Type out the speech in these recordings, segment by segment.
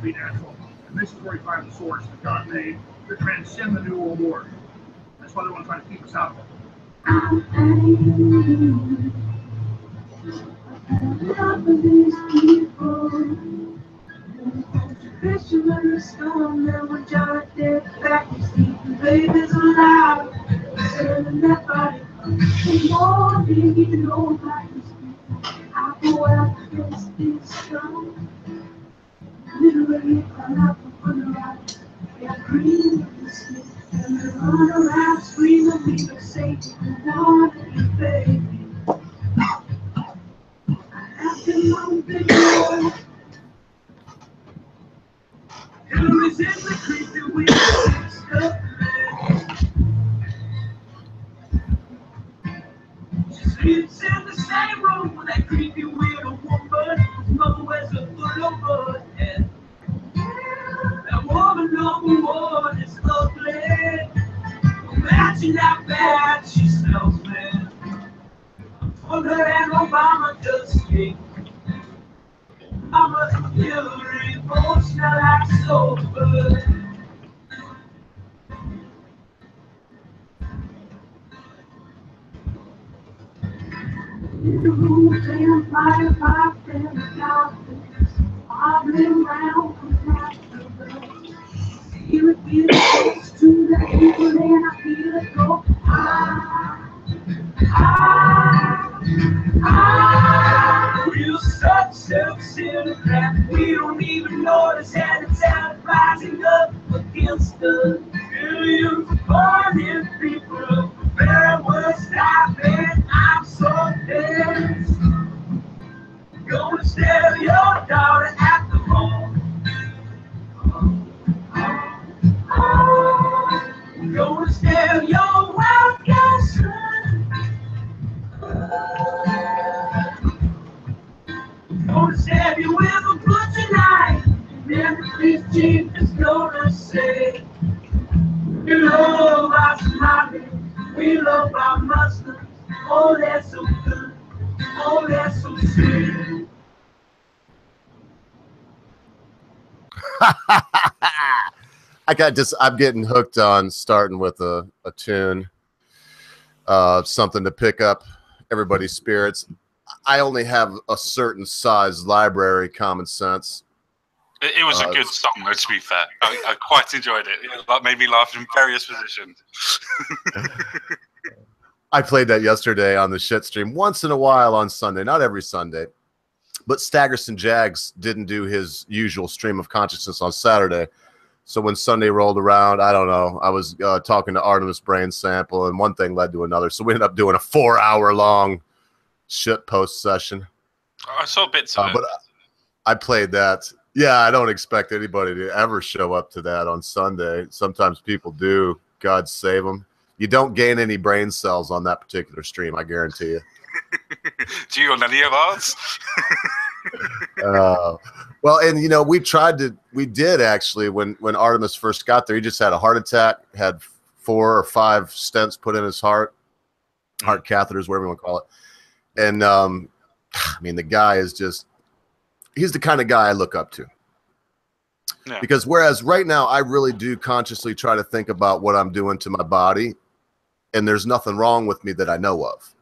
be natural. And this is where we find the source that God made to transcend the New World Order. That's why they want to try to keep us out of it. Fisherman storm, there were giant dead back, sleeping babies alive, selling that body. The morning, you know, like I go out against this storm. Literally, I'm out for the ride. They're green and sleep, and they run around screaming, we can say, you want it, baby. I have to know, baby. Hillary's in the creepy weird stuff, man. She sleeps in the same room with that creepy weird woman. His mother wears a full of blood, and that woman number one is ugly. Imagine how bad she smells, man. On her and Obama just escaped. Mama Hillary both smell like soul good. In the room, playing fire, and the dolphins wobbling around from natural birds. Feel it close to the people, and I feel it go high, high, high. We're such self-centered that we don't even notice, and it's rising up against us. Billions of burning people, very worst I've been. I'm so tense. Gonna stare your daughter at the home. Gonna stare your wild girl son. Gonna stab you with a butcher knife. Then the police chief is gonna say, we love our Somalis, we love our Muslims. Oh, they're so good. Oh, they're so sweet. I'm getting hooked on starting with a tune, something to pick up everybody's spirits. I only have a certain size library, common sense. It was a good song, though, to be fair. I quite enjoyed it. It made me laugh in various positions. I played that yesterday on the shit stream once in a while on Sunday, not every Sunday. But Staggerson Jags didn't do his usual stream of consciousness on Saturday. So when Sunday rolled around, I don't know, I was talking to Artemis Brain Sample, and one thing led to another. So we ended up doing a 4-hour-long shit post session. I saw bits of it. But I played that. Yeah, I don't expect anybody to ever show up to that on Sunday. Sometimes people do. God save them. You don't gain any brain cells on that particular stream, I guarantee you. Do you on any of ours? Well, and you know, we did actually when Artemis first got there, he just had a heart attack, had 4 or 5 stents put in his heart catheters, whatever you want to call it. And I mean, the guy is he's the kind of guy I look up to. Yeah. Because whereas right now I really do consciously try to think about what I'm doing to my body, and there's nothing wrong with me that I know of.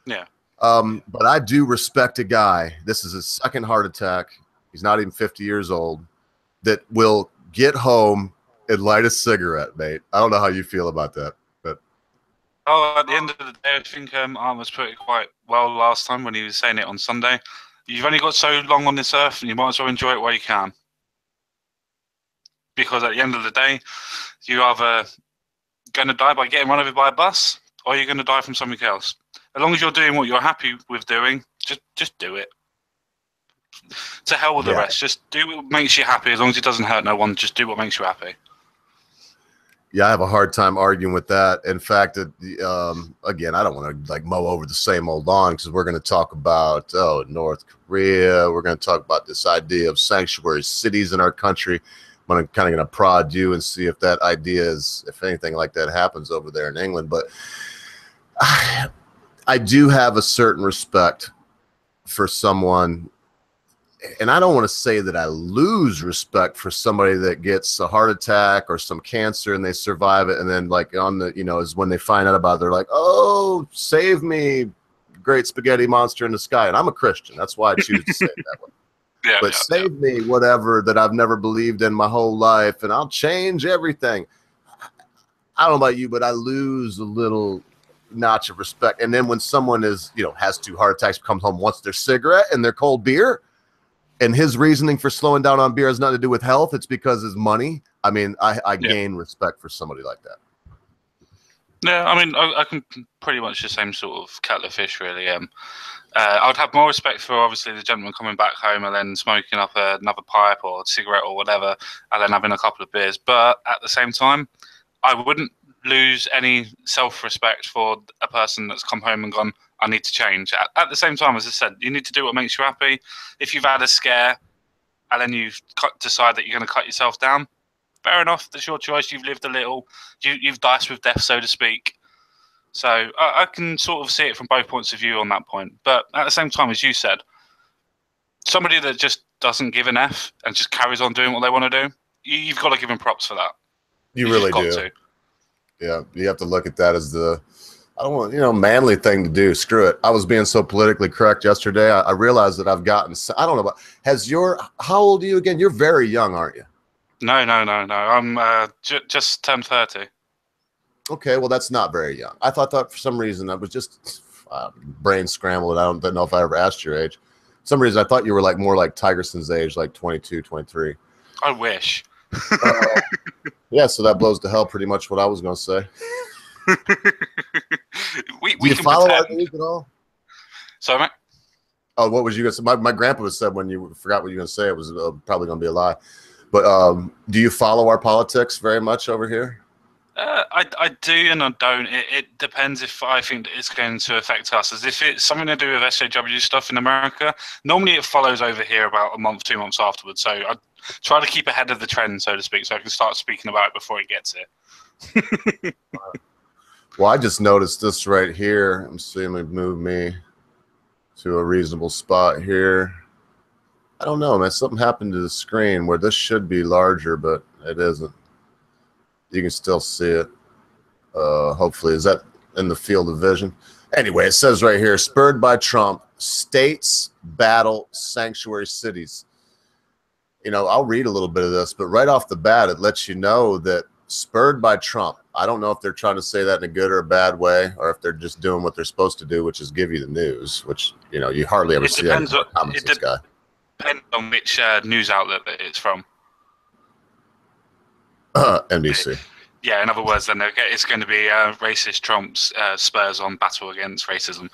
Yeah. But I do respect a guy. This is his second heart attack. He's not even 50 years old. That will get home and light a cigarette, mate. I don't know how you feel about that, but at the end of the day, I think Artemis put it quite well last time when he was saying it on Sunday. You've only got so long on this earth, and you might as well enjoy it while you can. Because at the end of the day, you're either going to die by getting run over by a bus, or you're going to die from something else. As long as you're doing what you're happy with doing, just do it. To hell with the rest. Just do what makes you happy. As long as it doesn't hurt no one, just do what makes you happy. Yeah, I have a hard time arguing with that. In fact, again, I don't want to like mow over the same old lawn, because we're going to talk about North Korea. We're going to talk about this idea of sanctuary cities in our country. I'm kind of going to prod you and see if that idea is, if anything like that happens over there in England. But I do have a certain respect for someone, and I don't want to say that I lose respect for somebody that gets a heart attack or some cancer and they survive it, and then like on the, is when they find out about it, they're like, oh, save me, great spaghetti monster in the sky. And I'm a Christian, that's why I choose to say it that way. But save me, whatever that I've never believed in my whole life, and I'll change everything. I don't know about you, but I lose a little notch of respect. And then when someone is, has 2 heart attacks, comes home, wants their cigarette and their cold beer, and his reasoning for slowing down on beer has nothing to do with health, it's because his money. I mean, I gain respect for somebody like that. Yeah, I mean, I can pretty much the same sort of kettle of fish, really. I would have more respect for, obviously, the gentleman coming back home and then smoking up another pipe or a cigarette or whatever, and then having a couple of beers. But at the same time, I wouldn't lose any self-respect for a person that's come home and gone, I need to change. At the same time, as I said, you need to do what makes you happy. If you've had a scare and then you decide that you're going to cut yourself down, fair enough. That's your choice. You've lived a little. You've diced with death, so to speak. So I can sort of see it from both points of view on that point. But at the same time, as you said, somebody that just doesn't give an F and just carries on doing what they want to do, you've got to give them props for that. You really do. Yeah, you have to look at that as the, I don't want, manly thing to do. Screw it. I was being so politically correct yesterday. I realized that I've gotten, I don't know about, how old are you again? You're very young, aren't you? No. I'm just turned 30. Okay, well, that's not very young. I thought that for some reason I was just brain scrambled. I don't know if I ever asked your age. For some reason I thought you were like more like Tigerson's age, like 22, 23. I wish. Yeah, so that blows to hell pretty much what I was going to say. we Do you can follow pretend. our news at all? Sorry, mate? Oh, what was you going to say? My grandpa was said when you forgot what you were going to say, it was probably going to be a lie. But do you follow our politics very much over here? I do and I don't. It depends if I think that it's going to affect us. As if it's something to do with SJW stuff in America, normally it follows over here about a month, 2 months afterwards. So I try to keep ahead of the trend, so to speak, so I can start speaking about it before it gets here. Well, I just noticed this right here. I'm seeing me move me to a reasonable spot here. I don't know, man. Something happened to the screen where this should be larger, but it isn't. You can still see it. Hopefully, is that in the field of vision? Anyway, it says right here, spurred by Trump, states battle sanctuary cities. I'll read a little bit of this, but right off the bat, it lets you know that spurred by Trump. I don't know if they're trying to say that in a good or a bad way, or if they're just doing what they're supposed to do, which is give you the news, which, you hardly ever see that comments this guy. Depends on which news outlet that it's from. NBC. Yeah, in other words, then it's going to be racist Trump's spurs on battle against racism.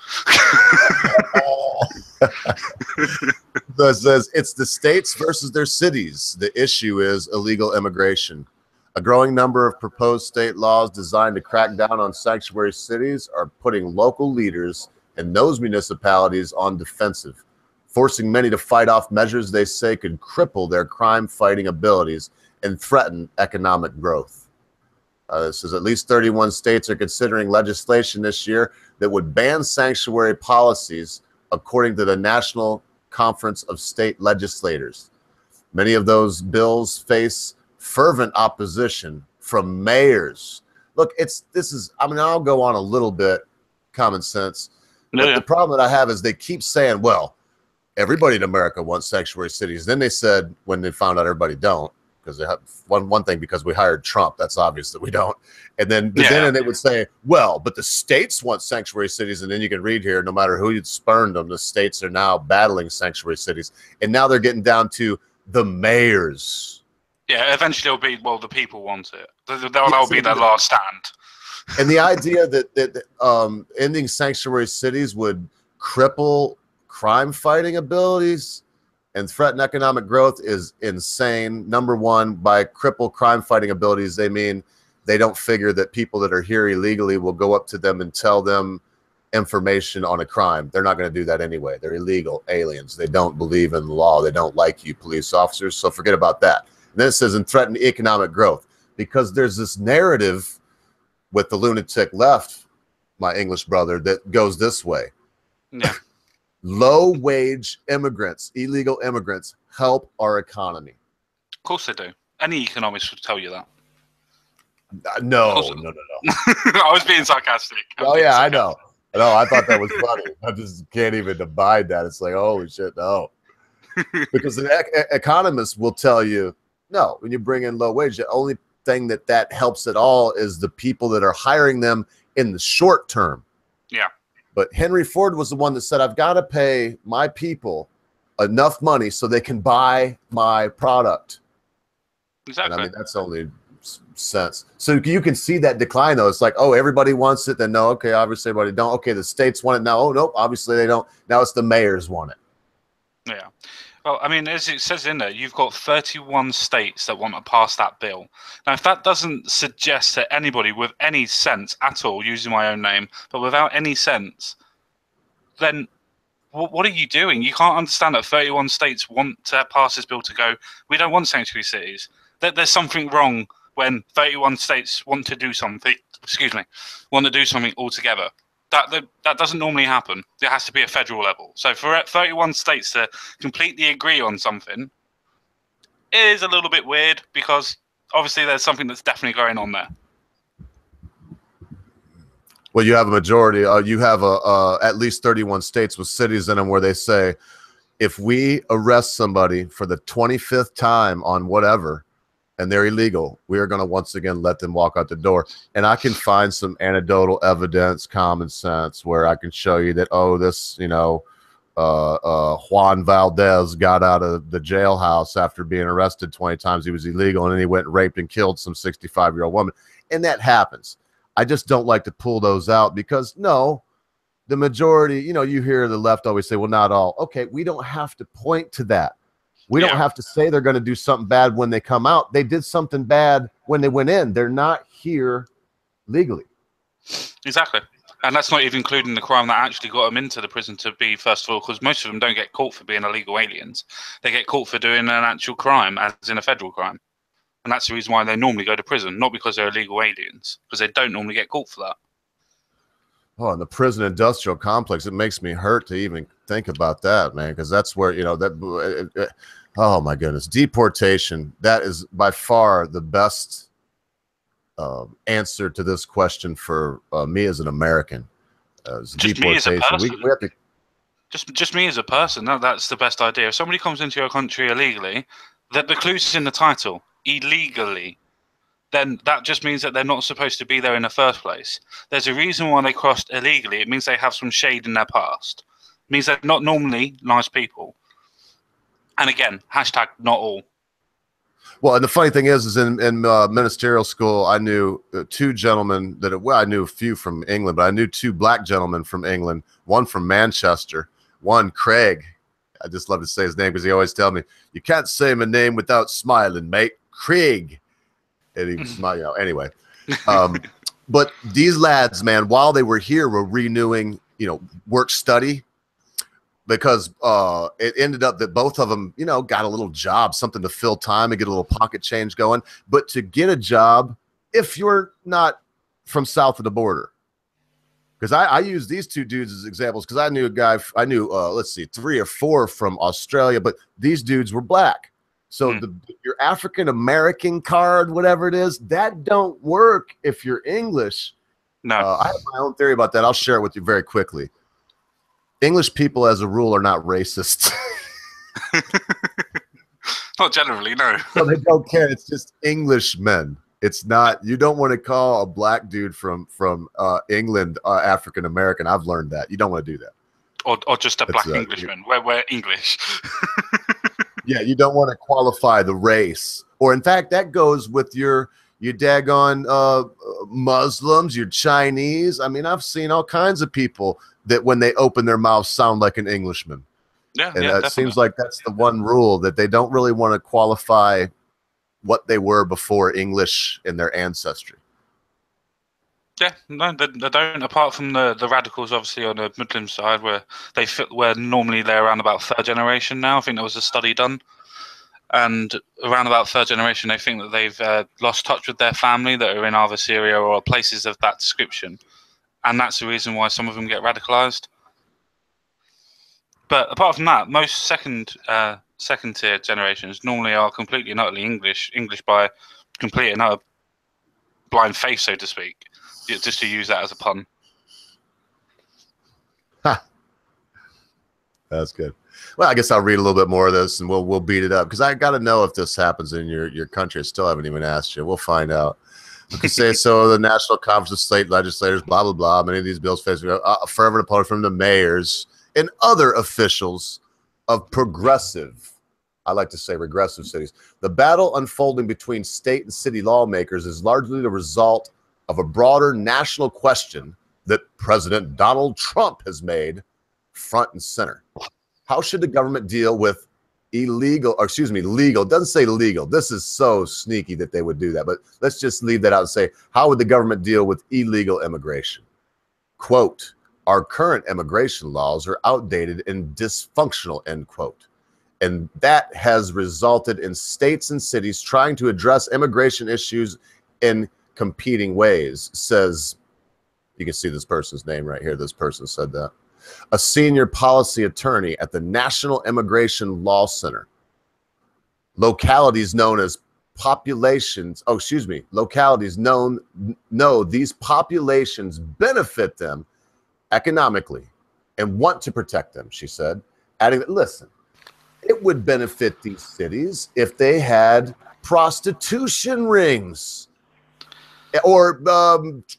So it says it's the states versus their cities. The issue is illegal immigration. A growing number of proposed state laws designed to crack down on sanctuary cities are putting local leaders in those municipalities on defensive, forcing many to fight off measures they say could cripple their crime-fighting abilities and threaten economic growth. This says at least 31 states are considering legislation this year that would ban sanctuary policies, according to the National Conference of State Legislators. Many of those bills face fervent opposition from mayors. Look, I'll go on a little bit, common sense. But the problem that I have is they keep saying, well, everybody in America wants sanctuary cities. Then they said, when they found out everybody don't, because they have one thing, because we hired Trump, that's obvious that we don't. And then they would say, well, but the states want sanctuary cities. And then you can read here, no matter who you'd spurned them, the states are now battling sanctuary cities. And now they're getting down to the mayors. Yeah, eventually it'll be, well, the people want it. That'll be their last stand. And the idea that ending sanctuary cities would cripple crime-fighting abilities and threaten economic growth is insane. Number one, by cripple crime-fighting abilities, they mean they don't figure that people that are here illegally will go up to them and tell them information on a crime. They're not going to do that anyway. They're illegal aliens. They don't believe in the law. They don't like you, police officers, so forget about that. And then it says, and threaten economic growth, because there's this narrative with the lunatic left, my English brother, that goes this way. Yeah. Low-wage immigrants, illegal immigrants, help our economy. Of course they do. Any economist would tell you that. No. I was being sarcastic. I know. No, I thought that was funny. I just can't even abide that. It's like, holy shit, no. Because an economist will tell you, no, when you bring in low wage, the only thing that helps at all is the people that are hiring them in the short term. Yeah. But Henry Ford was the one that said, I've got to pay my people enough money so they can buy my product. Exactly. And I mean, that's only sense. So you can see that decline, though. It's like, oh, everybody wants it. Then no, okay, obviously everybody don't. Okay, the states want it now. Oh, nope, obviously they don't. Now it's the mayors want it. Yeah. Well, I mean, as it says in there, you've got 31 states that want to pass that bill. Now, if that doesn't suggest that anybody with any sense at all, using my own name, but without any sense, then what are you doing? You can't understand that 31 states want to pass this bill to go, we don't want sanctuary cities. There's something wrong when 31 states want to do something, want to do something altogether. That doesn't normally happen. It has to be a federal level. So for 31 states to completely agree on something is a little bit weird, because obviously there's something that's definitely going on there. Well, you have a majority. You have at least 31 states with cities in them where they say, if we arrest somebody for the 25th time on whatever, and they're illegal, we are going to once again let them walk out the door. And I can find some anecdotal evidence, common sense, where I can show you that, oh, this, Juan Valdez got out of the jailhouse after being arrested 20 times. He was illegal, and then he went and raped and killed some 65-year-old woman. And that happens. I just don't like to pull those out because, no, the majority, you hear the left always say, well, not all. Okay, we don't have to point to that. We don't have to say they're going to do something bad when they come out. They did something bad when they went in. They're not here legally. Exactly. And that's not even including the crime that actually got them into the prison to be, first of all, because most of them don't get caught for being illegal aliens. They get caught for doing an actual crime, as in a federal crime. And that's the reason why they normally go to prison, not because they're illegal aliens, because they don't normally get caught for that. Oh, and the prison industrial complex, it makes me hurt to even think about that, man, because that's where, oh my goodness, deportation, that is by far the best answer to this question for me as an American. Just me as a person. We have to... Just me as a person, that's the best idea. If somebody comes into your country illegally, the clue's in the title, illegally, then that just means that they're not supposed to be there in the first place. There's a reason why they crossed illegally. It means they have some shade in their past. It means they're not normally nice people. And again, hashtag not all. Well, and the funny thing is in ministerial school, I knew two gentlemen I knew a few from England, but I knew two black gentlemen from England, one from Manchester, one Craig. I just love to say his name because he always tell me, you can't say my name without smiling, mate. Craig. And he was smiling, anyway. But these lads, man, while they were here, were renewing, work study, because it ended up that both of them, got a little job, something to fill time and get a little pocket change going. But to get a job, if you're not from south of the border, because I use these two dudes as examples because I knew a guy, let's see, 3 or 4 from Australia, but these dudes were black. So your African-American card, whatever it is, that don't work if you're English. No. I have my own theory about that. I'll share it with you very quickly. English people, as a rule, are not racist. Not generally, no. So they don't care. It's just Englishmen. It's not, you don't want to call a black dude from England African-American. I've learned that. You don't want to do that. Or just a black Englishman. We're English. Yeah, you don't want to qualify the race. Or in fact, that goes with your daggone Muslims, your Chinese. I mean, I've seen all kinds of people that when they open their mouths sound like an Englishman. Yeah, and it seems like that's the one rule, that they don't really want to qualify what they were before English in their ancestry. Yeah, no, they don't. Apart from the radicals, obviously, on the Muslim side, where normally they're around about 3rd generation now. I think there was a study done, and around about 3rd generation, they think that they've lost touch with their family that are in either Syria or places of that description, and that's the reason why some of them get radicalized. But apart from that, most second tier generations normally are completely and utterly English by complete and utter blind faith, so to speak. Just to use that as a pun. Ha. That's good. Well, I guess I'll read a little bit more of this and we'll beat it up because I got to know if this happens in your country. I still haven't even asked you. We'll find out. Okay, say so. The National Conference of State Legislators, blah blah blah. Many of these bills face fervent opponent from the mayors and other officials of progressive, I like to say regressive cities. The battle unfolding between state and city lawmakers is largely the result of a broader national question that President Donald Trump has made front and center. How should the government deal with legal? It doesn't say legal. This is so sneaky that they would do that, but let's just leave that out and say, how would the government deal with illegal immigration? Quote, our current immigration laws are outdated and dysfunctional, end quote. And that has resulted in states and cities trying to address immigration issues in competing ways, says, you can see this person's name right here. This person said that. A senior policy attorney at the National Immigration Law Center. Localities know these populations benefit them economically and want to protect them, she said, adding that, listen, it would benefit these cities if they had prostitution rings or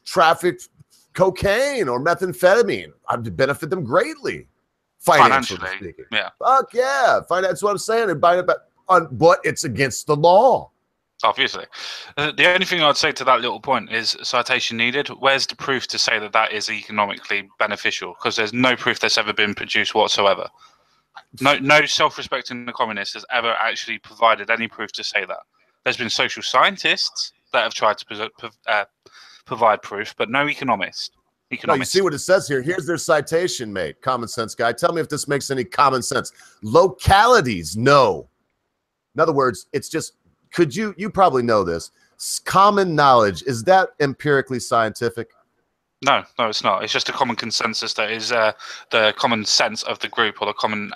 trafficked cocaine or methamphetamine. I'd benefit them greatly, financially speaking. Yeah. Fuck yeah. That's what I'm saying. But it's against the law. Obviously. The only thing I'd say to that little point is citation needed. Where's the proof to say that that is economically beneficial? Because there's no proof that's ever been produced whatsoever. No self-respecting communist has ever actually provided any proof to say that. There's been social scientists that have tried to provide proof, but no economist. No, you see what it says here. Here's their citation, mate. Common sense guy. Tell me if this makes any common sense. Localities, no. In other words, it's just, you probably know this. Common knowledge, is that empirically scientific? No, it's not. It's just a common consensus that is the common sense of the group or the common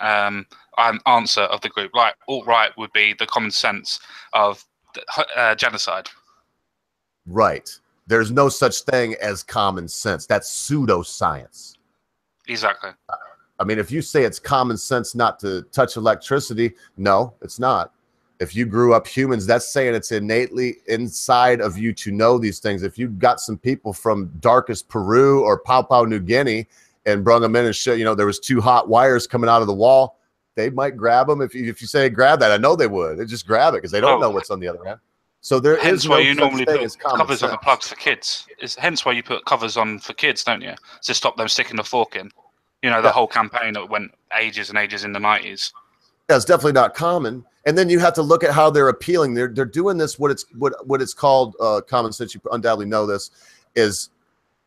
answer of the group. Like alt-right would be the common sense of genocide. Right. There's no such thing as common sense. That's pseudoscience. Exactly. I mean, if you say it's common sense not to touch electricity, no, it's not. If you grew up humans, that's saying it's innately inside of you to know these things. If you got some people from darkest Peru or Papua New Guinea and brought them in and showed, there was 2 hot wires coming out of the wall, they might grab them. If you say grab that, I know they would. They just grab it because they don't know what's on the other end. So there hence is why no you normally thing put as common covers sense. on the plugs for kids. Hence why you put covers on for kids, don't you? To stop them sticking the fork in. The whole campaign that went ages and ages in the 90s. Yeah, it's definitely not common. And then you have to look at how they're appealing. They're doing this. What it's called, common sense. You undoubtedly know this, is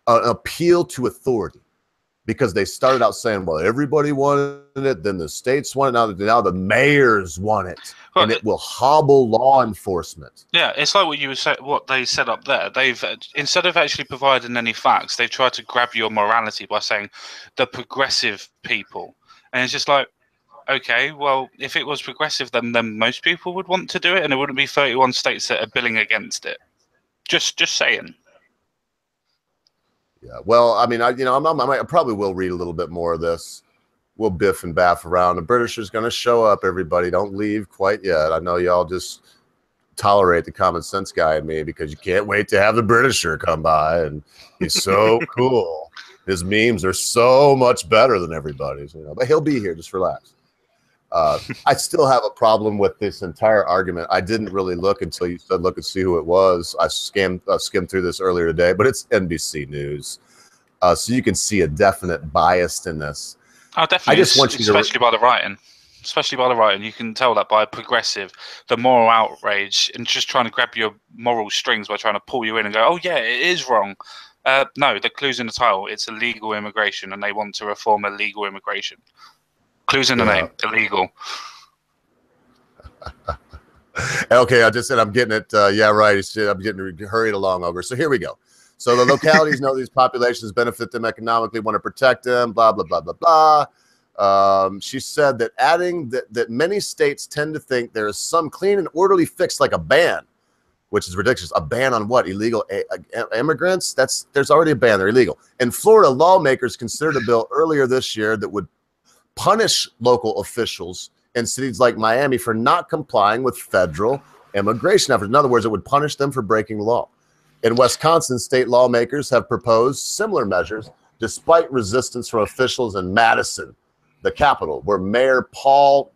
an appeal to authority. Because they started out saying, well, everybody wanted it, then the states wanted it, now the mayors want it, and it will hobble law enforcement. Yeah, it's like what they said up there. They've instead of actually providing any facts, they've tried to grab your morality by saying the progressive people, and it's just like, okay, well, if it was progressive, then most people would want to do it, and there wouldn't be 31 states that are billing against it. Just saying. Yeah, well, I mean, I probably will read a little bit more of this. We'll biff and baff around. The British is going to show up, everybody. Don't leave quite yet. I know y'all just tolerate the common sense guy in me because you can't wait to have the Britisher come by, and he's so cool. His memes are so much better than everybody's, but he'll be here. Just relax. I still have a problem with this entire argument. I didn't really look until you said look and see who it was. I skimmed through this earlier today, but it's NBC News, so you can see a definite bias in this. Oh, definitely. I just want you especially by the writing, you can tell that by progressive, the moral outrage and just trying to grab your moral strings by trying to pull you in and go, oh yeah, it is wrong. No, the clue's in the title. It's illegal immigration, and they want to reform illegal immigration. Clues in the name, illegal. Okay, I just said I'm getting it. Yeah, right. I'm getting hurried along over. So here we go. So the localities know these populations benefit them economically, want to protect them, blah, blah, blah, blah, blah. She said that adding that many states tend to think there is some clean and orderly fix like a ban, which is ridiculous. A ban on what? Illegal immigrants? There's already a ban. They're illegal. In Florida, lawmakers considered a bill earlier this year that would punish local officials in cities like Miami for not complying with federal immigration efforts. In other words, it would punish them for breaking the law. In Wisconsin, state lawmakers have proposed similar measures despite resistance from officials in Madison, the capital, where Mayor Paul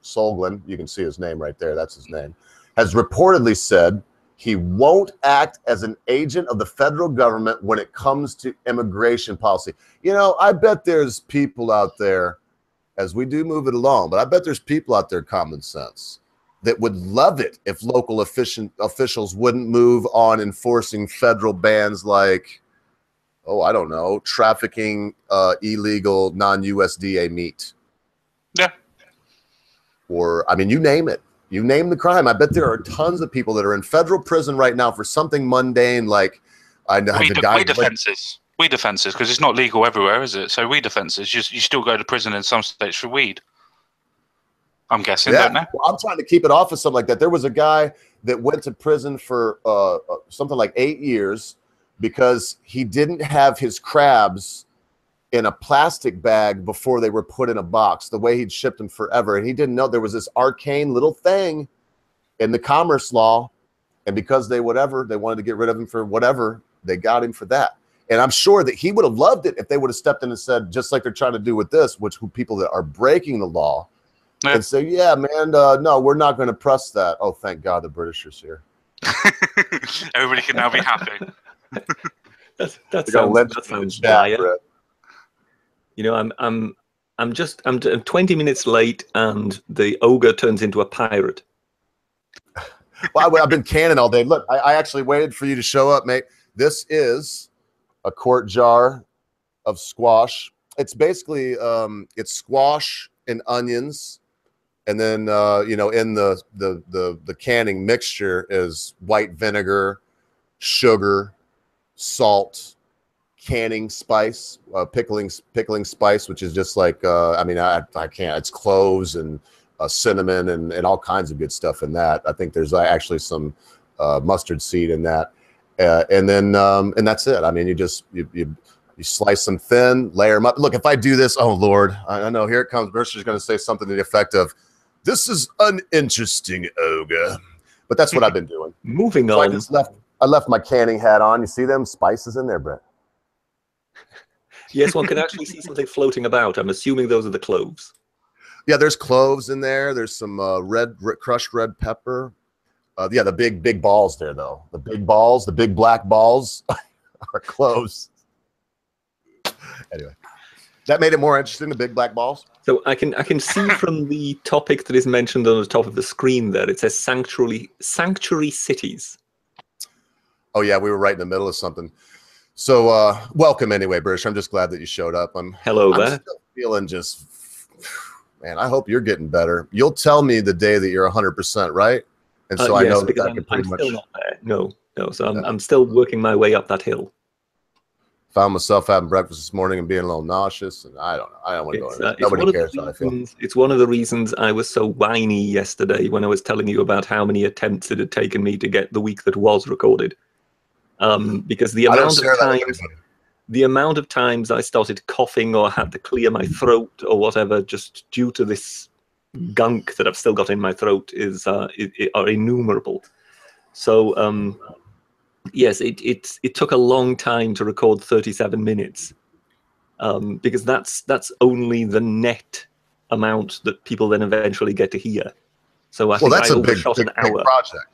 Solglin, you can see his name right there, that's his name, has reportedly said he won't act as an agent of the federal government when it comes to immigration policy. You know, I bet there's people out there, as we do move it along, but I bet there's people out there, common sense, that would love it if local officials wouldn't move on enforcing federal bans like, oh, I don't know, trafficking illegal non-USDA meat. Yeah. Or, I mean, you name it. You name the crime. I bet there are tons of people that are in federal prison right now for something mundane like I know the guy. Weed offences. Weed offences, because it's not legal everywhere, is it? So weed offences, you still go to prison in some states for weed. I'm guessing, don't they? Well, I'm trying to keep it off of something like that. There was a guy that went to prison for something like 8 years because he didn't have his crabs in a plastic bag before they were put in a box, the way he'd shipped them forever. And he didn't know there was this arcane little thing in the commerce law. And because they wanted to get rid of him for whatever, they got him for that. And I'm sure that he would have loved it if they would have stepped in and said, just like they're trying to do with this, which people that are breaking the law, and say, yeah, man, no, we're not going to press that. Oh, thank God the Britishers here. Everybody can now be happy. that sounds dire. You know, I'm 20 minutes late, and the ogre turns into a pirate. Well, I've been canning all day. Look, I actually waited for you to show up, mate. This is a quart jar of squash. It's basically it's squash and onions, and then you know, in the canning mixture is white vinegar, sugar, salt, canning spice, pickling spice, which is just like I mean, I can't. It's cloves and cinnamon and all kinds of good stuff in that. I think there's actually some mustard seed in that, and then and that's it. I mean, you slice them thin, layer them up. Look, if I do this, oh Lord, I know, here it comes. Mercer's going to say something to the effect of, "This is uninteresting, ogre," but that's what I've been doing. Moving so on. I left my canning hat on. You see them spices in there, Brett? Yes, one can actually see something floating about. I'm assuming those are the cloves. Yeah, there's cloves in there. There's some crushed red pepper. Yeah, the big balls there, though. The big balls, the big black balls are cloves. Anyway, that made it more interesting, the big black balls. So I can see from the topic that is mentioned on the top of the screen there, it says sanctuary cities. Oh, yeah, we were right in the middle of something. So welcome anyway, British. I'm just glad that you showed up. Hello there. I'm still feeling just, man, I hope you're getting better. You'll tell me the day that you're 100%, right? And so I know that I can pretty much. Still not there. No. So I'm still working my way up that hill. Found myself having breakfast this morning and being a little nauseous, and I don't know. I don't want to go into it. Nobody cares how I feel. It's one of the reasons I was so whiny yesterday when I was telling you about how many attempts it had taken me to get the week that was recorded. Because the amount of times I started coughing or had to clear my throat or whatever, just due to this gunk that I've still got in my throat, are innumerable. So yes, it took a long time to record 37 minutes, because that's only the net amount that people then eventually get to hear. So I think that's I a big hour. project.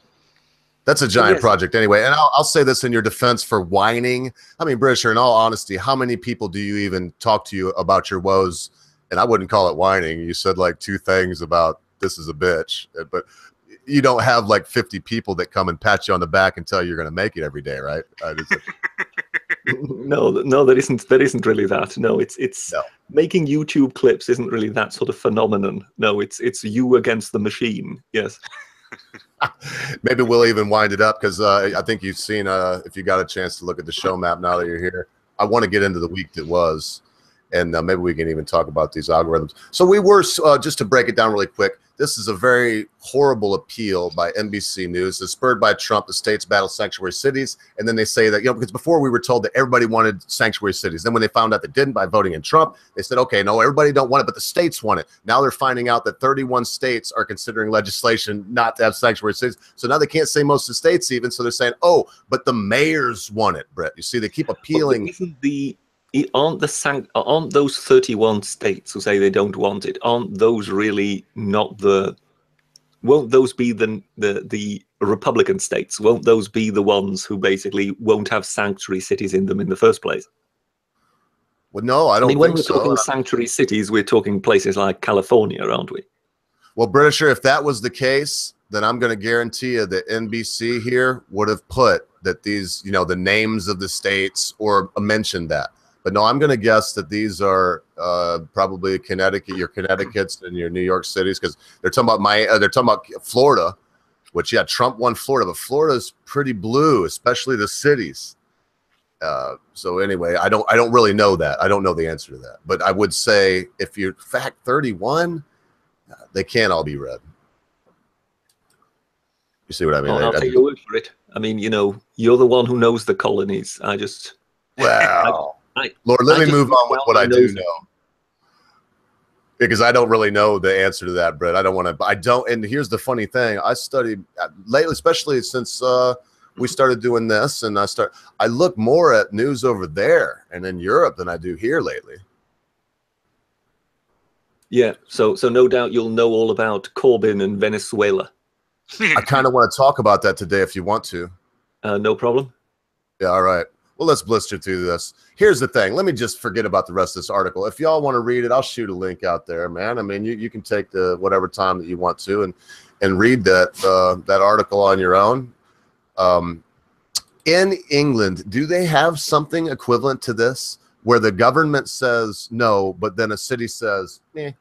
That's a giant project anyway. And I'll say this in your defense for whining. I mean, Brisher, in all honesty, how many people do you even talk to you about your woes? And I wouldn't call it whining. You said like 2 things about this is a bitch, but you don't have like 50 people that come and pat you on the back and tell you you're going to make it every day, right? No, there isn't really that. No, it's no. Making YouTube clips isn't really that sort of phenomenon. No, it's you against the machine. Yes. Maybe we'll even wind it up, because I think you've seen, if you got a chance to look at the show map now that you're here, I want to get into the week that was. and maybe we can even talk about these algorithms. So we were, just to break it down really quick, this is a very horrible appeal by NBC News. It's spurred by Trump. The states battle sanctuary cities. And then they say that, because before we were told that everybody wanted sanctuary cities. Then when they found out they didn't by voting in Trump, they said, okay, no, everybody don't want it, but the states want it. Now they're finding out that 31 states are considering legislation not to have sanctuary cities. So now they can't say most of the states even. So they're saying, oh, but the mayors want it, Brett. You see, they keep appealing. Aren't those 31 states who say they don't want it, aren't those really not won't those be the Republican states? Won't those be the ones who basically won't have sanctuary cities in them in the first place? Well, no, I don't think so. When we're talking sanctuary cities, we're talking places like California, aren't we? Well, Britisher, if that was the case, then I'm going to guarantee you that NBC here would have put that these, the names of the states or mentioned that. But no, I'm going to guess that these are probably Connecticut, your Connecticut's and your New York cities, because they're talking about Florida, which Trump won Florida, but Florida's pretty blue, especially the cities. So anyway, I don't really know that. I don't know the answer to that, but I would say if you're fact 31, they can't all be red. You see what I mean? I'll take your word for it. I mean, you're the one who knows the colonies. Wow. Lord, let me move on with what I do know, because I don't really know the answer to that, Brett. And here's the funny thing. I studied lately, especially since we started doing this, and I look more at news over there and in Europe than I do here lately. Yeah, so no doubt you'll know all about Corbyn and Venezuela. I kind of want to talk about that today if you want to. No problem. Yeah, all right. Well, let's blister through this. Here's the thing. Let me just forget about the rest of this article. If y'all want to read it, I'll shoot a link out there, man. I mean, you can take the whatever time that you want to and read that article on your own. In England, do they have something equivalent to this where the government says no, but then a city says, eh?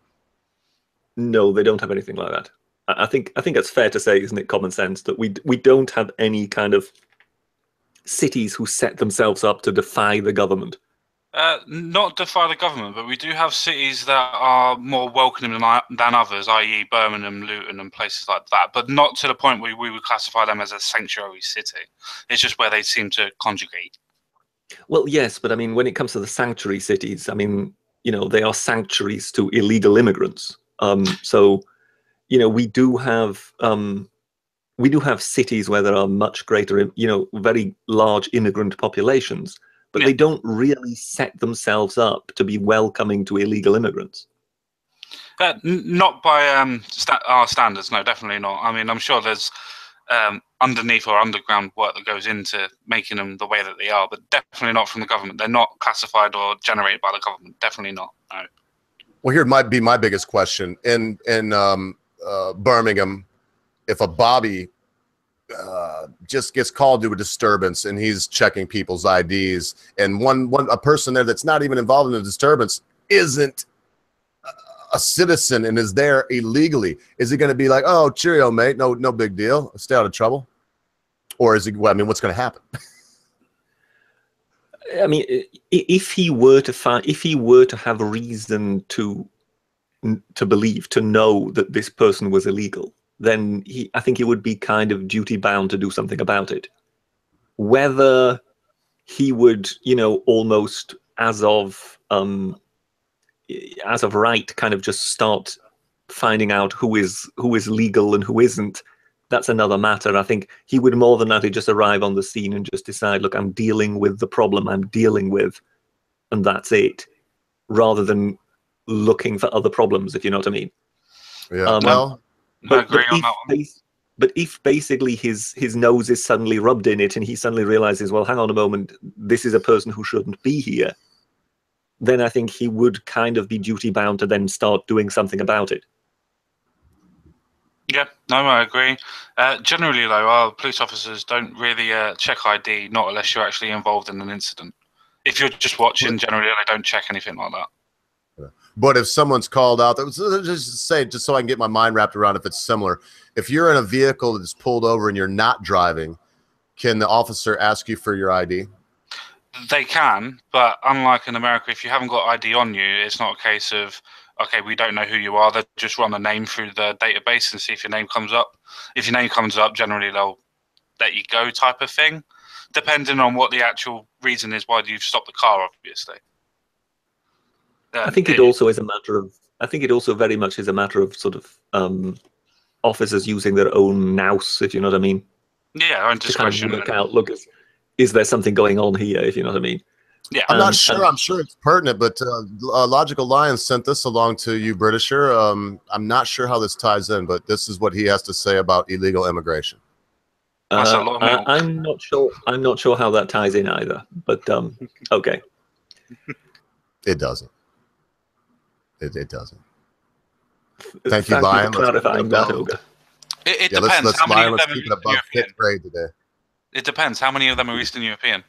No, they don't have anything like that. I think it's fair to say, isn't it, common sense, that we don't have any kind of cities who set themselves up to defy the government. Not defy the government, but we do have cities that are more welcoming than others, i.e. Birmingham, Luton, and places like that, but not to the point where we would classify them as a sanctuary city. It's just where they seem to conjugate. Well, yes, but I mean, when it comes to the sanctuary cities, I mean, they are sanctuaries to illegal immigrants. So, we do have cities where there are much greater, very large immigrant populations, but they don't really set themselves up to be welcoming to illegal immigrants. Not by our standards, no, definitely not. I mean, I'm sure there's underneath or underground work that goes into making them the way that they are, but definitely not from the government. They're not classified or generated by the government. Definitely not. No. Well, here might be my biggest question. In Birmingham, if a Bobby just gets called to a disturbance and he's checking people's IDs, and a person there that's not even involved in the disturbance isn't a citizen and is there illegally, is he going to be like, oh, cheerio, mate, no big deal, stay out of trouble? Or is he, what's going to happen? I mean, if he were to have a reason to believe, to know that this person was illegal, then I think he would be kind of duty bound to do something about it. Whether he would, almost as of right, kind of just start finding out who is legal and who isn't, that's another matter. I think he would more than likely just arrive on the scene and just decide, look, I'm dealing with the problem I'm dealing with, and that's it, rather than looking for other problems, if you know what I mean. Yeah. I agree on that one. But if basically his nose is suddenly rubbed in it and he suddenly realizes, well, hang on a moment, this is a person who shouldn't be here, then I think he would kind of be duty bound to then start doing something about it. Yeah, no, I agree. Generally, though, our police officers don't really check ID, not unless you're actually involved in an incident. If you're just watching, generally, they don't check anything like that. But if someone's called out, just so I can get my mind wrapped around if it's similar, if you're in a vehicle that's pulled over and you're not driving, can the officer ask you for your ID? They can, but unlike in America, if you haven't got ID on you, it's not a case of, okay, we don't know who you are. They'll just run a name through the database and see if your name comes up. If your name comes up, generally they'll let you go, type of thing, depending on what the actual reason is why you've stopped the car, obviously. I think it also is a matter of, I think it also very much is a matter of sort of officers using their own nous, if you know what I mean. Yeah, own discretion. To kind of work out, look, is there something going on here, if you know what I mean? Yeah, I'm not sure. I'm sure it's pertinent, but Logical Lion sent this along to you, Britisher. I'm not sure how this ties in, but this is what he has to say about illegal immigration. I'm not sure. I'm not sure how that ties in either. But okay. It doesn't. It doesn't. Thank you, Lion. For clarifying that, Ogre. It depends. How many of them are keep it above European? 5th grade today. It depends. How many of them are Eastern European?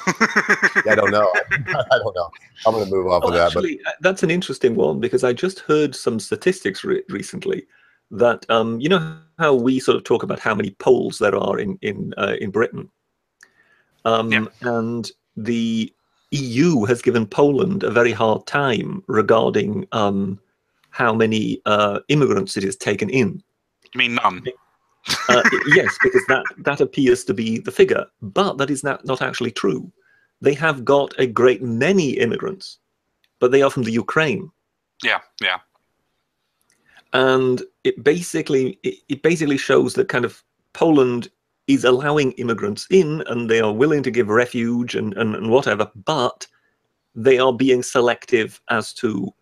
I don't know. I don't know. I'm going to move off of that. Actually, that's an interesting one because I just heard some statistics recently that you know how we sort of talk about how many Poles there are in Britain, and the EU has given Poland a very hard time regarding how many immigrants it has taken in. You mean none? Yes, because that appears to be the figure, but that is not actually true. They have got a great many immigrants, but they are from the Ukraine. Yeah, yeah. And it basically shows that kind of Poland is allowing immigrants in, and they are willing to give refuge and whatever, but they are being selective as to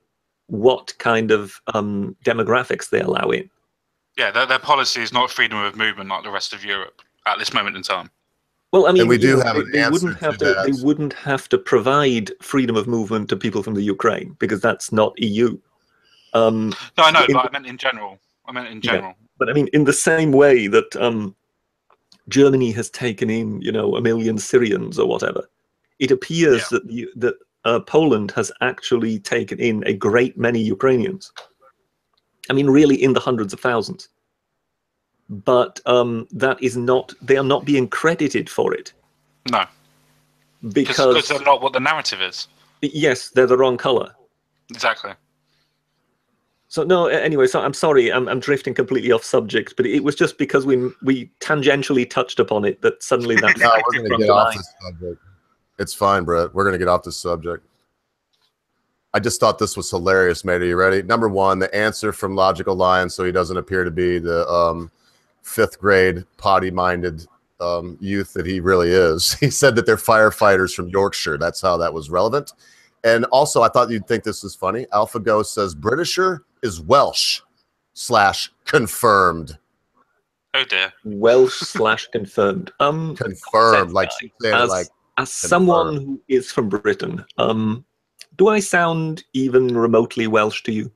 what kind of demographics they allow in. Yeah, their policy is not freedom of movement like the rest of Europe at this moment in time. Well, I mean, and we do have an answer to that. They wouldn't have to provide freedom of movement to people from the Ukraine because that's not EU. No, I know, but I meant in general. Yeah, but I mean, in the same way that Germany has taken in, 1 million Syrians or whatever, it appears that Poland has actually taken in a great many Ukrainians. I mean, really in the hundreds of thousands. But that is not, they are not being credited for it. No. Because they're not what the narrative is. Yes, they're the wrong color. Exactly. So no, anyway, so I'm sorry, I'm drifting completely off subject, but it was just because we tangentially touched upon it that suddenly that. No, we're going to get off this subject. It's fine, Brett. We're going to get off this subject. I just thought this was hilarious, mate. Are you ready? Number one, the answer from Logical Lion, so he doesn't appear to be the 5th grade potty-minded youth that he really is. He said that they're firefighters from Yorkshire. That's how that was relevant. And also, I thought you'd think this was funny. AlphaGo says Britisher is Welsh/confirmed. Oh dear. Welsh/confirmed. Confirmed, as someone who is from Britain, do I sound even remotely Welsh to you?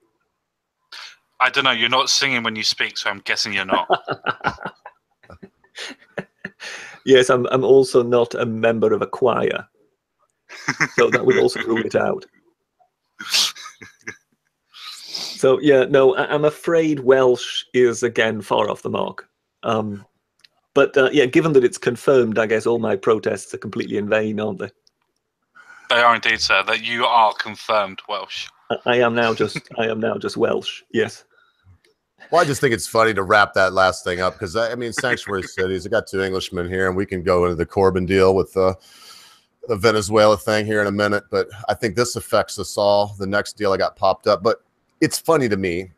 I don't know. You're not singing when you speak, so I'm guessing you're not. Yes, I'm also not a member of a choir. So that would also rule it out. So, yeah, no, I'm afraid Welsh is, again, far off the mark. But, yeah, given that it's confirmed, I guess all my protests are completely in vain, aren't they? They are indeed, sir. That you are confirmed Welsh. I am now just Welsh, yes. Well, I just think it's funny to wrap that last thing up because, I mean, sanctuary cities, I got 2 Englishmen here, and we can go into the Corbyn deal with the Venezuela thing here in a minute, but I think this affects us all. The next deal I got popped up, but it's funny to me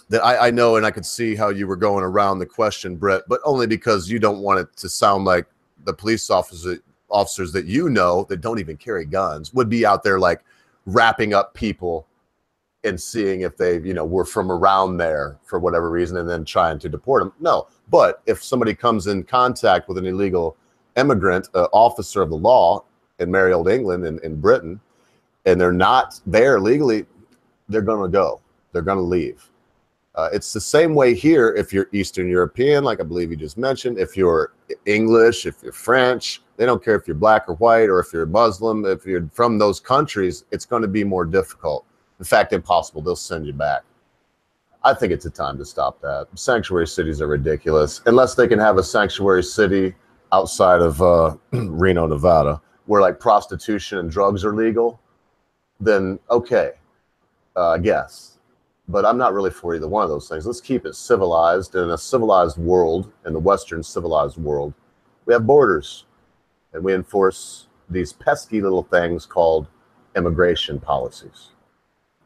that I know, and I could see how you were going around the question, Brett, but only because you don't want it to sound like the police officers that you know that don't even carry guns would be out there like wrapping up people and seeing if they, were from around there for whatever reason and then trying to deport them. No, but if somebody comes in contact with an illegal immigrant, officer of the law in merry old England and in Britain, and they're not there legally, they're going to go. They're going to leave. It's the same way here if you're Eastern European, like I believe you just mentioned. If you're English, if you're French, they don't care if you're black or white or if you're Muslim. If you're from those countries, it's going to be more difficult. In fact, impossible. They'll send you back. I think it's a time to stop that. Sanctuary cities are ridiculous. Unless they can have a sanctuary city outside of Reno, Nevada, where like prostitution and drugs are legal, then okay, I guess. But I'm not really for either one of those things. Let's keep it civilized. In a civilized world, in the Western civilized world, we have borders, and we enforce these pesky little things called immigration policies.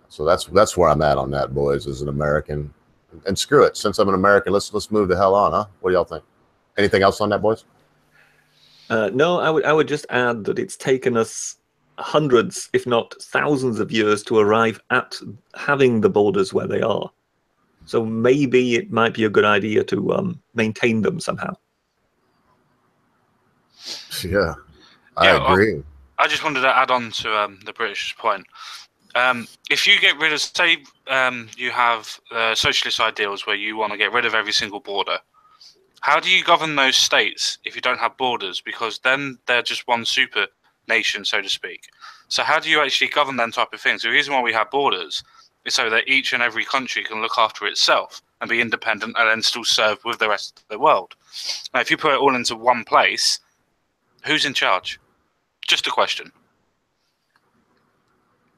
So that's where I'm at on that, boys, as an American. And screw it, since I'm an American, let's move the hell on, huh? What do y'all think? Anything else on that, boys? No, I would just add that it's taken us hundreds, if not thousands of years to arrive at having the borders where they are. So maybe it might be a good idea to maintain them somehow. Yeah, I agree. I just wanted to add on to the British point. If you get rid of, say, you have socialist ideals where you want to get rid of every single border, how do you govern those states if you don't have borders? Because then they're just one super nation, so to speak. So how do you actually govern them type of things? The reason why we have borders is so that each and every country can look after itself and be independent and then still serve with the rest of the world. Now, if you put it all into one place, who's in charge? Just a question.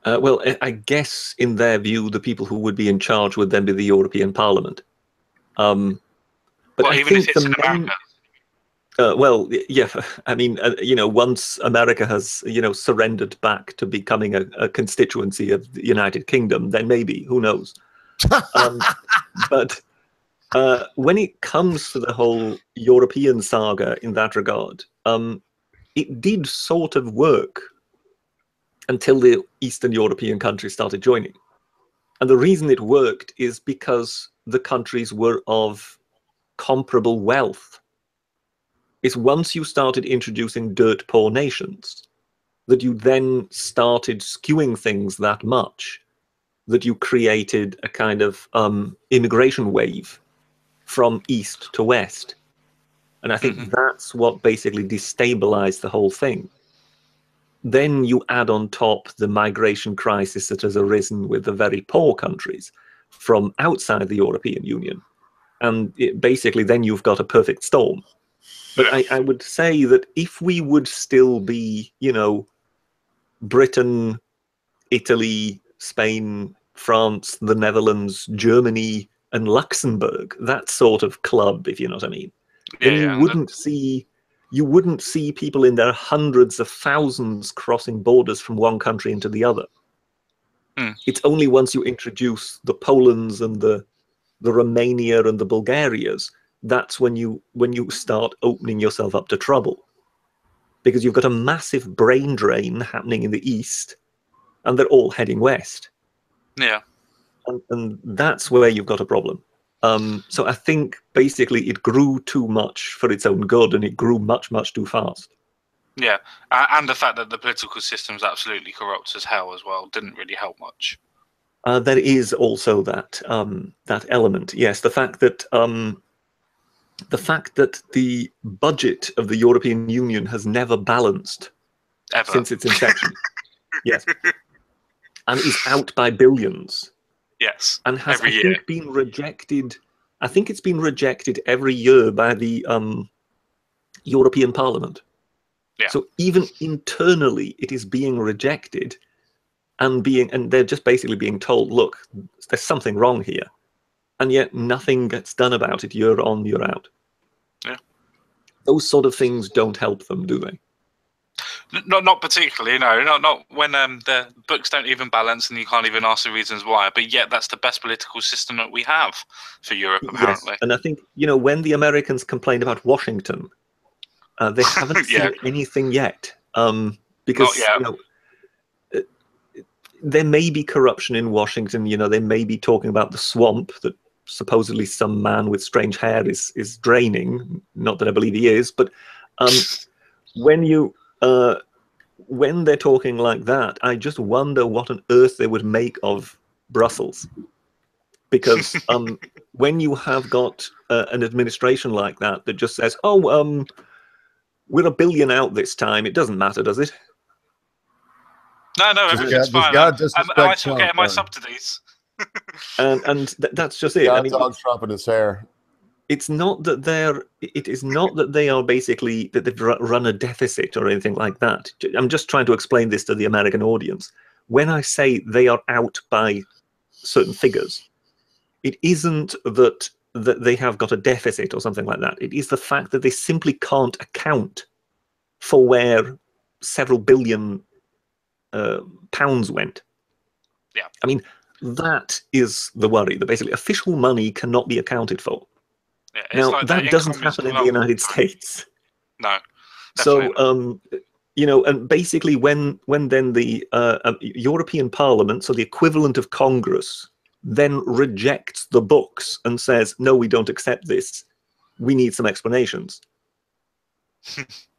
Well, I guess in their view, the people who would be in charge would then be the European Parliament. But well, I even think if it's the in main, America. well, yeah, I mean, once America has, surrendered back to becoming a constituency of the United Kingdom, then maybe, who knows? But when it comes to the whole European saga in that regard, it did sort of work until the Eastern European countries started joining. And the reason it worked is because the countries were of comparable wealth. It's once you started introducing dirt poor nations that you then started skewing things that much that you created a kind of immigration wave from east to west. And I think that's what basically destabilized the whole thing. Then you add on top the migration crisis that has arisen with the very poor countries from outside the European Union. And basically then you've got a perfect storm. But I would say that if we would still be, Britain, Italy, Spain, France, the Netherlands, Germany, and Luxembourg, that sort of club, if you know what I mean, then you wouldn't see people in their hundreds of thousands crossing borders from one country into the other. It's only once you introduce the Polands and the Romania and the Bulgarias, that's when you start opening yourself up to trouble. Because you've got a massive brain drain happening in the east, and they're all heading west. Yeah. And that's where you've got a problem. So I think basically it grew too much for its own good, and it grew much, much too fast. Yeah, and the fact that the political system's absolutely corrupt as hell as well didn't really help much. There is also that that element. Yes, the fact that the budget of the European Union has never balanced since its inception. Yes, and is out by billions. Yes, and has every year. Been rejected. I think it's been rejected every year by the European Parliament. Yeah. So even internally, it is being rejected, and they're just basically being told, "Look, there's something wrong here," and yet nothing gets done about it year on, year out. Yeah. Those sort of things don't help them, do they? Not particularly, no. Not when the books don't even balance and you can't even ask the reasons why. But yet, that's the best political system that we have for Europe, apparently. Yes. And I think when the Americans complain about Washington, they haven't seen anything yet. Because there may be corruption in Washington. They may be talking about the swamp that supposedly some man with strange hair is draining. Not that I believe he is, but when they're talking like that, I just wonder what on earth they would make of Brussels. Because when you have got an administration like that just says, "Oh, we're $1 billion out this time," it doesn't matter, does it? No, everything's fine. Am I still getting my subsidies? and that's just it. Got Donald Trump in his hair. it's not that it is not that they are basically that they've run a deficit or anything like that. I'm just trying to explain this to the American audience. When I say they are out by certain figures, it isn't that they have got a deficit or something like that. It is the fact that they simply can't account for where several billion pounds went. Yeah. I mean, that is the worry, that basically official money cannot be accounted for. Yeah, now, like that doesn't happen in the United States. No. So, and basically when then the European Parliament, so the equivalent of Congress, then rejects the books and says, no, we don't accept this. We need some explanations.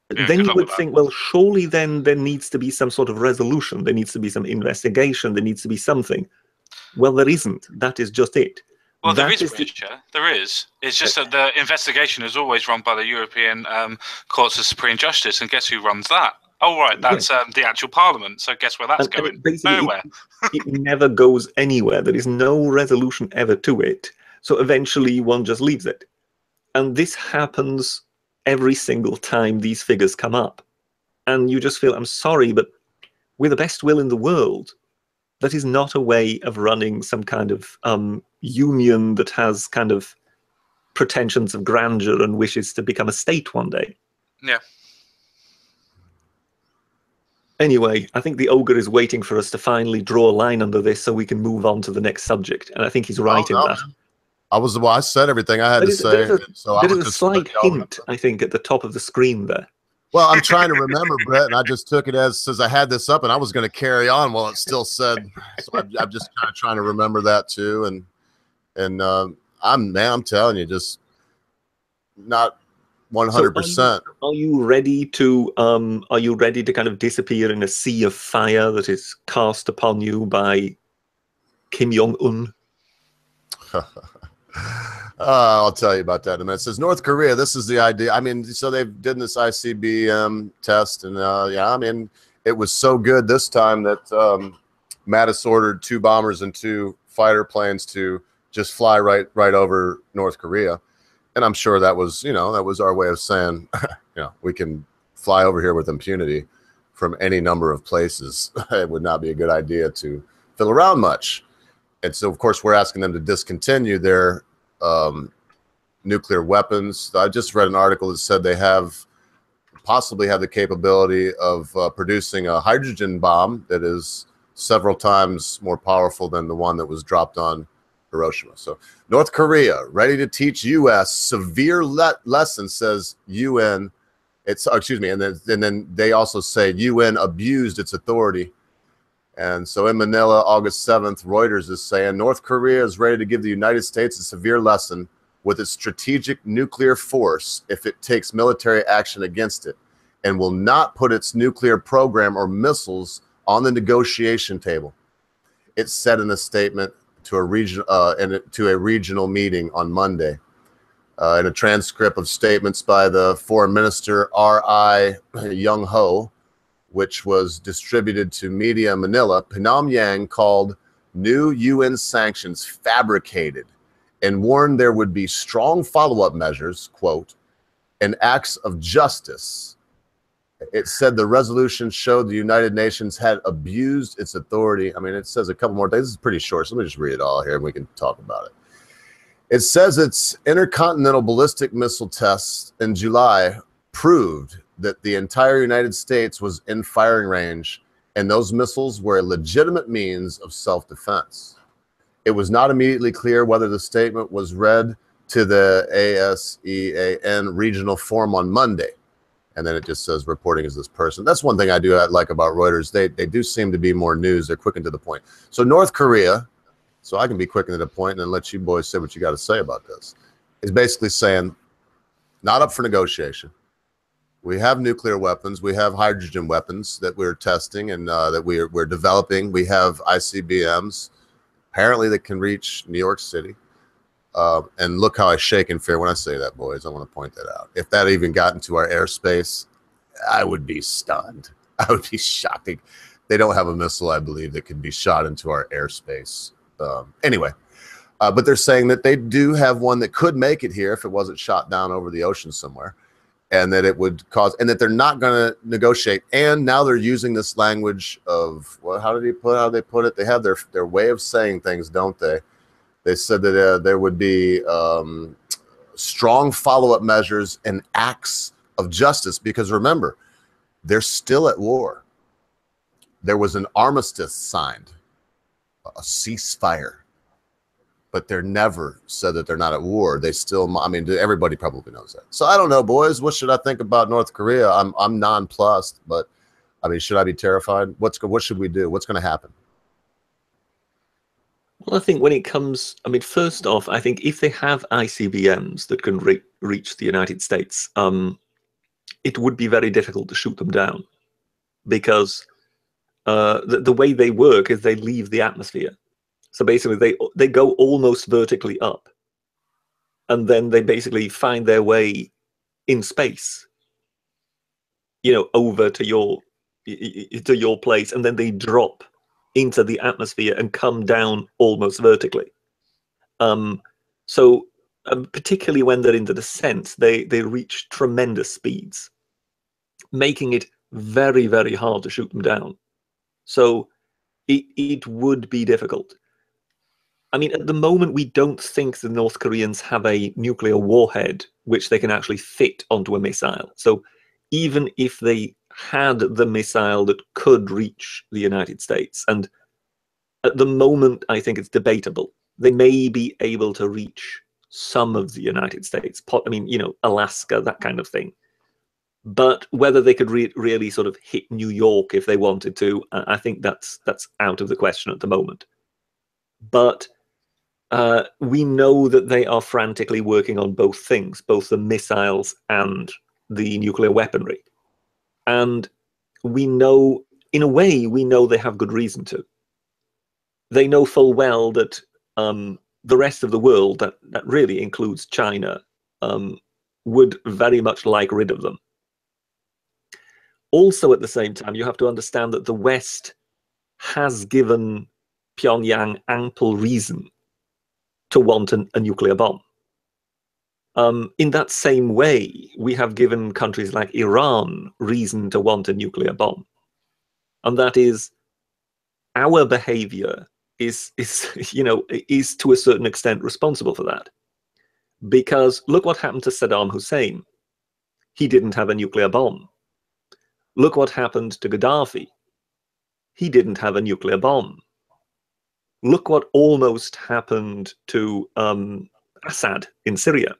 Then you would think, well, surely then there needs to be some sort of resolution. There needs to be some investigation. There needs to be something. Well, there isn't. That is just it. Well, there is, Richard. There is. It's just that the investigation is always run by the European Courts of Supreme Justice, and guess who runs that? Oh, right, that's the actual Parliament. So guess where that's going? Nowhere. It never goes anywhere. There is no resolution ever to it. So eventually one just leaves it. And this happens every single time these figures come up. And you just feel, I'm sorry, but with the best will in the world, that is not a way of running some kind of union that has kind of pretensions of grandeur and wishes to become a state one day. Yeah. Anyway, I think the ogre is waiting for us to finally draw a line under this so we can move on to the next subject. And I think he's right in that. I said everything I had to say. There is a slight hint, I think, at the top of the screen there. Well, I'm trying to remember, Brett, and I just took it as I had this up, and I was going to carry on while it still said. So I'm just kind of trying to remember that too, and I'm telling you, just not 100%. Are you ready to kind of disappear in a sea of fire that is cast upon you by Kim Jong-un? I'll tell you about that in a minute. It says North Korea. This is the idea. I mean, so they've done this ICBM test, and yeah, I mean, it was so good this time that Mattis ordered 2 bombers and 2 fighter planes to just fly right over North Korea, and I'm sure that was our way of saying, we can fly over here with impunity from any number of places. It would not be a good idea to fiddle around much. And so, of course, we're asking them to discontinue their nuclear weapons. I just read an article that said they possibly have the capability of producing a hydrogen bomb that is several times more powerful than the one that was dropped on Hiroshima. So North Korea ready to teach U.S. severe lesson, says UN. And then they also say UN abused its authority. And so in Manila, August 7th, Reuters is saying North Korea is ready to give the United States a severe lesson with its strategic nuclear force if it takes military action against it, and will not put its nuclear program or missiles on the negotiation table. It said in a statement to a regional meeting on Monday. In a transcript of statements by the Foreign Minister R.I. Young-ho, which was distributed to media in Manila, Pyongyang called new UN sanctions fabricated and warned there would be strong follow-up measures, quote, and acts of justice. It said the resolution showed the United Nations had abused its authority. I mean, it says a couple more things. This is pretty short, so let me just read it all here and we can talk about it. It says its intercontinental ballistic missile tests in July proved that the entire United States was in firing range, and those missiles were a legitimate means of self-defense. It was not immediately clear whether the statement was read to the ASEAN regional forum on Monday. And then it just says reporting as this person. That's one thing I like about Reuters. They do seem to be more news. They're quick and to the point. So North Korea, so I can be quick and to the point and then let you boys say what you got to say about this, is basically saying not up for negotiation. We have nuclear weapons. We have hydrogen weapons that we're testing and that we're developing. We have ICBMs, apparently that can reach New York City. And look how I shake in fear when I say that, boys. I want to point that out. If that even got into our airspace, I would be stunned. I would be shocked. They don't have a missile, I believe, that can be shot into our airspace. Anyway, But they're saying that they do have one that could make it here if it wasn't shot down over the ocean somewhere, and that it would cause, and that they're not going to negotiate. And now they're using this language of, well, how they put it? They have their way of saying things, don't they? They said that there would be strong follow-up measures and acts of justice, because remember, they're still at war. There was an armistice signed, a ceasefire, but they're never said that they're not at war. They still, I mean, everybody probably knows that. So I don't know, boys. What should I think about North Korea? I'm nonplussed, but I mean, should I be terrified? What should we do? What's going to happen? Well, I think when it comes, I mean, first off, I think if they have ICBMs that can reach the United States, it would be very difficult to shoot them down, because the way they work is they leave the atmosphere. So basically, they go almost vertically up, and then they basically find their way in space, you know, over to your place, and then they drop into the atmosphere and come down almost vertically. So particularly when they're in the descent, they reach tremendous speeds, making it very, very hard to shoot them down. So it would be difficult. I mean, at the moment, we don't think the North Koreans have a nuclear warhead which they can actually fit onto a missile. So even if they had the missile that could reach the United States, and at the moment, I think it's debatable. They may be able to reach some of the United States. I mean, you know, Alaska, that kind of thing. But whether they could really sort of hit New York if they wanted to, I think that's out of the question at the moment. But we know that they are frantically working on both things, both the missiles and the nuclear weaponry. And we know, in a way, we know they have good reason to. They know full well that the rest of the world, that really includes China, would very much like rid of them. Also, at the same time, you have to understand that the West has given Pyongyang ample reason to want a nuclear bomb. In that same way, we have given countries like Iran reason to want a nuclear bomb. And that is, our behavior is you know, is to a certain extent responsible for that. Because look what happened to Saddam Hussein. He didn't have a nuclear bomb. Look what happened to Gaddafi. He didn't have a nuclear bomb. Look what almost happened to Assad in Syria.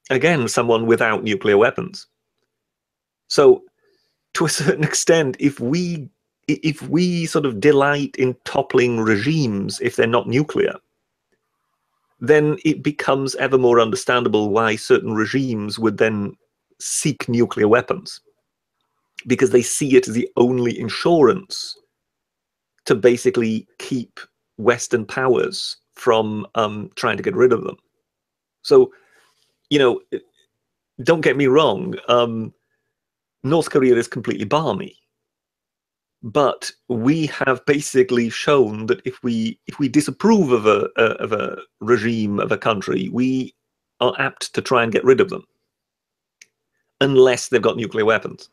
Again, someone without nuclear weapons. So, to a certain extent, if we sort of delight in toppling regimes if they're not nuclear, then it becomes ever more understandable why certain regimes would then seek nuclear weapons, because they see it as the only insurance to basically keep Western powers from trying to get rid of them. So, you know, don't get me wrong, North Korea is completely balmy. But we have basically shown that if we disapprove of a regime, of a country, we are apt to try and get rid of them, unless they've got nuclear weapons.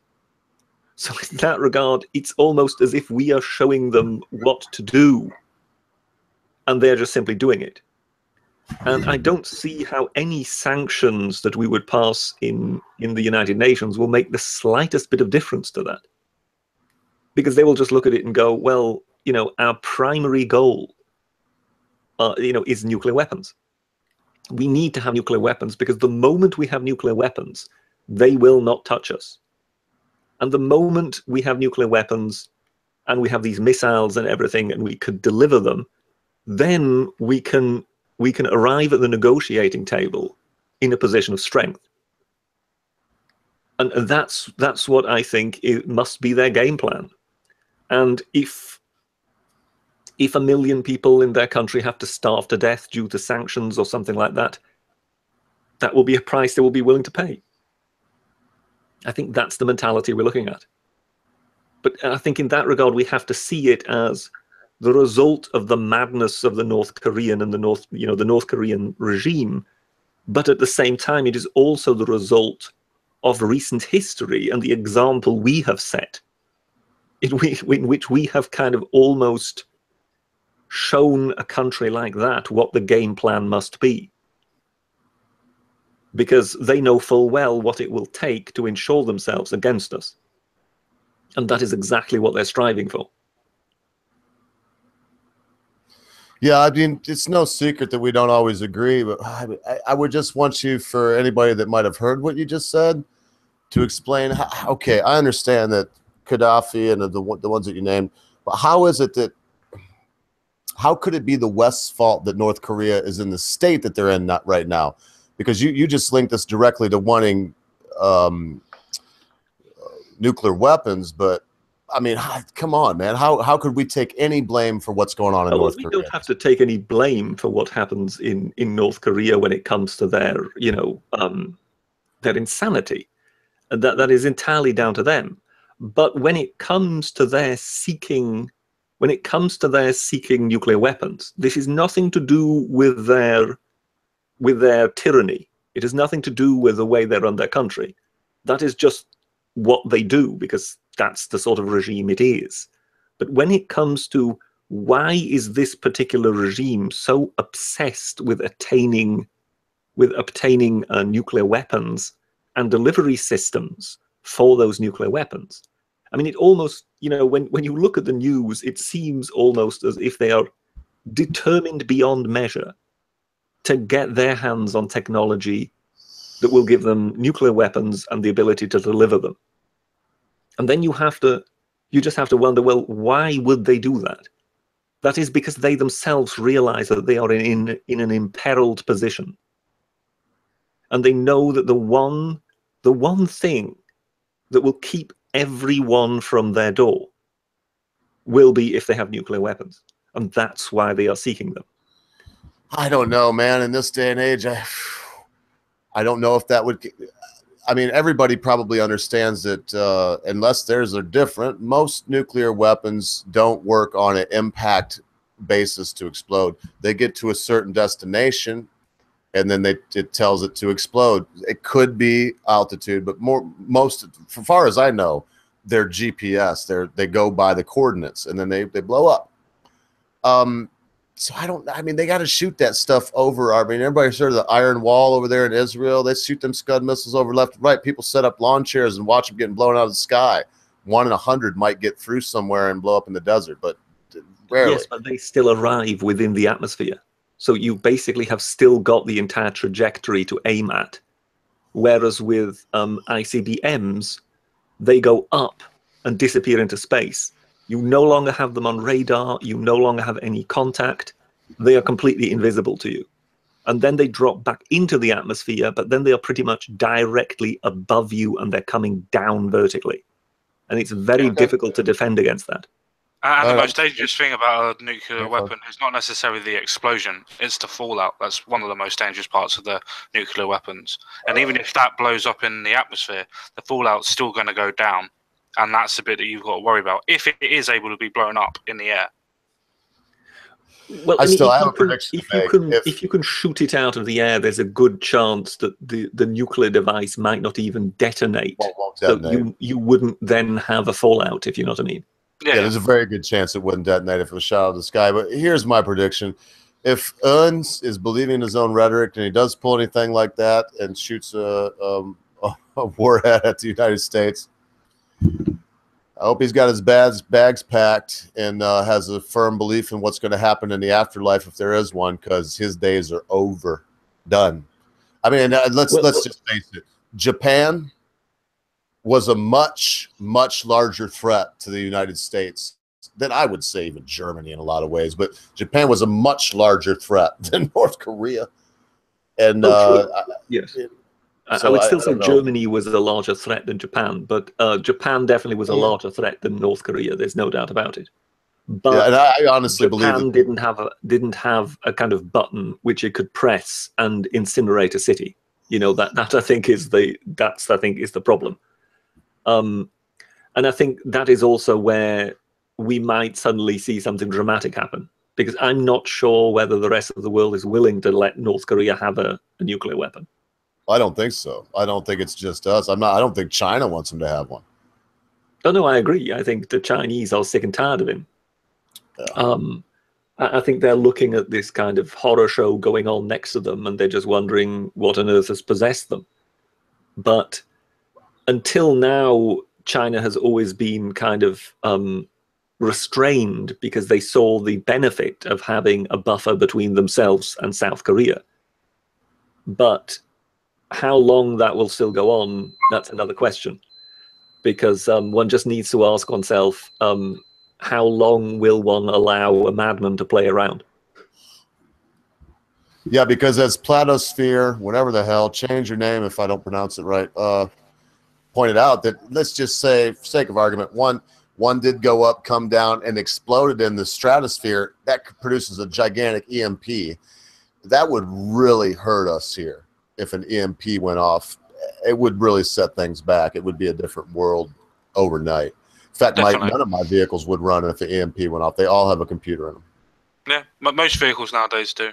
So in that regard, it's almost as if we are showing them what to do, and they're just simply doing it. And I don't see how any sanctions that we would pass in the United Nations will make the slightest bit of difference to that. Because they will just look at it and go, well, you know, our primary goal, you know, is nuclear weapons. We need to have nuclear weapons, because the moment we have nuclear weapons, they will not touch us. And the moment we have nuclear weapons and we have these missiles and everything, and we could deliver them, then we can arrive at the negotiating table in a position of strength. And that's what I think it must be their game plan. And if 1 million people in their country have to starve to death due to sanctions or something like that, that will be a price they will be willing to pay. I think that's the mentality we're looking at. But I think in that regard, we have to see it as the result of the madness of the North Korean and the North Korean regime, but at the same time, it is also the result of recent history and the example we have set, in which we have kind of almost shown a country like that what the game plan must be. Because they know full well what it will take to ensure themselves against us. And that is exactly what they're striving for. Yeah, I mean, it's no secret that we don't always agree, but I would just want you, for anybody that might have heard what you just said, to explain how, okay, I understand that Gaddafi and the ones that you named, but how is it that, how could it be the West's fault that North Korea is in the state that they're in right now? Because you just linked this directly to wanting nuclear weapons, but I mean, come on, man. How could we take any blame for what's going on in North Korea? We don't have to take any blame for what happens in North Korea when it comes to their, their insanity. That is entirely down to them. But when it comes to their seeking, nuclear weapons, this is nothing to do with their tyranny. It has nothing to do with the way they run their country. That is just what they do, because that's the sort of regime it is. But when it comes to why is this particular regime so obsessed with obtaining nuclear weapons and delivery systems for those nuclear weapons, I mean, it almost, when you look at the news, it seems almost as if they are determined beyond measure to get their hands on technology that will give them nuclear weapons and the ability to deliver them. And then you just have to wonder, well, why would they do that? That is because they themselves realize that they are in an imperiled position. And they know that the one thing that will keep everyone from their door will be if they have nuclear weapons. And that's why they are seeking them. I don't know, man. In this day and age, I don't know if that would... I mean, everybody probably understands that unless theirs are different, most nuclear weapons don't work on an impact basis to explode. They get to a certain destination, and then it tells it to explode. It could be altitude, but most, as far as I know, they're GPS. They go by the coordinates, and then they blow up. So I mean, they got to shoot that stuff over. I mean, everybody's heard of the Iron Wall over there in Israel. They shoot them Scud missiles over left and right. People set up lawn chairs and watch them getting blown out of the sky. 1 in 100 might get through somewhere and blow up in the desert, but rarely. Yes, but they still arrive within the atmosphere. So you basically have still got the entire trajectory to aim at. Whereas with ICBMs, they go up and disappear into space. You no longer have them on radar. You no longer have any contact. They are completely invisible to you. And then they drop back into the atmosphere, but then they are pretty much directly above you and they're coming down vertically. And it's very difficult to defend against that. And the most dangerous thing about a nuclear weapon is not necessarily the explosion, it's the fallout. That's one of the most dangerous parts of the nuclear weapons. And even if that blows up in the atmosphere, the fallout's still going to go down. And that's the bit that you've got to worry about, if it is able to be blown up in the air. Well, I have a prediction. If you can shoot it out of the air, there's a good chance that the nuclear device might not even detonate. So you wouldn't then have a fallout, if you know what I mean. Yeah, there's a very good chance it wouldn't detonate if it was shot out of the sky. But here's my prediction. If Ernst is believing his own rhetoric and he does pull anything like that and shoots a warhead at the United States, I hope he's got his bags packed and has a firm belief in what's going to happen in the afterlife if there is one, because his days are over. Done. I mean, let's just face it. Japan was a much, much larger threat to the United States than, I would say, even Germany in a lot of ways. But Japan was a much larger threat than North Korea. And yes. I would still say Germany was a larger threat than Japan, but Japan definitely was a larger threat than North Korea. There's no doubt about it. But and I honestly believe Japan didn't have a kind of button which it could press and incinerate a city. That I think is the problem. And I think that is also where we might suddenly see something dramatic happen. Because I'm not sure whether the rest of the world is willing to let North Korea have a nuclear weapon. I don't think so. I don't think it's just us. I don't think China wants him to have one. Oh no, I agree. I think the Chinese are sick and tired of him. Yeah. I think they're looking at this kind of horror show going on next to them, and they're just wondering what on earth has possessed them. But until now, China has always been kind of restrained because they saw the benefit of having a buffer between themselves and South Korea. But how long that will still go on, that's another question. Because one just needs to ask oneself, how long will one allow a madman to play around? Yeah, because as Platosphere, whatever the hell, change your name if I don't pronounce it right, pointed out that, let's just say, for sake of argument, one did go up, come down, and exploded in the stratosphere. That produces a gigantic EMP. That would really hurt us here if an EMP went off. It would really set things back. It would be a different world overnight. In fact, none of my vehicles would run if the EMP went off. They all have a computer in them. Yeah, most vehicles nowadays do.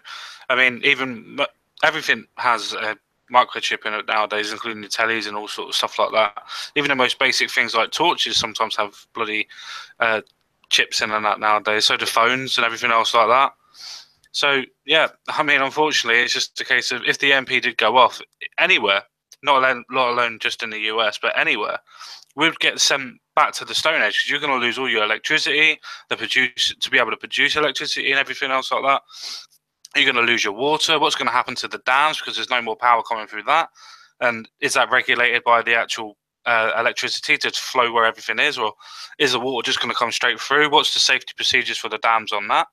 I mean, even everything has a microchip in it nowadays, including the tellies and all sorts of stuff like that. Even the most basic things like torches sometimes have bloody chips in and that nowadays. So do phones and everything else like that. So yeah, I mean, unfortunately, it's just a case of if the EMP did go off anywhere, not alone just in the US, but anywhere, we'd get sent back to the Stone Age because you're going to lose all your electricity, to be able to produce electricity and everything else like that. You're going to lose your water. What's going to happen to the dams because there's no more power coming through that? And is that regulated by the actual electricity to flow where everything is, or is the water just going to come straight through? What's the safety procedures for the dams on that?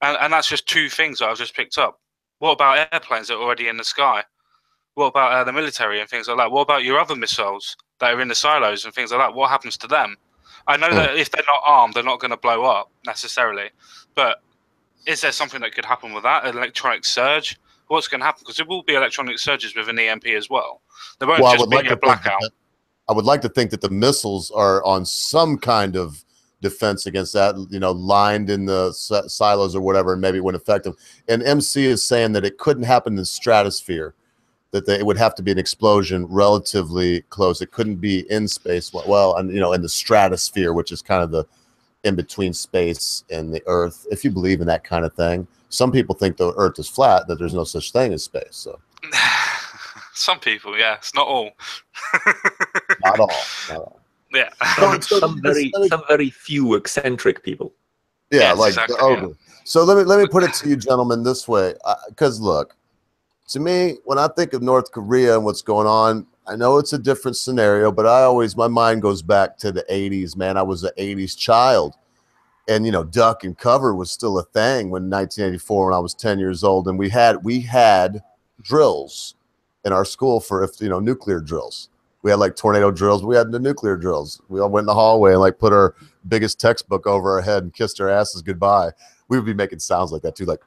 And that's just two things that I've just picked up. What about airplanes that are already in the sky? What about the military and things like that? What about your other missiles that are in the silos and things like that? What happens to them? I know that if they're not armed, they're not going to blow up necessarily. But is there something that could happen with that? An electronic surge? What's going to happen? Because there will be electronic surges with an EMP as well. There won't just be a blackout. I would like to think that the missiles are on some kind of defense against that, lined in the silos or whatever, and maybe it wouldn't affect them. And MC is saying that it couldn't happen in the stratosphere, that it would have to be an explosion relatively close. It couldn't be in space. Well, and in the stratosphere, which is kind of the in between space and the Earth. If you believe in that kind of thing, some people think the Earth is flat, that there's no such thing as space. So, some people, yes, not all. Not all. Yeah, some very few eccentric people. Yeah, yes, like exactly, the ogre. Yeah. So let me put it to you, gentlemen, this way, because look, to me, when I think of North Korea and what's going on, I know it's a different scenario, but my mind goes back to the 80s, man. I was an 80s child, and duck and cover was still a thing when 1984, when I was 10 years old, and we had drills in our school for nuclear drills. We had like tornado drills. We had the nuclear drills. We all went in the hallway and put our biggest textbook over our head and kissed our asses goodbye. We would be making sounds like that too, like,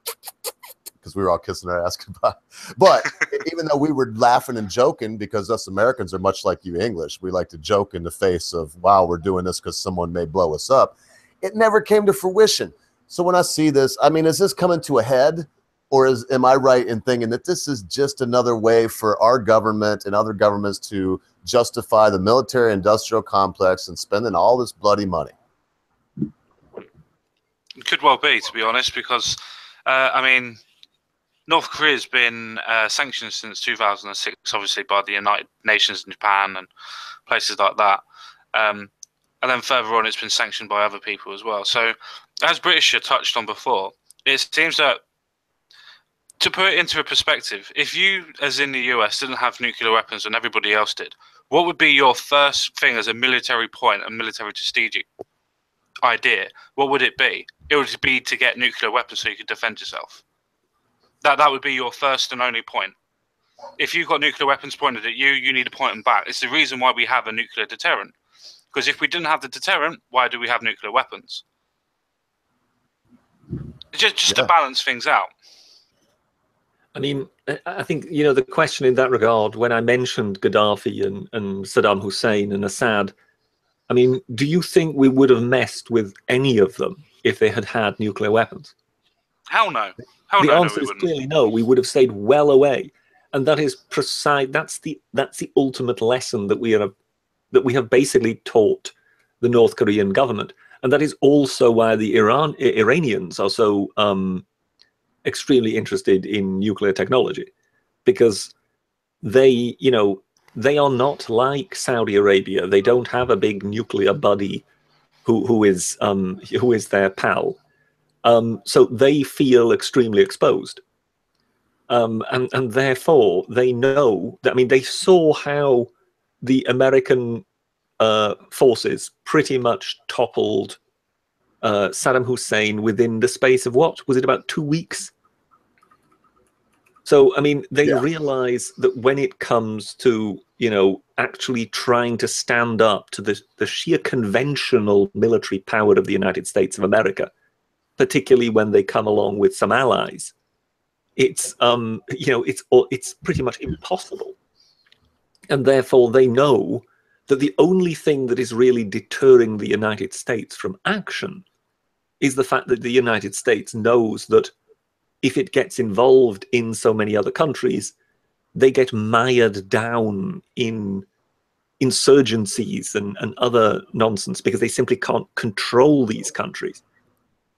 because we were all kissing our ass goodbye. But even though we were laughing and joking, because us Americans are much like you English, we like to joke in the face of, wow, we're doing this because someone may blow us up. It never came to fruition. So when I see this, I mean, is this coming to a head? Or am I right in thinking that this is just another way for our government and other governments to justify the military-industrial complex and spending all this bloody money? It could well be, to be honest, because, I mean, North Korea's been sanctioned since 2006, obviously, by the United Nations and Japan and places like that. And then further on, it's been sanctioned by other people as well. So, as British touched on before, it seems that, to put it into a perspective, if you, as in the US, didn't have nuclear weapons and everybody else did, what would be your first thing as a military point, a military strategic idea? What would it be? It would be to get nuclear weapons so you could defend yourself. That would be your first and only point. If you've got nuclear weapons pointed at you, you need to point them back. It's the reason why we have a nuclear deterrent. Because if we didn't have the deterrent, why do we have nuclear weapons? Just to balance things out. I mean, I think, the question in that regard, when I mentioned Gaddafi and Saddam Hussein and Assad, I mean, do you think we would have messed with any of them if they had had nuclear weapons? Hell no. Hell The no, answer we is wouldn't. clearly no. We would have stayed well away, and that is precise. That's the ultimate lesson that we have basically taught the North Korean government, and that is also why the Iranians are so extremely interested in nuclear technology, because they, they are not like Saudi Arabia. They don't have a big nuclear buddy who is their pal. So they feel extremely exposed. And therefore they know that, I mean, they saw how the American forces pretty much toppled Saddam Hussein within the space of, what was it, about 2 weeks? So, I mean, they realize that when it comes to, actually trying to stand up to the sheer conventional military power of the United States of America, particularly when they come along with some allies, it's pretty much impossible. And therefore they know that the only thing that is really deterring the United States from action is the fact that the United States knows that if it gets involved in so many other countries, they get mired down in insurgencies and other nonsense, because they simply can't control these countries.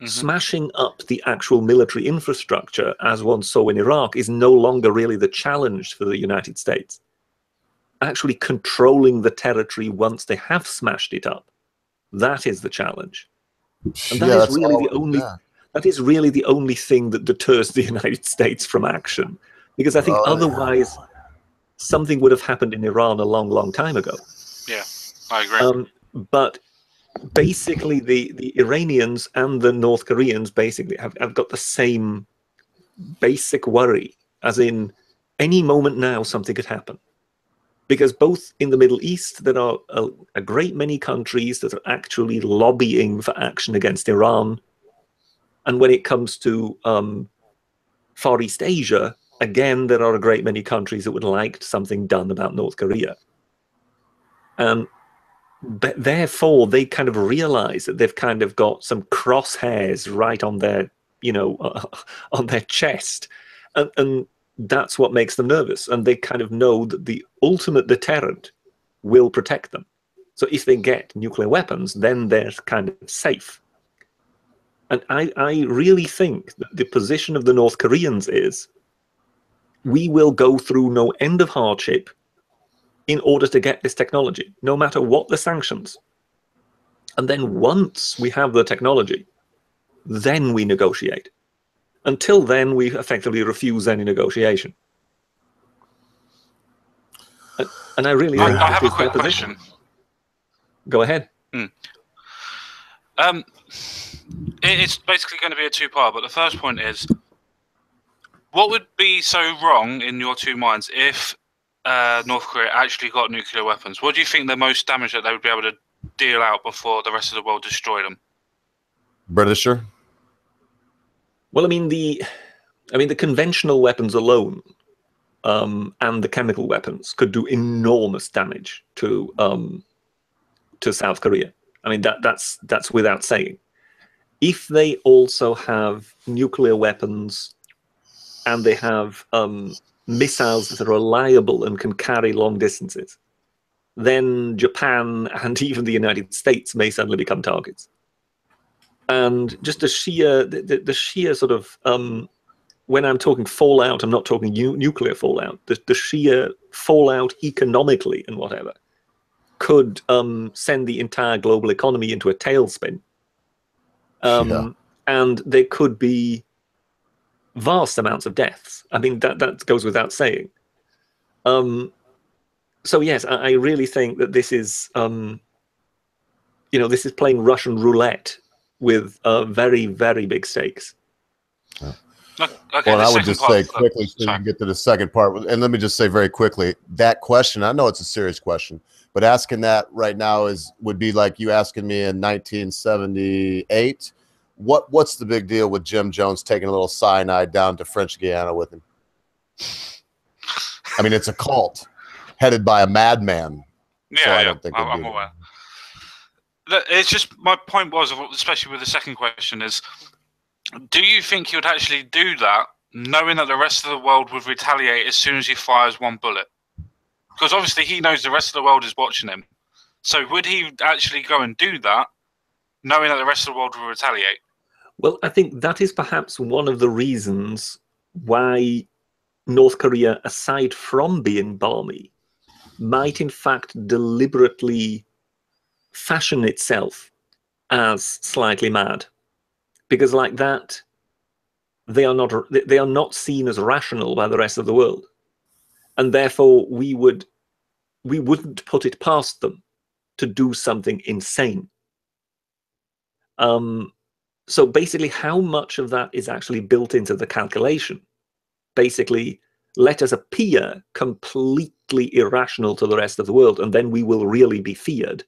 Smashing up the actual military infrastructure, as one saw in Iraq, is no longer really the challenge for the United States. Actually controlling the territory once they have smashed it up, that is the challenge. And that is really the only that is really the only thing that deters the United States from action, because I think otherwise something would have happened in Iran a long, long time ago. Yeah, I agree. But basically, the Iranians and the North Koreans basically have got the same basic worry, as in any moment now something could happen. Because both in the Middle East, there are a great many countries that are actually lobbying for action against Iran. And when it comes to Far East Asia, again, there are a great many countries that would like something done about North Korea. And therefore, they kind of realize that they've kind of got some crosshairs right on their, on their chest. And that's what makes them nervous. And they kind of know that the ultimate deterrent will protect them. So if they get nuclear weapons, then they're kind of safe. And I really think that the position of the North Koreans is, we will go through no end of hardship in order to get this technology, no matter what the sanctions. And then once we have the technology, then we negotiate. Until then, we effectively refuse any negotiation. And I really think I have a quick question. Go ahead. It's basically going to be a two-part, but the first point is, what would be so wrong in your two minds if North Korea actually got nuclear weapons? What do you think the most damage that they would be able to deal out before the rest of the world destroy them? Britisher? Well, I mean the conventional weapons alone and the chemical weapons could do enormous damage to South Korea. I mean that's without saying. If they also have nuclear weapons and they have missiles that are reliable and can carry long distances, then Japan and even the United States may suddenly become targets. And just the sheer sort of, when I'm talking fallout, I'm not talking nuclear fallout. The sheer fallout economically and whatever could send the entire global economy into a tailspin. And there could be vast amounts of deaths. I mean, that goes without saying. So yes, I really think that this is, this is playing Russian roulette with very, very big stakes. Okay, well, I would just say quickly, so you can get to the second part, and let me just say very quickly, that question, I know it's a serious question, but asking that right now would be like you asking me in 1978, what's the big deal with Jim Jones taking a little cyanide down to French Guiana with him? I mean, it's a cult headed by a madman. Yeah, so I yeah, don't think I'm aware. It's just my point was, especially with the second question, is do you think he would actually do that, knowing that the rest of the world would retaliate as soon as he fires one bullet? Because obviously he knows the rest of the world is watching him. So would he actually go and do that, knowing that the rest of the world will retaliate? Well, I think that is perhaps one of the reasons why North Korea, aside from being balmy, might in fact deliberately fashion itself as slightly mad, because like that, they are not seen as rational by the rest of the world, and therefore we wouldn't put it past them to do something insane. So basically, how much of that is actually built into the calculation? Basically, let us appear completely irrational to the rest of the world, and then we will really be feared.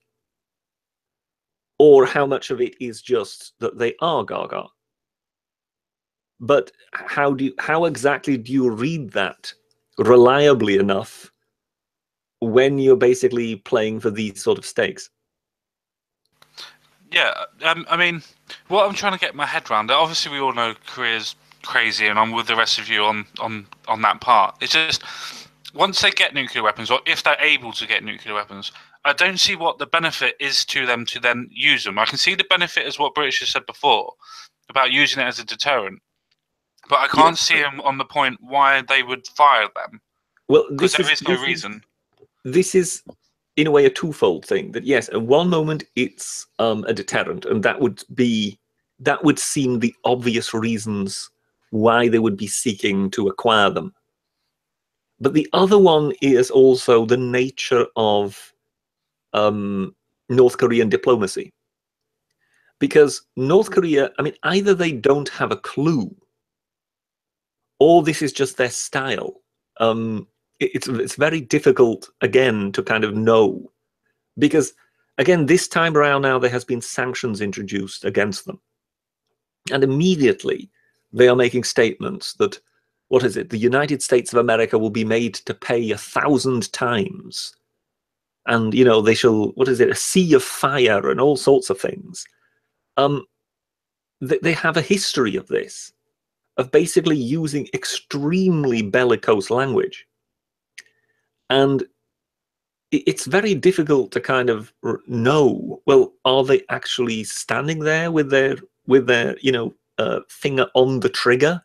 Or how much of it is just that they are gaga? But how exactly do you read that reliably enough when you're basically playing for these sort of stakes? Yeah, I mean, what I'm trying to get my head around, obviously we all know Korea's crazy, and I'm with the rest of you on that part. It's just, once they get nuclear weapons, or if they're able to get nuclear weapons, I don't see what the benefit is to them to then use them. I can see the benefit as what British has said before, about using it as a deterrent. But I can't see them on the point why they would fire them. Well, because there is no reason. This is, in a way, a twofold thing. That yes, at one moment it's a deterrent, and that would seem the obvious reasons why they would be seeking to acquire them. But the other one is also the nature of North Korean diplomacy. Because North Korea, I mean, either they don't have a clue, or this is just their style. It's very difficult, again, to kind of know. Because, again, this time around now there has been sanctions introduced against them. And immediately they are making statements that, what is it, the United States of America will be made to pay 1,000 times. And, you know, they shall, what is it, a sea of fire and all sorts of things. They have a history of this, of basically using extremely bellicose language. And it's very difficult to kind of know, well, are they actually standing there with their you know, finger on the trigger?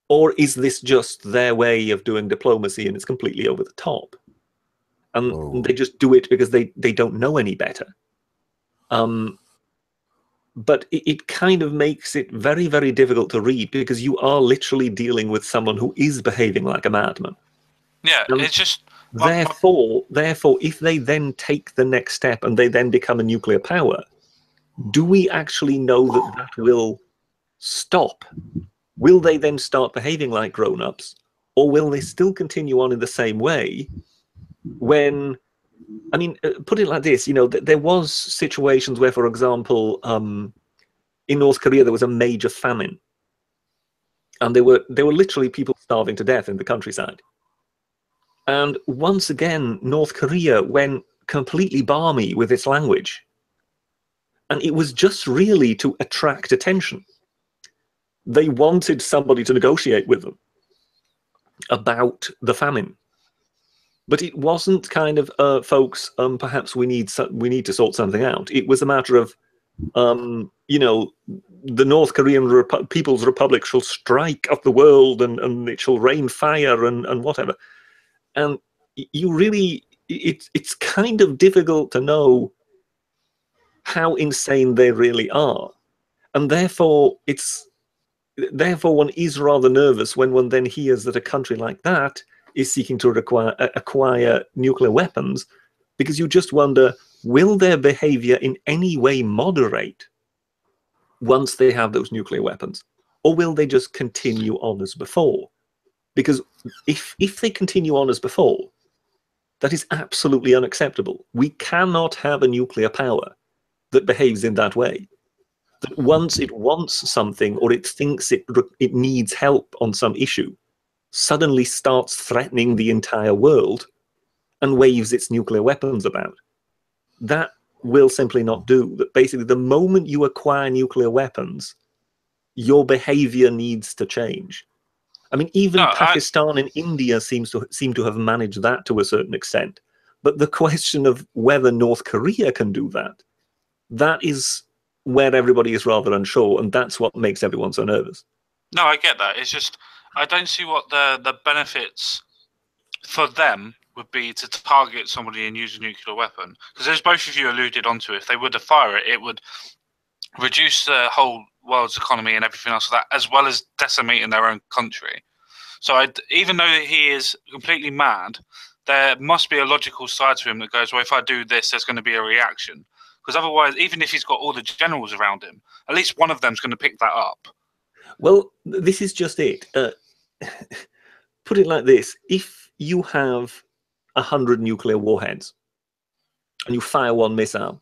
Or is this just their way of doing diplomacy and it's completely over the top? And they just do it because they don't know any better. But it kind of makes it very, very difficult to read, because you are literally dealing with someone who is behaving like a madman. Yeah, it's just... Therefore, if they then take the next step and they then become a nuclear power, do we actually know that that will stop? Will they then start behaving like grown-ups, or will they still continue on in the same way when... I mean, put it like this, you know, there was situations where, for example, in North Korea, there was a major famine. And there were literally people starving to death in the countryside. And once again, North Korea went completely balmy with its language. And it was just really to attract attention. They wanted somebody to negotiate with them about the famine. But it wasn't kind of, folks, perhaps we need to sort something out. It was a matter of, you know, the North Korean People's Republic shall strike at the world, and it shall rain fire and whatever. And you really, it's kind of difficult to know how insane they really are. And therefore, one is rather nervous when one then hears that a country like that is seeking to acquire nuclear weapons, because you just wonder, will their behavior in any way moderate once they have those nuclear weapons? Or will they just continue on as before? Because if they continue on as before, that is absolutely unacceptable. We cannot have a nuclear power that behaves in that way. That once it wants something, or it thinks it needs help on some issue, suddenly starts threatening the entire world and waves its nuclear weapons about. That will simply not do. That basically the moment you acquire nuclear weapons, your behavior needs to change. I mean, even Pakistan and India seem to have managed that to a certain extent. But the question of whether North Korea can do that, that is where everybody is rather unsure, and that's what makes everyone so nervous. No, I get that. It's just I don't see what the benefits for them would be to target somebody and use a nuclear weapon. Because as both of you alluded onto, if they were to fire it, it would reduce the whole world's economy and everything else like that, as well as decimating their own country. So even though he is completely mad, there must be a logical side to him that goes, well, if I do this, there's going to be a reaction. Because otherwise, even if he's got all the generals around him, at least one of them's going to pick that up. Well, this is just it. Put it like this. If you have 100 nuclear warheads and you fire one missile,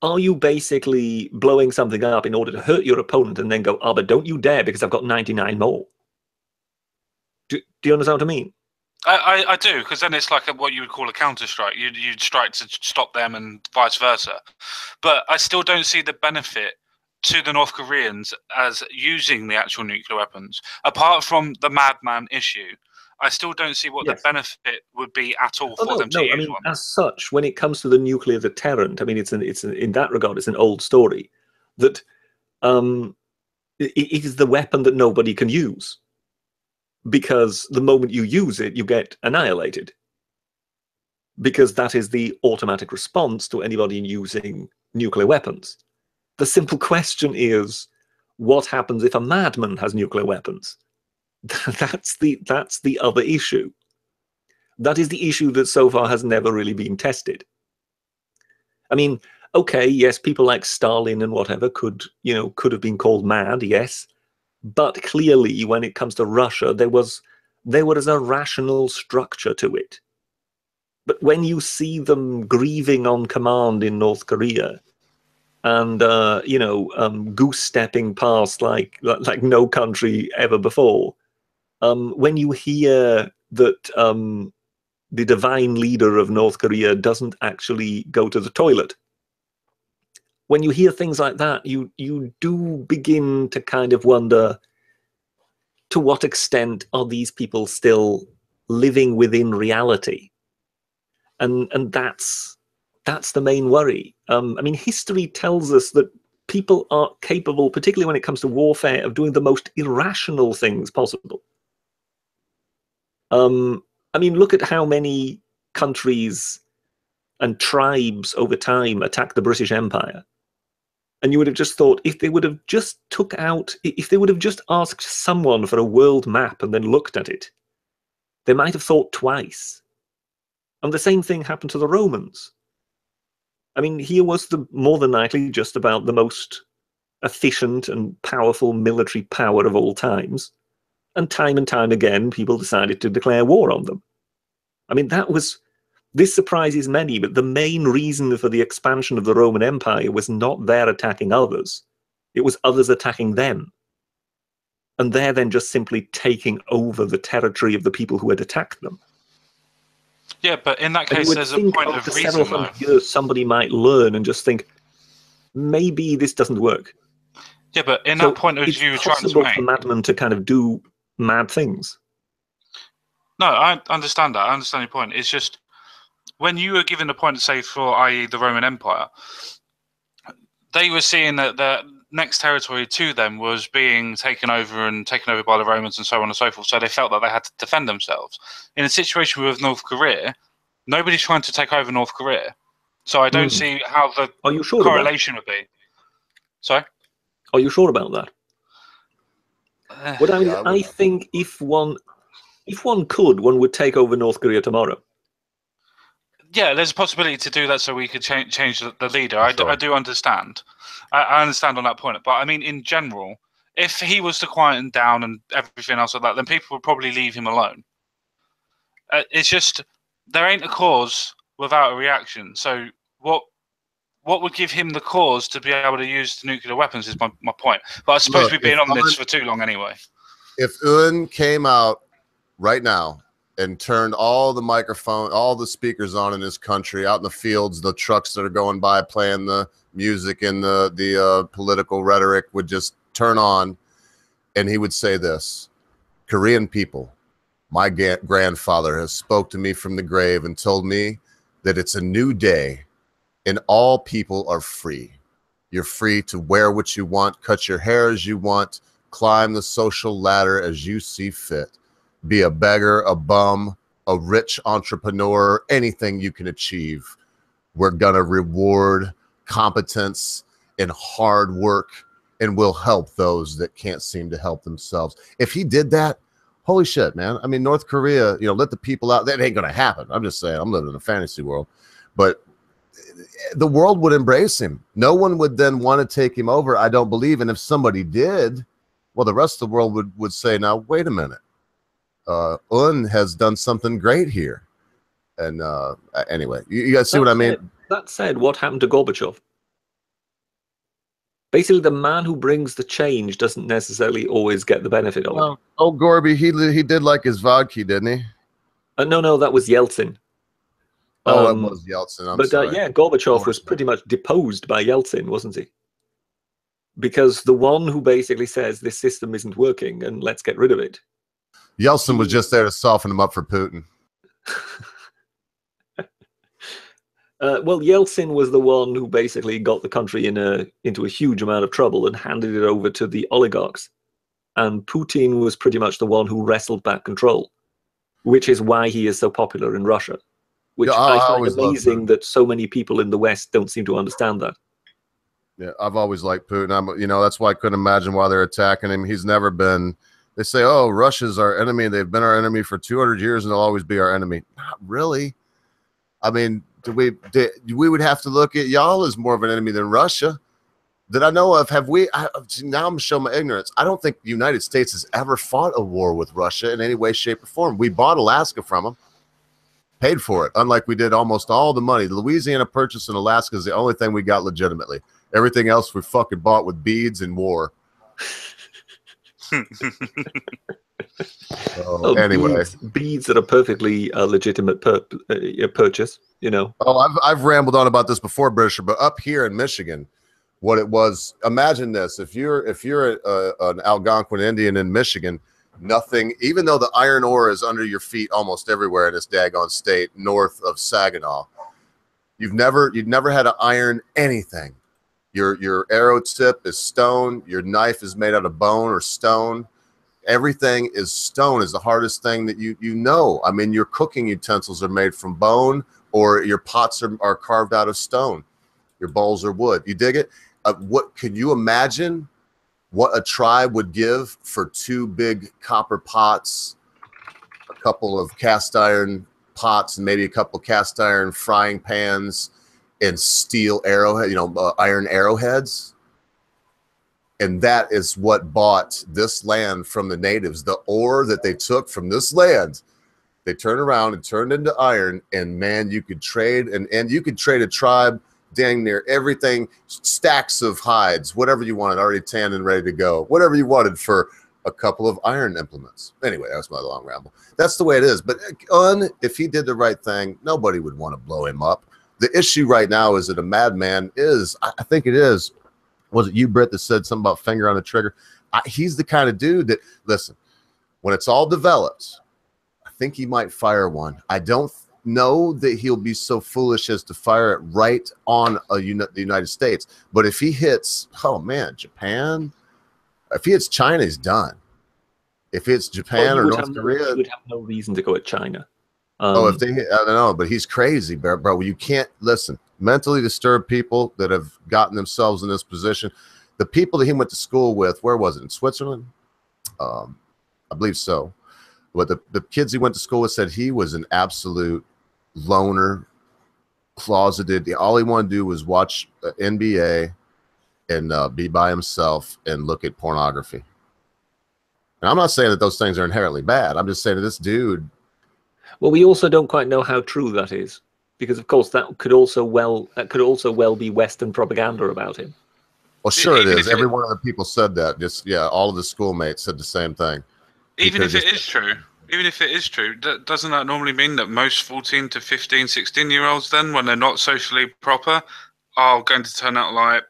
are you basically blowing something up in order to hurt your opponent and then go, oh, but don't you dare because I've got 99 more? Do you understand what I mean? I do, because then it's like what you would call a counter-strike. You'd strike to stop them and vice versa. But I still don't see the benefit to the North Koreans as using the actual nuclear weapons. Apart from the madman issue, I still don't see what the benefit would be at all for them to use one. As such, when it comes to the nuclear deterrent, I mean, it's in that regard, it's an old story that it is the weapon that nobody can use, because the moment you use it, you get annihilated, because that is the automatic response to anybody using nuclear weapons. The simple question is, what happens if a madman has nuclear weapons? That's the other issue. That is the issue that so far has never really been tested. I mean, okay, yes, people like Stalin and whatever could have been called mad, yes, but clearly when it comes to Russia, there was a rational structure to it. But when you see them grieving on command in North Korea, and goose-stepping past like no country ever before, when you hear that the divine leader of North Korea doesn't actually go to the toilet, when you hear things like that, you do begin to kind of wonder, to what extent are these people still living within reality? And that's the main worry. I mean, history tells us that people are capable, particularly when it comes to warfare, of doing the most irrational things possible. I mean, look at how many countries and tribes over time attacked the British Empire. And you would have just thought, if they would have just asked someone for a world map and then looked at it, they might have thought twice. And the same thing happened to the Romans. I mean, here was more than likely just about the most efficient and powerful military power of all times. And time again, people decided to declare war on them. I mean, this surprises many, but the main reason for the expansion of the Roman Empire was not their attacking others. It was others attacking them. And they're then just simply taking over the territory of the people who had attacked them. Yeah, but in that case, there's a point of reason, several hundred years, somebody might learn and just think, maybe this doesn't work. Yeah, but in that point of view, it's possible for madmen to kind of do mad things. No, I understand that. I understand your point. It's just, when you were given the point to say for, i.e. the Roman Empire, they were seeing that the next territory to them was being taken over by the Romans and so on and so forth. So they felt that they had to defend themselves. In a situation with North Korea, nobody's trying to take over North Korea. So I don't see how the correlation would be. Sorry? Are you sure about that? I think if one could, one would take over North Korea tomorrow. Yeah, there's a possibility to do that so we could change the leader. I do understand. I understand on that point. But I mean, in general, if he was to quieten down and everything else like that, then people would probably leave him alone. It's just, there ain't a cause without a reaction. So what would give him the cause to be able to use the nuclear weapons is my point. But I suppose we've been on this for too long anyway. If Un came out right now and turned all the microphone, all the speakers on in this country, out in the fields, the trucks that are going by playing the music and the political rhetoric would just turn on, and he would say this: Korean people, my grandfather has spoke to me from the grave and told me that it's a new day and all people are free. You're free to wear what you want, cut your hair as you want, climb the social ladder as you see fit. Be a beggar, a bum, a rich entrepreneur, anything you can achieve. We're going to reward competence and hard work, and we'll help those that can't seem to help themselves. If he did that, holy shit, man. I mean, North Korea, you know, let the people out. That ain't going to happen. I'm just saying, I'm living in a fantasy world. But the world would embrace him. No one would then want to take him over, I don't believe. And if somebody did, well, the rest of the world would say, now, wait a minute. Un has done something great here. And anyway, you guys see what I mean? That said, what happened to Gorbachev? Basically, the man who brings the change doesn't necessarily always get the benefit of it. Oh, Gorby, he did like his vodka, didn't he? No, that was Yeltsin. Oh, it was Yeltsin. I'm sorry. Yeah, Gorbachev was pretty much deposed by Yeltsin, wasn't he? Because the one who basically says this system isn't working and let's get rid of it. Yeltsin was just there to soften him up for Putin. Well, Yeltsin was the one who basically got the country into a huge amount of trouble and handed it over to the oligarchs. And Putin was pretty much the one who wrestled back control, which is why he is so popular in Russia. Which I find amazing that so many people in the West don't seem to understand that. Yeah, I've always liked Putin. That's why I couldn't imagine why they're attacking him. He's never been. They say, oh, Russia's our enemy. They've been our enemy for 200 years, and they'll always be our enemy. Not really. I mean, we would have to look at y'all as more of an enemy than Russia. That I know of. Have we? Now I'm showing my ignorance. I don't think the United States has ever fought a war with Russia in any way, shape, or form. We bought Alaska from them. Paid for it, unlike we did almost all the money. The Louisiana Purchase in Alaska is the only thing we got legitimately. Everything else we fucking bought with beads and war. Anyway, beads that are perfectly legitimate purchase. You know. Oh, I've rambled on about this before, Britisher, but up here in Michigan, what it was. Imagine this: if you're an Algonquin Indian in Michigan. Nothing, even though the iron ore is under your feet almost everywhere in this daggone state north of Saginaw, you'd never had to iron anything. Your arrow tip is stone. Your knife is made out of bone or stone. Everything is stone. Is the hardest thing that you know. I mean, your cooking utensils are made from bone, or your pots are carved out of stone. Your bowls are wood. You dig it? What could you imagine? What a tribe would give for 2 big copper pots, a couple of cast iron pots, and maybe a couple cast iron frying pans, and steel arrowhead, iron arrowheads. And that is what bought this land from the natives. The ore that they took from this land, they turned around and turned into iron. And man, you could trade, and you could trade a tribe dang near everything, stacks of hides, whatever you wanted, already tanned and ready to go, whatever you wanted for a couple of iron implements. Anyway, that's my long ramble. That's the way it is. But if he did the right thing, nobody would want to blow him up. The issue right now is that a madman is, I think it is, was it you, Britt, that said something about finger on the trigger? He's the kind of dude that, listen, when it's all developed, I think he might fire one. I don't know that he'll be so foolish as to fire it right on the United States. But if he hits, oh man, Japan, if he hits China, he's done. If it's Japan or North Korea, he would have no reason to go at China. If they hit, I don't know, but he's crazy, bro. You can't listen. Mentally disturbed people that have gotten themselves in this position. The people that he went to school with, where was it? In Switzerland? I believe so. But the kids he went to school with said he was an absolute loner, closeted. All he wanted to do was watch NBA and be by himself and look at pornography. And I'm not saying that those things are inherently bad. I'm just saying that this dude. Well, we also don't quite know how true that is, because of course that could also well be Western propaganda about him. Well, sure it is. Every one of the people said that. Just all of the schoolmates said the same thing. Even if it is true, even if it is true, doesn't that normally mean that most 14 to 15, 16-year-olds then, when they're not socially proper, are going to turn out like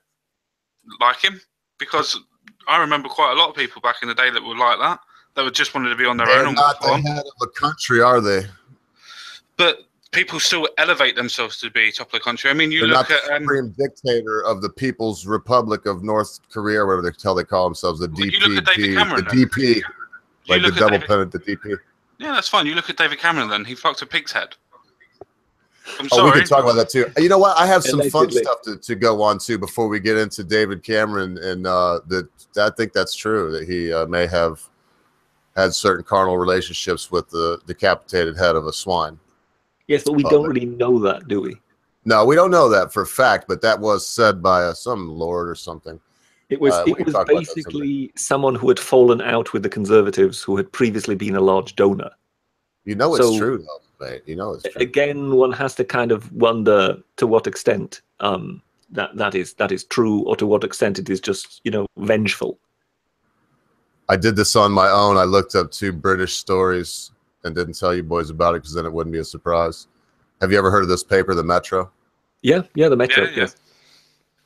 him? Because I remember quite a lot of people back in the day that were like that. They would just wanted to be on their own. They're not the head of the country, are they? But people still elevate themselves to be top of the country. I mean, you They're look not at the supreme dictator of the People's Republic of North Korea, or whatever they call themselves, the DPP, you look at David Cameron, the DP, like the double pennant, the DP. Yeah, that's fine. You look at David Cameron, then he fucked a pig's head. I'm Oh, sorry. we can talk about that too. You know what? I have some fun stuff to go on to before we get into David Cameron, and I think that's true that he may have had certain carnal relationships with the decapitated head of a swine. Yes, but we don't really know that, do we? No, we don't know that for a fact, but that was said by some lord or something. It was basically someone who had fallen out with the Conservatives, who had previously been a large donor. You know it's true, though, mate. You know it's true. Again, one has to kind of wonder to what extent that is true, or to what extent it is just, you know, vengeful. I did this on my own. I looked up 2 British stories and didn't tell you boys about it because then it wouldn't be a surprise. Have you ever heard of this paper, the Metro? Yeah, the Metro. Yeah.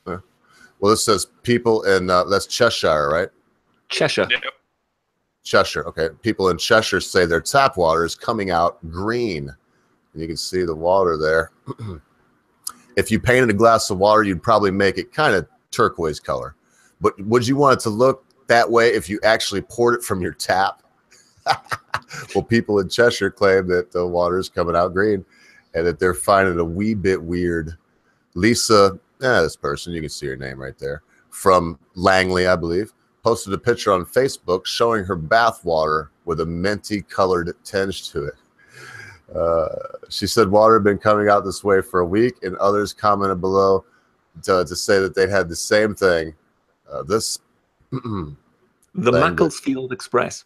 Well, this says people in that's Cheshire, right? Cheshire. Yeah. Cheshire. Okay. People in Cheshire say their tap water is coming out green. And you can see the water there. If you painted a glass of water, you'd probably make it kind of turquoise color. But would you want it to look that way if you actually poured it from your tap? Well, people in Cheshire claim that the water is coming out green and that they're finding it a wee bit weird. Lisa, this person, you can see her name right there, from Langley, I believe, posted a picture on Facebook showing her bath water with a minty colored tinge to it. She said water had been coming out this way for a week, and others commented below to say that they had the same thing. The Macclesfield Express.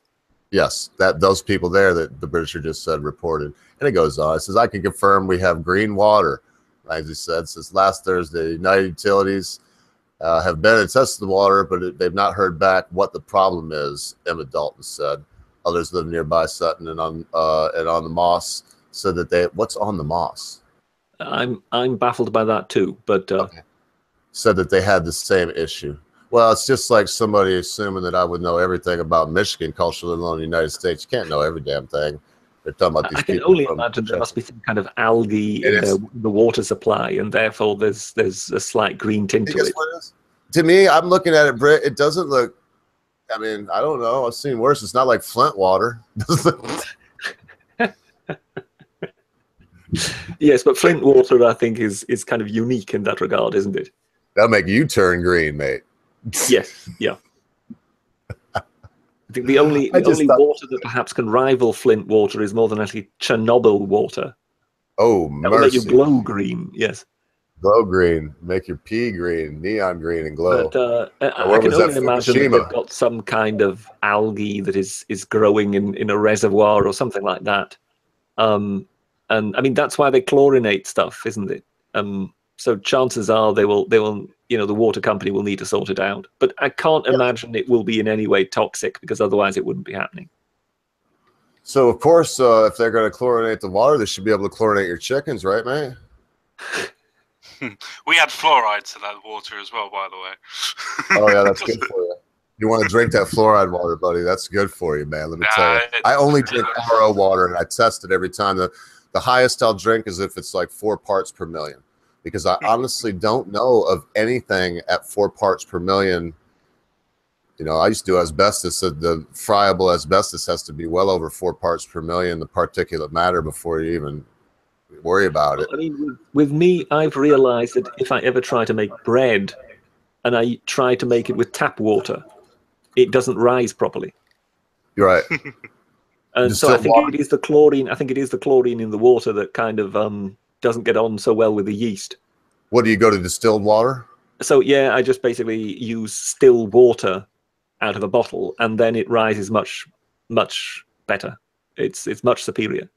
Yes, those people there that the Britisher just said reported. And it goes on. It says, I can confirm we have green water. As he said, since last Thursday, United Utilities have been and tested the water, but they've not heard back what the problem is, Emma Dalton said. Others live nearby Sutton and on the Moss said that what's on the Moss? I'm baffled by that too, but okay. Said that they had the same issue. Well, it's just like somebody assuming that I would know everything about Michigan culture, let alone the United States. You can't know every damn thing. They're talking about these people. I can only imagine there must be some kind of algae in the water supply, and therefore there's a slight green tint to it. To me, I'm looking at it, Britt. It doesn't look. I mean, I don't know. I've seen worse. It's not like Flint water. Yes, but Flint water, I think, is kind of unique in that regard, isn't it? That'll make you turn green, mate. Yes, yeah. I think the only water that perhaps can rival Flint water is more than actually Chernobyl water. Oh, that will make you glow green. Yes, glow green, make your pee green, neon green, and glow. But I can only imagine that they've got some kind of algae that is growing in a reservoir or something like that. And I mean that's why they chlorinate stuff, isn't it? So chances are they will, you know, the water company will need to sort it out. But I can't imagine it will be in any way toxic, because otherwise it wouldn't be happening. So, of course, if they're going to chlorinate the water, they should be able to chlorinate your chickens, right, man? We add fluoride to that water as well, by the way. Oh, yeah, that's good for you. You want to drink that fluoride water, buddy. That's good for you, man. Let me tell you. I only drink RO water, and I test it every time. The highest I'll drink is if it's like 4 parts per million. Because I honestly don't know of anything at 4 parts per million. You know, I used to do asbestos. So the friable asbestos has to be well over 4 parts per million, the particulate matter, before you even worry about it. I mean, with me, I've realized that if I ever try to make bread and I try to make it with tap water, it doesn't rise properly. You're right. And so I think it is the chlorine. I think it is the chlorine in the water that kind of doesn't get on so well with the yeast. What, do you go to distilled water? So yeah, I just basically use still water out of a bottle, and then it rises much better. It's much superior.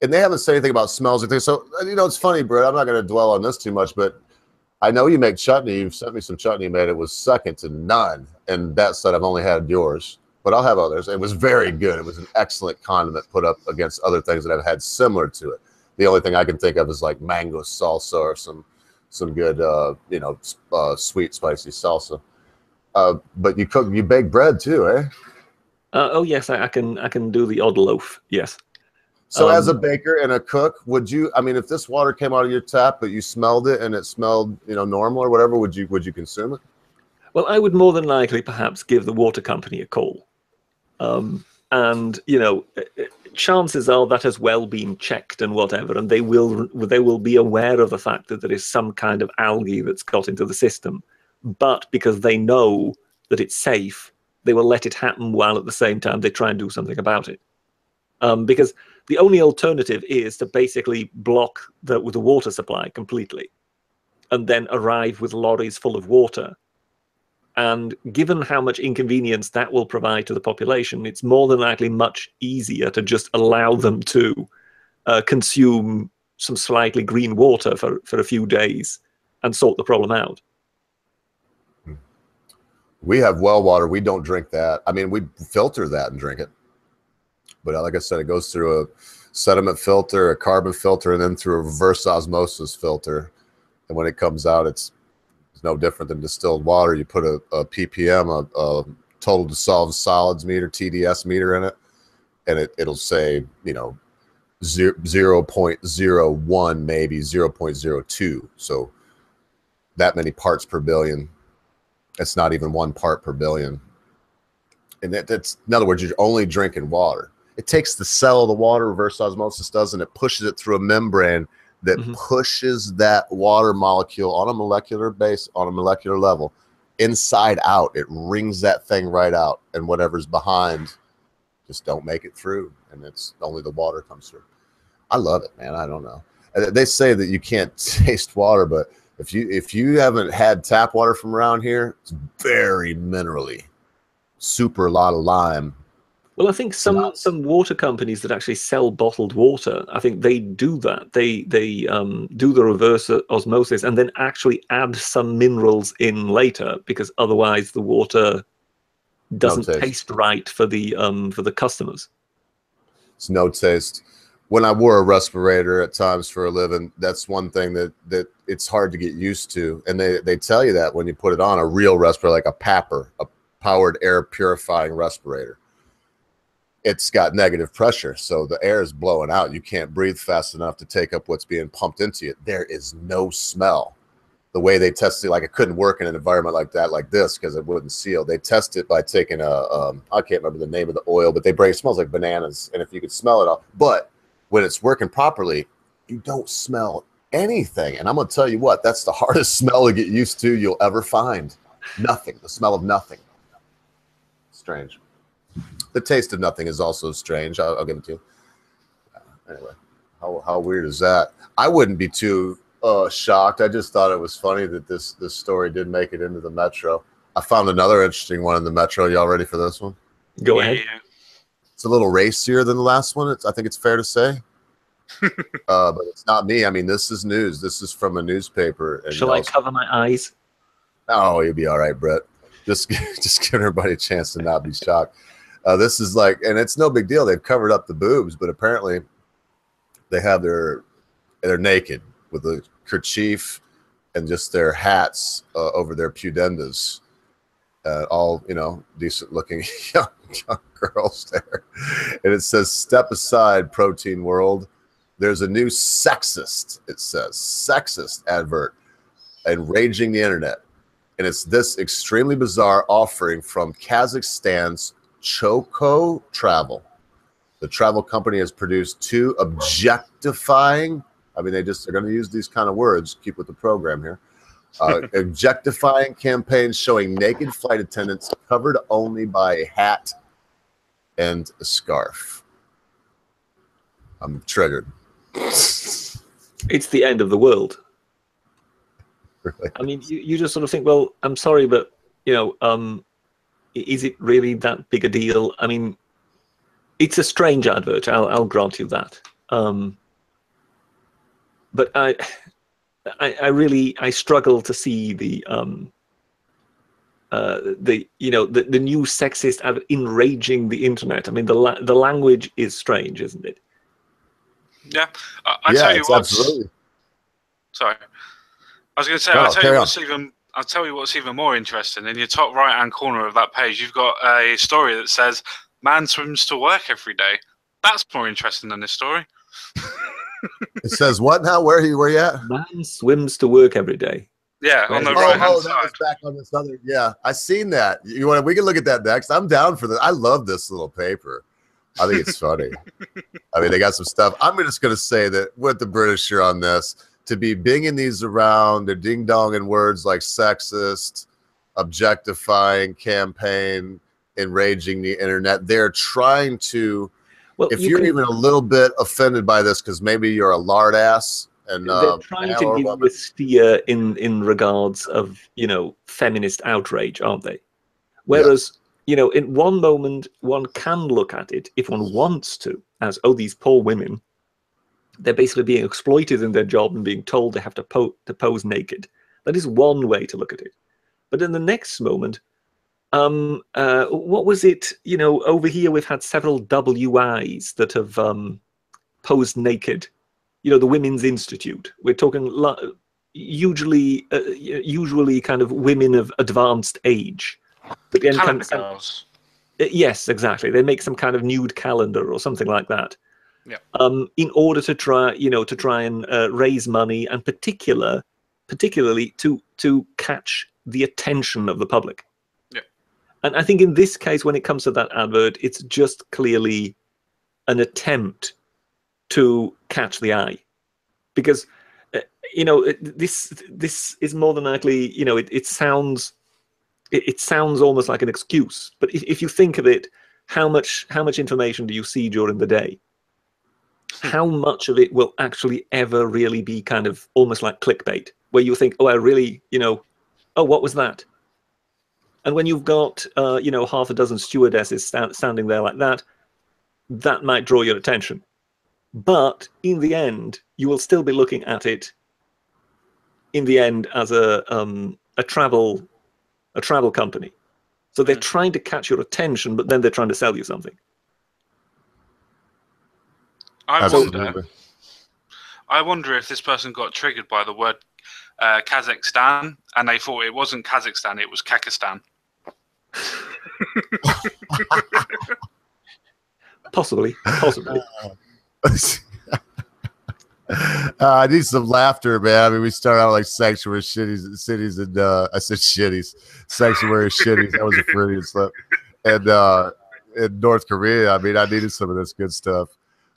And they haven't said anything about smells or things. So you know, it's funny, Britt. I'm not going to dwell on this too much, but I know you make chutney. You've sent me some chutney, made it was second to none. And that said, I've only had yours. but I'll have others. It was very good. It was an excellent condiment put up against other things that I've had similar to it. The only thing I can think of is like mango salsa or some good, sweet, spicy salsa. But you bake bread too, eh? Oh yes, I can do the odd loaf. Yes. So as a baker and a cook, would you? I mean, if this water came out of your tap, but you smelled it and it smelled, normal or whatever, would you consume it? Well, I would more than likely perhaps give the water company a call, and chances are that has well been checked and whatever, and they will be aware of the fact that there is some kind of algae that's got into the system, but because they know that it's safe, they will let it happen while at the same time they try and do something about it. Because the only alternative is to basically block the water supply completely and then arrive with lorries full of water. And given how much inconvenience that will provide to the population, it's more than likely much easier to just allow them to consume some slightly green water for a few days and sort the problem out. We have well water. We don't drink that. I mean, we filter that and drink it. But like I said, it goes through a sediment filter, a carbon filter, and then through a reverse osmosis filter. And when it comes out, it's no different than distilled water. You put a ppm, a total dissolved solids meter, TDS meter in it, and it'll say, 0.01, maybe 0.02. So that many parts per billion. It's not even 1 part per billion. And that's, in other words, you're only drinking water. It takes the cell of the water, reverse osmosis does, and it pushes it through a membrane that pushes that water molecule on a molecular level inside out. It wrings that thing right out, and whatever's behind just don't make it through, and it's only the water comes through. I love it, man. I don't know. They say that you can't taste water, but if you haven't had tap water from around here, it's very minerally, super lot of lime. Well, I think some water companies that actually sell bottled water, I think they do that. They do the reverse osmosis and then actually add some minerals in later, because otherwise the water doesn't taste right for the customers. It's no taste. When I wore a respirator at times for a living, that's one thing that it's hard to get used to. And they tell you that when you put it on, a real respirator, like a PAPR, a powered air purifying respirator. It's got negative pressure, so the air is blowing out. You can't breathe fast enough to take up what's being pumped into you. There is no smell. The way they test it, like it couldn't work in an environment like that, like this, because it wouldn't seal. They test it by taking I can't remember the name of the oil, but it smells like bananas, and if you could smell it all. But when it's working properly, you don't smell anything. And I'm going to tell you what, that's the hardest smell to get used to you'll ever find. Nothing. The smell of nothing. Strange. The taste of nothing is also strange. I'll give it to you. Anyway, how weird is that? I wouldn't be too shocked. I just thought it was funny that this story did make it into the Metro. I found another interesting one in the Metro. Y'all ready for this one? Go ahead. Yeah. It's a little racier than the last one. I think it's fair to say. But it's not me. I mean, this is news. This is from a newspaper. And Shall I cover my eyes? Oh, you'll be all right, Brett. Just give everybody a chance to not be shocked. This is like, and it's no big deal. They've covered up the boobs, but apparently they have they're naked with a kerchief and just their hats over their pudendas. All, decent looking young girls there. And it says, "Step aside, protein world. There's a new sexist," it says, sexist advert enraging the internet. And it's this extremely bizarre offering from Kazakhstan's Choco Travel. The travel company has produced 2 objectifying, I mean, they're going to use these kind of words, keep with the program here, objectifying campaigns showing naked flight attendants covered only by a hat and a scarf. I'm triggered. It's the end of the world. Really? I mean, you just sort of think, well, I'm sorry, but, is it really that big a deal? I mean, it's a strange advert. I'll grant you that. But I really struggle to see the the new sexist ad enraging the internet. I mean, the language is strange, isn't it? Yeah, I tell you what. Absolutely. Sorry, I was going to say. I'll tell you what's even more interesting. In your top right-hand corner of that page, you've got a story that says, "Man swims to work every day." That's more interesting than this story. It says what now? Where you at? Man swims to work every day. Yeah, on the right-hand side. That was back on this other. Yeah, I seen that. We can look at that next. I'm down for that. I love this little paper. I think it's funny. I mean, they got some stuff. I'm just going to say that with the British are on this, to be binging these around, they're ding-donging words like sexist, objectifying, campaign, enraging the internet. They're trying to, if you're even a little bit offended by this because maybe you're a lard ass, and they're trying to give you a steer in regards of, feminist outrage, aren't they? Whereas, in one moment, one can look at it, if one wants to, as, oh, these poor women, they're basically being exploited in their job and being told they have to pose naked. That is one way to look at it. But in the next moment, what was it? Over here we've had several WIs that have posed naked. The Women's Institute. We're talking usually kind of women of advanced age. But then calendar girls. Yes, exactly. They make some kind of nude calendar or something like that. Yeah. In order to try and raise money, and particularly to catch the attention of the public. Yeah. And I think in this case, when it comes to that advert, it's just clearly an attempt to catch the eye, because this is more than likely, it sounds almost like an excuse. But if you think of it, how much information do you see during the day? How much of it will actually ever really be kind of almost like clickbait, where you think, oh, I really, oh, what was that? And when you've got half a dozen stewardesses standing there like that, that might draw your attention. But in the end, you will still be looking at it in the end as a travel company. So they're trying to catch your attention, but then they're trying to sell you something. I wonder if this person got triggered by the word Kazakhstan, and they thought it wasn't Kazakhstan, it was Kakistan. Possibly. I need some laughter, man. I mean, we start out like sanctuary cities, and I said shitties, sanctuary shitties. That was a Freudian slip. And in North Korea, I mean, I needed some of this good stuff.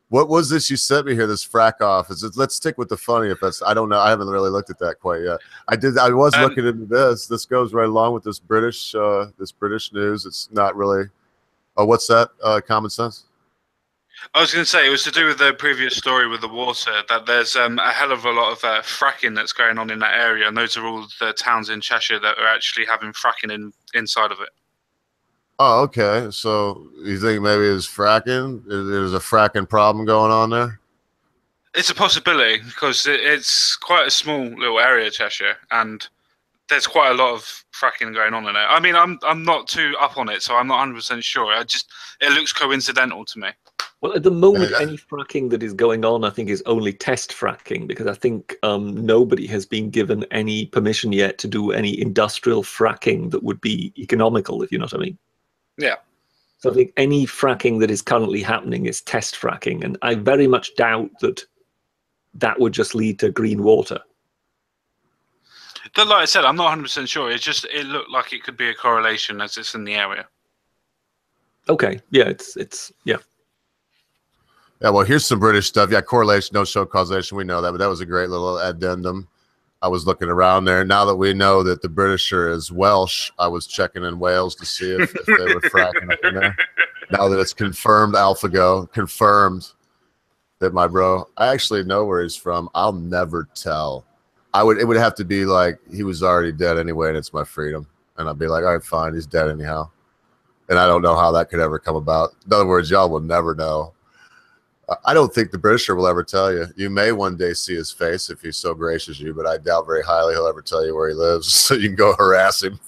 What was this you sent me here? This frack off? Let's stick with the funny. If that's, I don't know. I haven't really looked at that quite yet. I was looking into this. This goes right along with this British news. It's not really. Oh, what's that? Common sense. I was going to say, it was to do with the previous story with the water, that there's a hell of a lot of fracking that's going on in that area, and those are all the towns in Cheshire that are actually having fracking inside of it. Oh, okay. So you think maybe it's fracking? There's a fracking problem going on there? It's a possibility, because it's quite a small little area, Cheshire, and there's quite a lot of fracking going on in it. I mean, I'm not too up on it, so I'm not 100% sure. It looks coincidental to me. Well, at the moment, any fracking that is going on, I think, is only test fracking, because I think nobody has been given any permission yet to do any industrial fracking that would be economical, if you know what I mean. Yeah. So I think any fracking that is currently happening is test fracking, and I very much doubt that would just lead to green water. But like I said, I'm not 100% sure. It looked like it could be a correlation as it's in the area. Okay. Yeah. It's yeah. Yeah, well, here's some British stuff. Yeah, correlation, no show causation. We know that, but that was a great little addendum. I was looking around there. Now that we know that the British are as Welsh, I was checking in Wales to see if they were fracking up in there. Now that it's confirmed, AlphaGo, confirmed that my bro, I actually know where he's from. I'll never tell. It would have to be like he was already dead anyway, and it's my freedom. And I'd be like, all right, fine, he's dead anyhow. And I don't know how that could ever come about. In other words, y'all will never know. I don't think the Britisher will ever tell you. You may one day see his face if he's so gracious you, but I doubt very highly he'll ever tell you where he lives, so you can go harass him.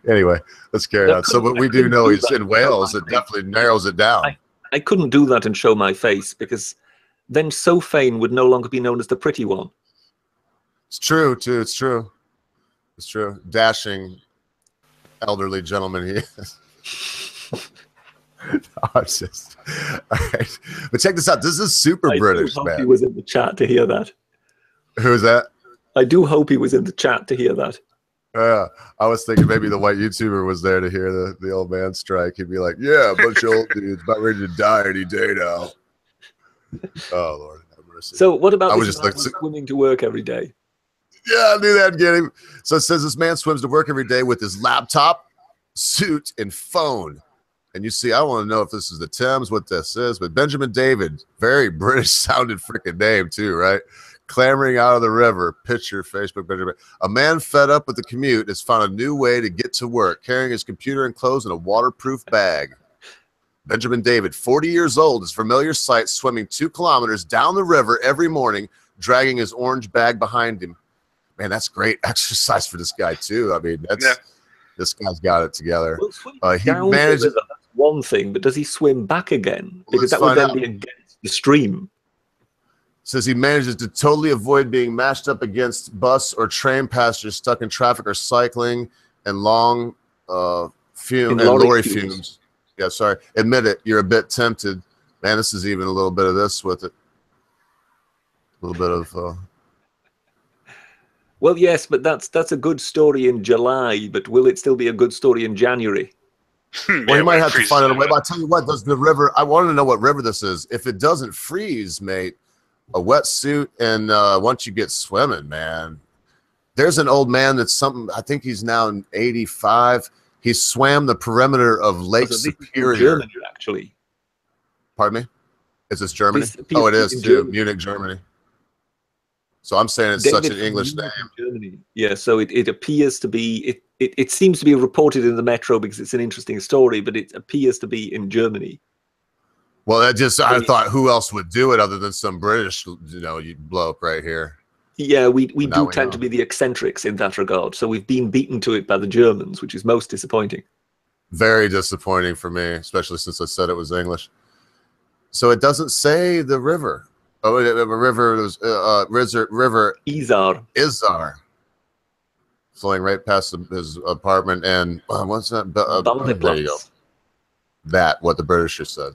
Anyway, let's carry on. So, what we do know he's in Wales. It definitely narrows it down. I couldn't do that and show my face because then Sophane would no longer be known as the pretty one. It's true, too. It's true. It's true. Dashing elderly gentleman he is. All right. But check this out. This is super British, I hope man. he was in the chat to hear that. Who's that? I do hope he was in the chat to hear that. I was thinking maybe the white YouTuber was there to hear the old man strike. He'd be like, yeah, a bunch of old dudes about ready to die any day now. Oh, Lord have mercy. So what about this this man swimming to work every day? Yeah, I knew that'd get him. So it says this man swims to work every day with his laptop, suit, and phone. And you see, I want to know if this is the Thames, what this is. But Benjamin David, very British sounding freaking name too, right? Clambering out of the river. Picture, Facebook, Benjamin. A man fed up with the commute has found a new way to get to work, carrying his computer and clothes in a waterproof bag. Benjamin David, 40 years old, is familiar sight, swimming 2 kilometers down the river every morning, dragging his orange bag behind him. Man, that's great exercise for this guy too. I mean, this guy's got it together. Well, he manages. That's one thing, but does he swim back again? Because that would then be against the stream. Says he manages to totally avoid being mashed up against bus or train passengers stuck in traffic or cycling and long lorry fumes. Yeah, sorry. Admit it. You're a bit tempted. Man, this is even a little bit of this with it. A little bit of. Well, yes, but that's a good story in July. But will it still be a good story in January? Well, you might have to find out a way. But I tell you what, does the river? I want to know what river this is. If it doesn't freeze, mate, a wetsuit and once you get swimming, man. There's an old man that's something. I think he's now 85. He swam the perimeter of Lake Superior. Germany, actually. Pardon me? Is this Germany? Oh, it is too. Munich, Germany. So I'm saying it's such an English name. Germany. Yeah, so it appears to be, it seems to be reported in the Metro because it's an interesting story, but it appears to be in Germany. Well, I thought who else would do it other than some British, you bloke right here. Yeah, we do tend to be the eccentrics in that regard. So we've been beaten to it by the Germans, which is most disappointing. Very disappointing for me, especially since I said it was English. So it doesn't say the river. Oh, the river was river Izar, flowing right past his apartment, and what's that? There you go. That what the Britishers said.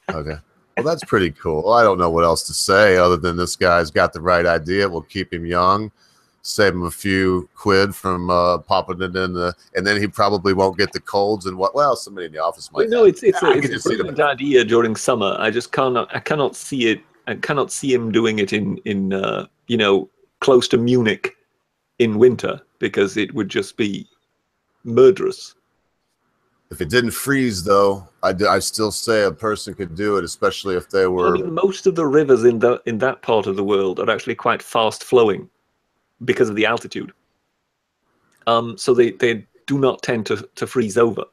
Okay, well that's pretty cool. I don't know what else to say other than this guy's got the right idea. We'll keep him young, save him a few quid from popping it in the, and then he probably won't get the colds and what. Well, somebody in the office might. No, it's a brilliant idea during summer. I cannot see it. I cannot see him doing it in close to Munich in winter because it would just be murderous. If it didn't freeze, though, I still say a person could do it, especially if they were. I mean, most of the rivers in that part of the world are actually quite fast flowing because of the altitude. So they do not tend to freeze over.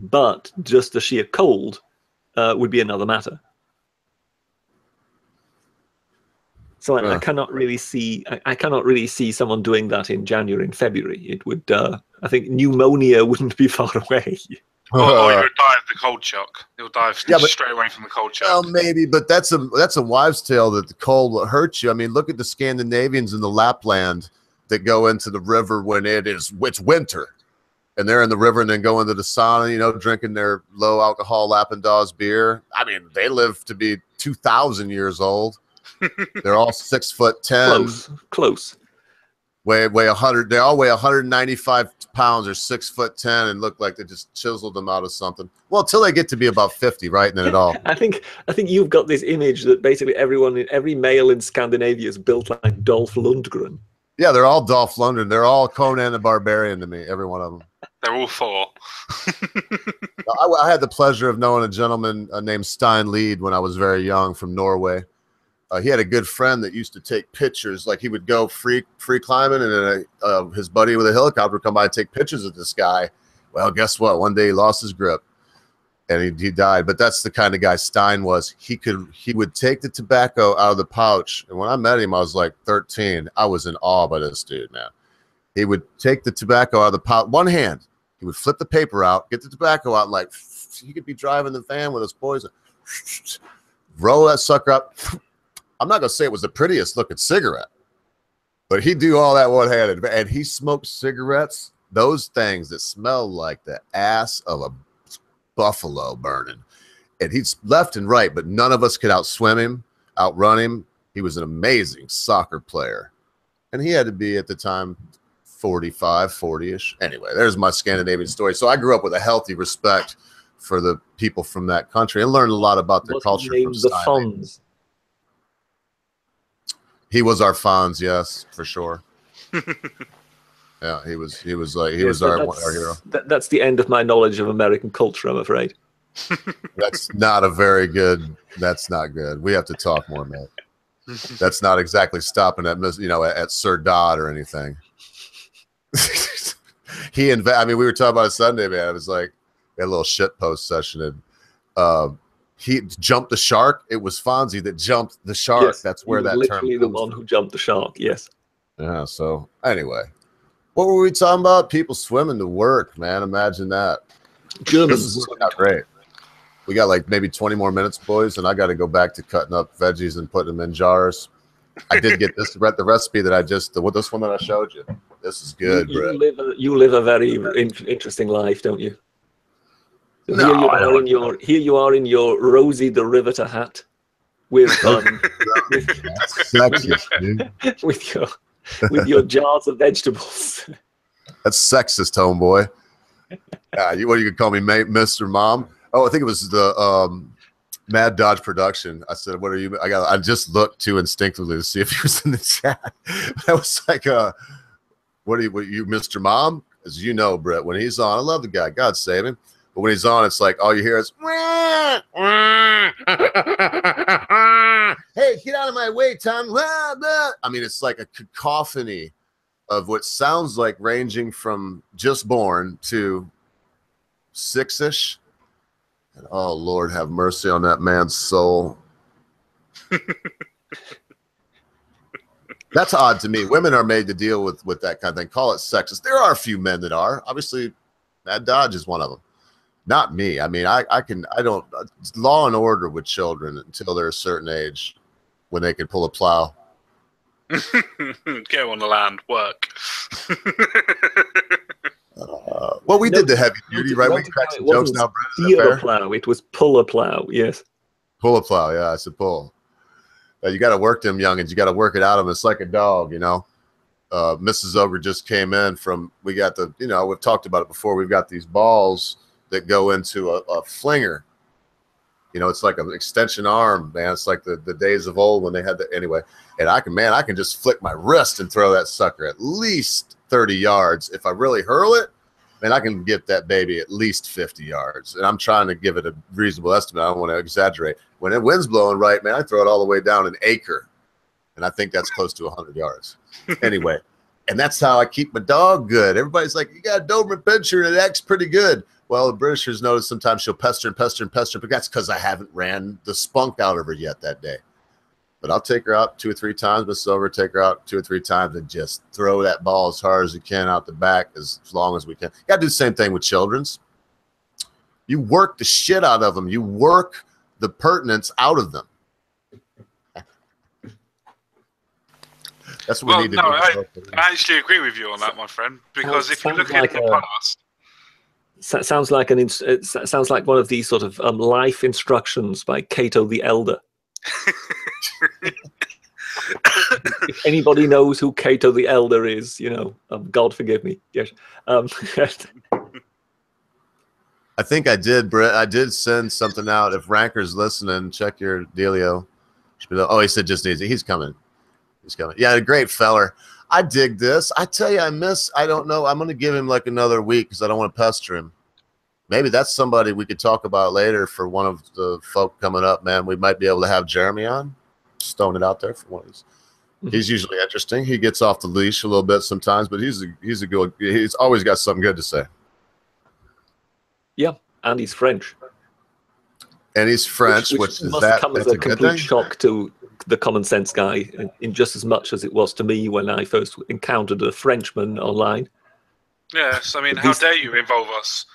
But just the sheer cold would be another matter. So I cannot really see someone doing that in January and February. It would I think pneumonia wouldn't be far away. Or he would die of the cold shock. He'll die straight away from the cold shock. Well, maybe, but that's a wives' tale that the cold will hurt you. I mean, look at the Scandinavians in the Lapland that go into the river when it's winter, and they're in the river and then go into the sauna, drinking their low alcohol Lappendaws beer. I mean, they live to be 2,000 years old. They're all 6'10". Close. Weigh 100. They all weigh 195 pounds or 6'10" and look like they just chiseled them out of something. Well, until they get to be about 50, right? And then it all. I think you've got this image that basically every male in Scandinavia is built like Dolph Lundgren. Yeah, they're all Dolph Lundgren. They're all Conan the Barbarian to me. Every one of them. They're all 4. I had the pleasure of knowing a gentleman named Stein Lied when I was very young from Norway. He had a good friend that used to take pictures. Like he would go free climbing, and then his buddy with a helicopter would come by and take pictures of this guy. Well, guess what? One day he lost his grip, and he died. But that's the kind of guy Stein was. He would take the tobacco out of the pouch. And when I met him, I was like 13. I was in awe by this dude, man. he would take the tobacco out of the pot, one hand. He would flip the paper out, get the tobacco out, and like he could be driving the van with his boys, roll that sucker up. I'm not gonna say it was the prettiest looking cigarette, but he'd do all that one-handed, and he smoked cigarettes, those things that smell like the ass of a buffalo burning. And he's left and right, but none of us could outswim him, outrun him. He was an amazing soccer player, and he had to be at the time 45, 40-ish. Anyway, there's my Scandinavian story. So I grew up with a healthy respect for the people from that country and learned a lot about their culture. From the Fonz. He was our Fonz, yes, for sure. Yeah, he was our hero. That's the end of my knowledge of American culture, I'm afraid. That's not a very good. That's not good. We have to talk more, man. That's not exactly stopping at at Sir Dodd or anything. We were talking about it Sunday, man. It was like a little shit post session, and he jumped the shark. It was Fonzie that jumped the shark. Yes, that's where that term literally the one who jumped the shark. Yes. Yeah. So anyway, what were we talking about? People swimming to work, man. Imagine that. This is not great. We got like maybe 20 more minutes, boys, and I got to go back to cutting up veggies and putting them in jars. I did get this the recipe that this one that I showed you. This is good, bro. You live a very interesting life, don't you? So no, here you are in your Rosie the Riveter hat with with your jars of vegetables. That's sexist, homeboy. You could call me Mr. Mom. Oh, I think it was the Mad Dodge Production. I said, "What are you?" I just looked too instinctively to see if he was in the chat. I was like, "What are you, Mr. Mom?" As you know, Brett, when he's on, I love the guy. God save him. But when he's on, it's like all you hear is, "Hey, get out of my way, Tom!" I mean, it's like a cacophony of what sounds like ranging from just born to 6-ish. And oh, Lord, have mercy on that man's soul. That's odd to me. Women are made to deal with that kind of thing. Call it sexist. There are a few men that are. Obviously, Mad Dodge is one of them. Not me. I mean, I don't. Law and order with children until they're a certain age when they can pull a plow. Go on the land, work. Well, we did the heavy duty, right? We cracked some jokes now, Brett. Plow. It was pull a plow, yes. Pull a plow, yeah, I said pull. You got to work them youngins. You got to work it out of them. It's like a dog, you know. Mrs. Ogre just came in from, we got the, we've talked about it before. We've got these balls that go into a flinger. It's like an extension arm, man. It's like the days of old when they had the, anyway. And I can just flick my wrist and throw that sucker at least 30 yards. If I really hurl it, man, I can get that baby at least 50 yards. And I'm trying to give it a reasonable estimate. I don't want to exaggerate. When the wind's blowing right, man, I throw it all the way down an acre. And I think that's close to 100 yards. Anyway, and that's how I keep my dog good. Everybody's like, you got a Doberman Pinscher and it acts pretty good. Well, the Britishers notice sometimes she'll pester and pester and pester, but that's because I haven't ran the spunk out of her yet that day. But I'll take her out 2 or 3 times, Miss Silver, take her out 2 or 3 times and just throw that ball as hard as you can out the back as long as we can. You got to do the same thing with children's. You work the shit out of them. You work the pertinence out of them. That's what we need to do. I actually agree with you on that, my friend, because if you look at the past. Sounds like it sounds like one of these sort of life instructions by Cato the Elder. If anybody knows who Cato the Elder is, God forgive me. Yes. I think I did, Brett. I did send something out. If Ranker's listening, check your dealio. Oh, he said just needs it. He's coming. He's coming. Yeah, a great feller. I dig this. I tell you, I don't know. I'm going to give him like another week because I don't want to pester him. Maybe that's somebody we could talk about later for one of the folk coming up, man. We might be able to have Jeremy on. Stone it out there for one of these. He's usually interesting. He gets off the leash a little bit sometimes, but he's always got something good to say. Yeah, and he's French. And he's French, which must come as a complete shock to the common sense guy in just as much as it was to me when I first encountered a Frenchman online. Yes, I mean, how dare you involve us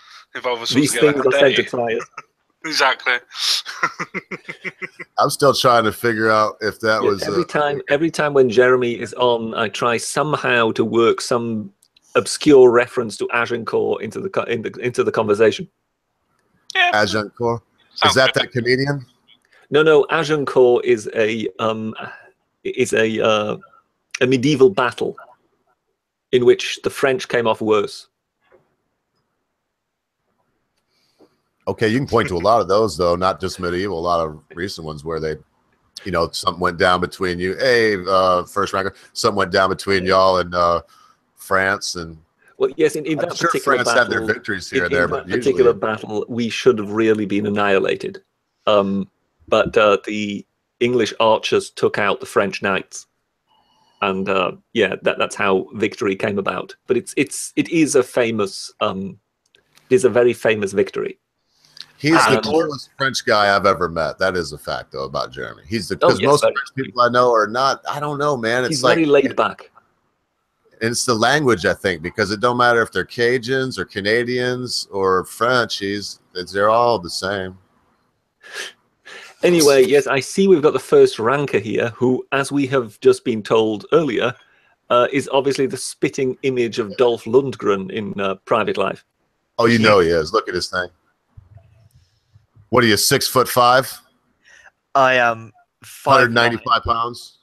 all These together? things How are dare sent to you? try us. Exactly. I'm still trying to figure out if that was Every time when Jeremy is on, I try somehow to work some obscure reference to Agincourt into the conversation. Yeah. Agincourt. Sounds Is that good. that comedian? No. Agincourt is a medieval battle in which the French came off worse. Okay, you can point to a lot of those though, not just medieval. A lot of recent ones where they, something went down between you. Hey, first ranker, something went down between y'all and France and. Well, yes, in I'm that sure particular France battle, had their victories here in and there, that but particular usually battle, we should have really been annihilated. But the English archers took out the French knights, and that's how victory came about. But it is a famous, it is a very famous victory. he's the coolest French guy I've ever met. That is a fact, though, about Jeremy. He's because most French people I know are not. I don't know, man. It's he's very laid back. And it's the language, I think, because it don't matter if they're Cajuns or Canadians or French. They're all the same. Anyway, yes, I see we've got the first ranker here, who, as we have just been told earlier, is obviously the spitting image of Dolph Lundgren in Private Life. Oh, he is. Look at his thing. What are you, 6'5"? I am 195 pounds.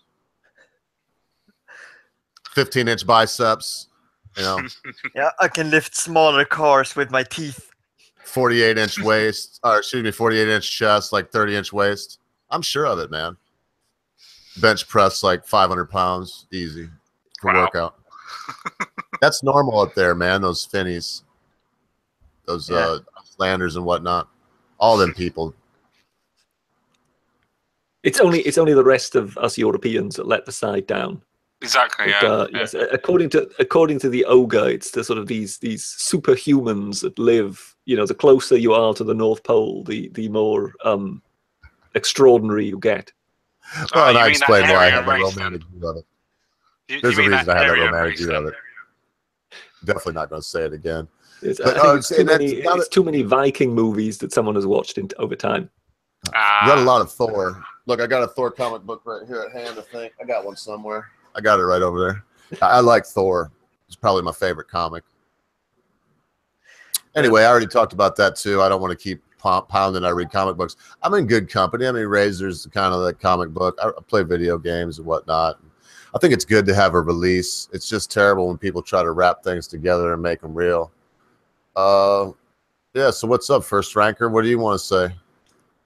15-inch biceps. Yeah, I can lift smaller cars with my teeth. 48-inch waist, or excuse me, 48-inch chest, like 30-inch waist. I'm sure of it, man. Bench press like 500 pounds, easy for workout. That's normal up there, man. Those Finnies, those Landers and whatnot, all them people. It's only the rest of us Europeans that let the side down. Exactly. Yes, according to the ogre, it's the sort of these superhumans that live. The closer you are to the North Pole, the more extraordinary you get. Well, and I explained why I have a romantic view of it. There's a reason I have a romantic view of it. Definitely not going to say it again. It's too many Viking movies that someone has watched over time. Read a lot of Thor. Look, I got a Thor comic book right here at hand. I think I got one somewhere. I got it right over there. I like Thor. It's probably my favorite comic. Anyway, I already talked about that too. I don't want to keep pounding. I read comic books. I'm in good company. I mean, Razor's kind of like comic book. I play video games and whatnot. I think it's good to have a release. It's just terrible when people try to wrap things together and make them real. Yeah. So what's up, first ranker? What do you want to say?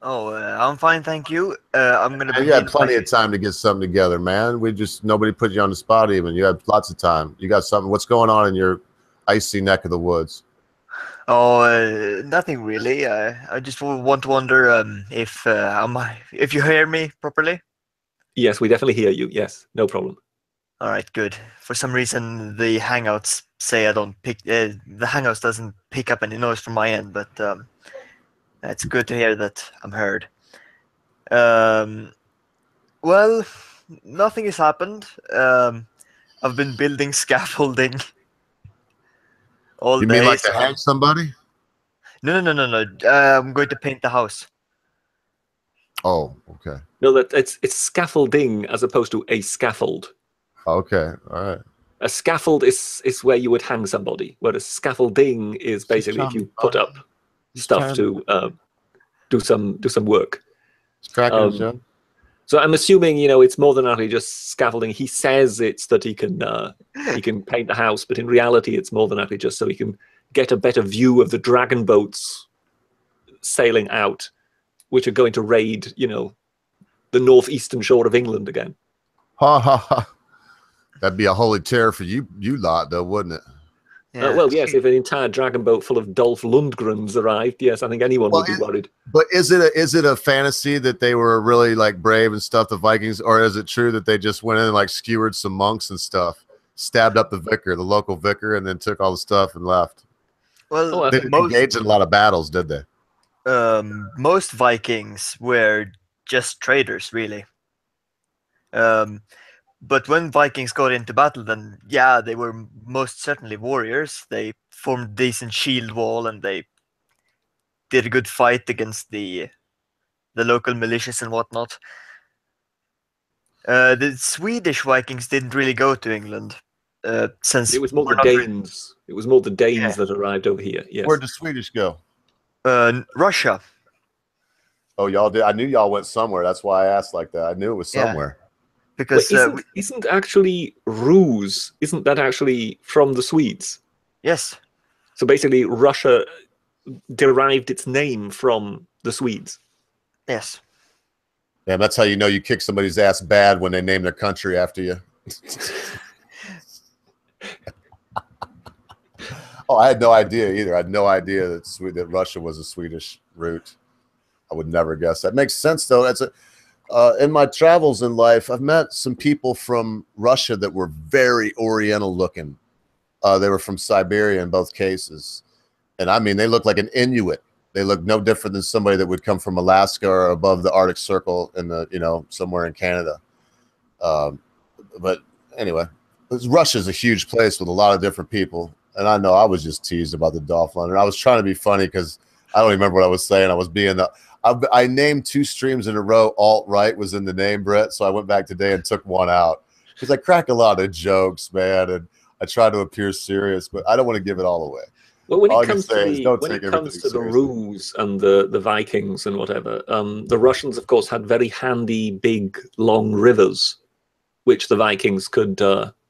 Oh, I'm fine, thank you. I'm gonna. You had plenty of time to get something together, man. Nobody put you on the spot. Even you had lots of time. You got something. What's going on in your icy neck of the woods? Oh, nothing really. I just wonder if you hear me properly. Yes, we definitely hear you. Yes, no problem. All right, good. For some reason, the Hangouts say I don't pick. The Hangouts doesn't pick up any noise from my end, but it's good to hear that I'm heard. Well, nothing has happened. I've been building scaffolding all day. You mean like to hang somebody? No. I'm going to paint the house. Oh, okay. No, it's scaffolding as opposed to a scaffold. Okay, all right. A scaffold is where you would hang somebody, whereas scaffolding is basically if you put up stuff to do some work. It's cracking, John. So I'm assuming it's more than likely just scaffolding. He says it's that he can paint the house, but in reality it's more than likely just so he can get a better view of the dragon boats sailing out, which are going to raid the northeastern shore of England again. Ha ha ha! That'd be a holy terror for you lot, though, wouldn't it? Yeah. Well, yes, if an entire dragon boat full of Dolph Lundgrens arrived, yes, I think anyone would be worried. But is it a fantasy that they were really like brave and stuff, the Vikings, or is it true that they just went in and like skewered some monks and stuff, stabbed up the local vicar, and then took all the stuff and left? Well, they didn't engage in a lot of battles, did they? Most Vikings were just traders, really. But when Vikings got into battle, then yeah, they were most certainly warriors. They formed a decent shield wall, and they did a good fight against the local militias and whatnot. The Swedish Vikings didn't really go to England, since It was more the we're not really- Danes. It was more the Danes Yeah. that arrived over here. Yes. Where'd the Swedish go? Russia. Oh, y'all did. I knew y'all went somewhere. That's why I asked like that. I knew it was Yeah. somewhere. Because isn't actually Ruse? Isn't that actually from the Swedes? yes, So basically, Russia derived its name from the Swedes. yes. Damn, that's how you know you kick somebody's ass bad when they name their country after you. Oh, I had no idea either. I had no idea that Russia was a Swedish root. I would never guess. That makes sense, though. That's in my travels in life, I've met some people from Russia that were very Oriental looking. They were from Siberia in both cases. And I mean, they look like an Inuit. They look no different than somebody that would come from Alaska or above the Arctic Circle in the, somewhere in Canada. But anyway, Russia's a huge place with a lot of different people. And I know I was just teased about the Dolphin. I was trying to be funny because I don't remember what I was saying. I was being I named 2 streams in a row. Alt-right was in the name, Brett. So I went back today and took one out because I crack a lot of jokes, man. And I try to appear serious, but I don't want to give it all away. Well, when All it I can comes to say is the don't when take it comes everything to the seriously. Rus and the Vikings and whatever, the Russians, of course, had very handy, big, long rivers, which the Vikings could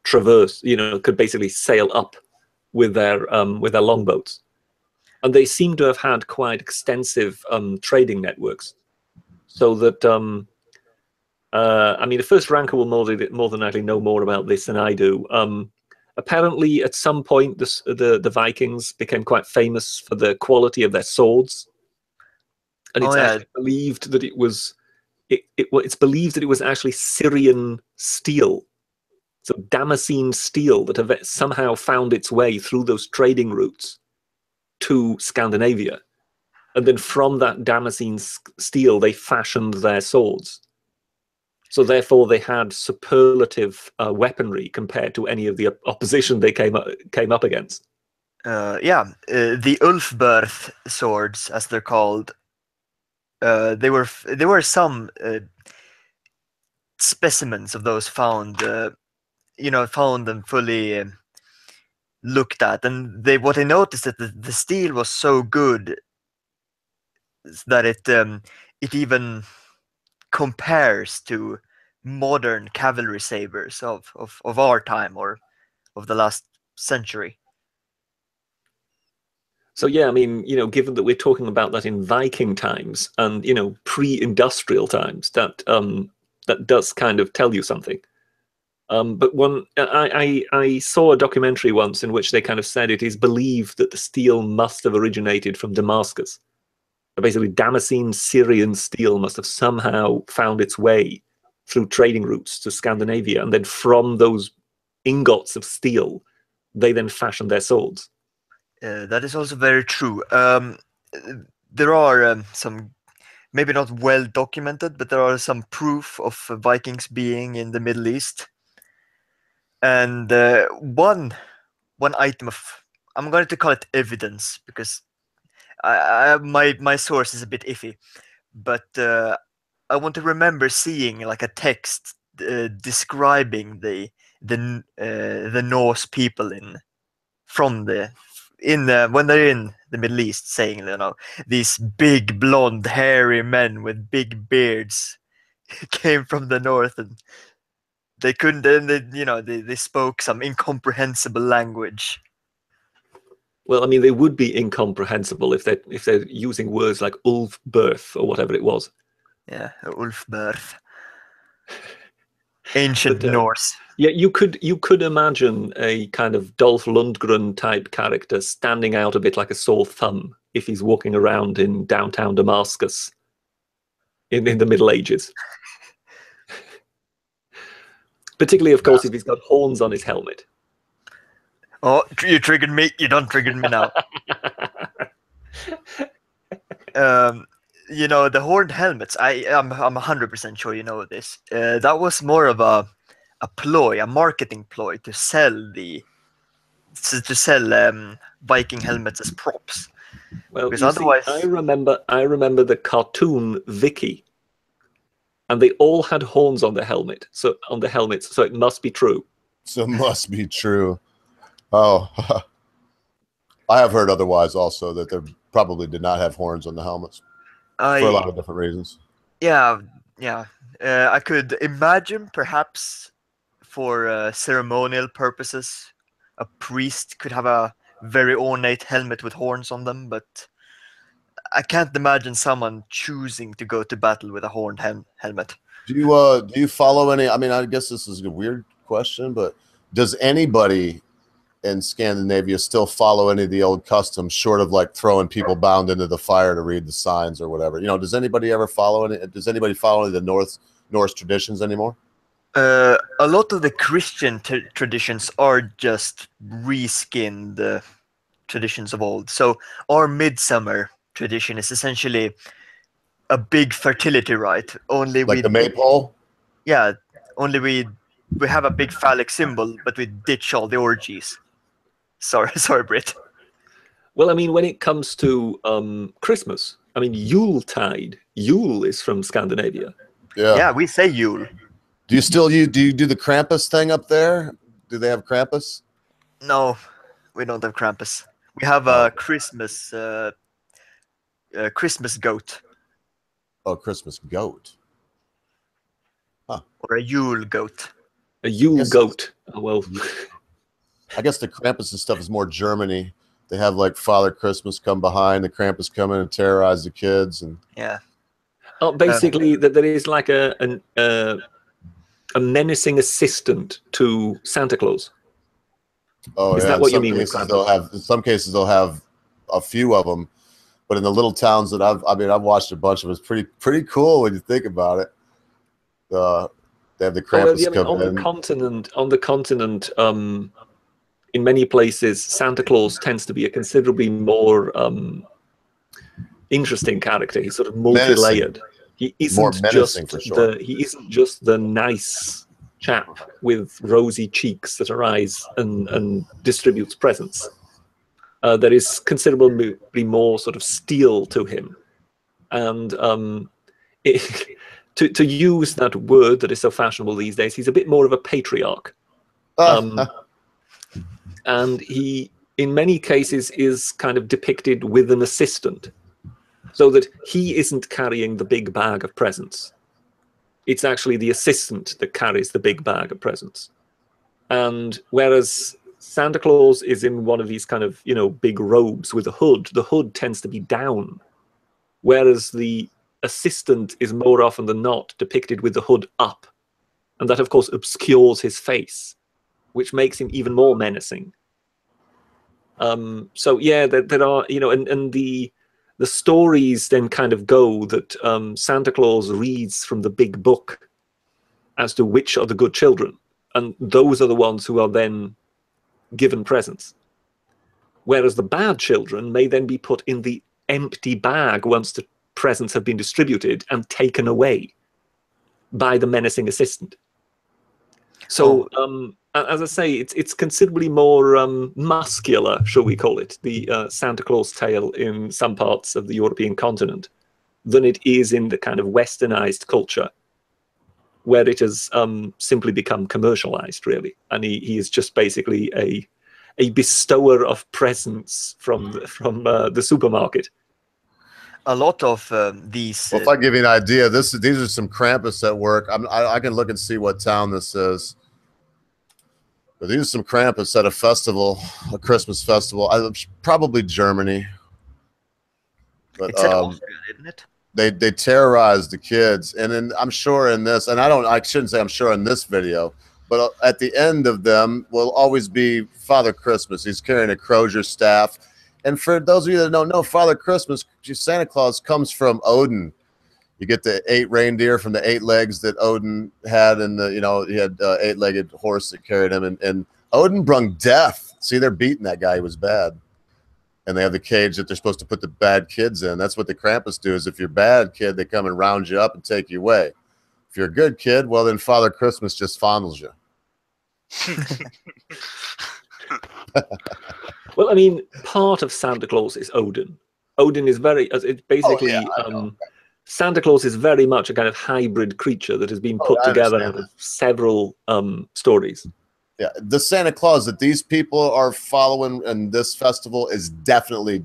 traverse. Could basically sail up with their longboats, and they seem to have had quite extensive trading networks. So that I mean, the first ranker will more than likely know more about this than I do. Apparently, at some point, the Vikings became quite famous for the quality of their swords, and it's actually believed that it's believed that it was actually Syrian steel, so Damascene steel that have somehow found its way through those trading routes to Scandinavia, and then from that Damascene steel they fashioned their swords. So therefore, they had superlative weaponry compared to any of the opposition they came up against. The Ulfberth swords, as they're called, there were some specimens of those found, found and fully looked at, and what they noticed that the steel was so good that it even compares to modern cavalry sabers of our time or of the last century. So yeah, I mean, given that we're talking about that in Viking times and pre-industrial times, that does kind of tell you something. But I saw a documentary once in which they kind of said it is believed that the steel must have originated from Damascus. So basically, Damascene Syrian steel must have somehow found its way through trading routes to Scandinavia, and then from those ingots of steel, they then fashioned their swords. That is also very true. There are some, maybe not well documented, but there are some proof of Vikings being in the Middle East. And one item of, I'm going to call it evidence because my source is a bit iffy, but I want to remember seeing like a text describing the Norse people when they're in the Middle East, saying these big blonde hairy men with big beards came from the north, and they couldn't, and they spoke some incomprehensible language. Well, I mean, they would be incomprehensible if they're using words like Ulfberth or whatever it was. Yeah, Ulfberth. Ancient Norse. Yeah, you could imagine a kind of Dolph Lundgren type character standing out a bit like a sore thumb if he's walking around in downtown Damascus in the Middle Ages. Particularly, of course, if he's got horns on his helmet. Oh, you triggered me. You don't trigger me now. you know, the horned helmets. I'm 100% sure you know this. That was more of a ploy, a marketing ploy to sell Viking helmets as props. Well, Because you see, otherwise, I remember the cartoon Vicky, and they all had horns on their helmets, so it must be true. So it must be true. Oh, I have heard otherwise also, that they probably did not have horns on the helmets for a lot of different reasons. Yeah, yeah. I could imagine perhaps for ceremonial purposes, a priest could have a very ornate helmet with horns on them, but I can't imagine someone choosing to go to battle with a horned helmet. Do you follow any? I mean, I guess this is a weird question, but does anybody in Scandinavia still follow any of the old customs, short of like throwing people bound into the fire to read the signs or whatever? You know, does anybody ever follow any? Does anybody follow any of the Norse traditions anymore? A lot of the Christian traditions are just reskinned traditions of old. So our midsummer tradition is essentially a big fertility rite. Only Like we the maypole? Yeah, only we have a big phallic symbol, but we ditch all the orgies. Sorry, Britt. Well, I mean, when it comes to Christmas, I mean, Yuletide. Yule is from Scandinavia. Yeah, we say Yule. Do you do the Krampus thing up there? Do they have Krampus? No, we don't have Krampus. We have a Christmas goat. Oh, Christmas goat. Huh. Or a Yule goat. A Yule goat. Oh, well. I guess the Krampus and stuff is more Germany. They have like Father Christmas come behind, the Krampus come in and terrorize the kids, and yeah. Oh, basically, that there is like a menacing assistant to Santa Claus. Oh, is yeah. that what you mean with Krampus? In some cases, they'll have a few of them, but in the little towns that I've watched a bunch of them. It's pretty cool when you think about it. They have the Krampus come on in. On the continent, in many places, Santa Claus tends to be a considerably more interesting character. He's sort of multi-layered. He isn't just the nice chap with rosy cheeks that arise and distributes presents. There is considerably more sort of steel to him, and to use that word that is so fashionable these days, he's a bit more of a patriarch. And he, in many cases, is kind of depicted with an assistant, so that he isn't carrying the big bag of presents. It's actually the assistant that carries the big bag of presents. And whereas Santa Claus is in one of these kind of, big robes with a hood, the hood tends to be down, whereas the assistant is more often than not depicted with the hood up. And that, of course, obscures his face, which makes him even more menacing. So yeah, there are, and the stories then kind of go that Santa Claus reads from the big book as to which are the good children, and those are the ones who are then given presents. Whereas the bad children may then be put in the empty bag once the presents have been distributed and taken away by the menacing assistant. So, as I say, it's considerably more muscular, shall we call it, the Santa Claus tale in some parts of the European continent than it is in the kind of westernized culture, where it has simply become commercialized, really. And he is just basically a bestower of presents from the supermarket. A lot of these... Well, if I give you an idea, these are some Krampus at work. I can look and see what town this is. But these are some Krampus at a festival, a Christmas festival. Probably Germany. But it's in Austria, isn't it? They terrorize the kids, and then I'm sure in this, and I shouldn't say I'm sure in this video, but at the end of them will always be Father Christmas. He's carrying a crozier staff. And for those of you that don't know, Father Christmas, Santa Claus comes from Odin. You get the 8 reindeer from the 8 legs that Odin had, and he had 8-legged horse that carried him. And Odin brung death. See, they're beating that guy. He was bad. and they have the cage that they're supposed to put the bad kids in. That's what the Krampus do. Is if you're a bad kid, they come and round you up and take you away. If you're a good kid, well, then Father Christmas just fondles you. Well, I mean, part of Santa Claus is Odin. Odin is it's basically Santa Claus is very much a kind of hybrid creature that has been put together out of several stories. Yeah, the Santa Claus that these people are following in this festival is definitely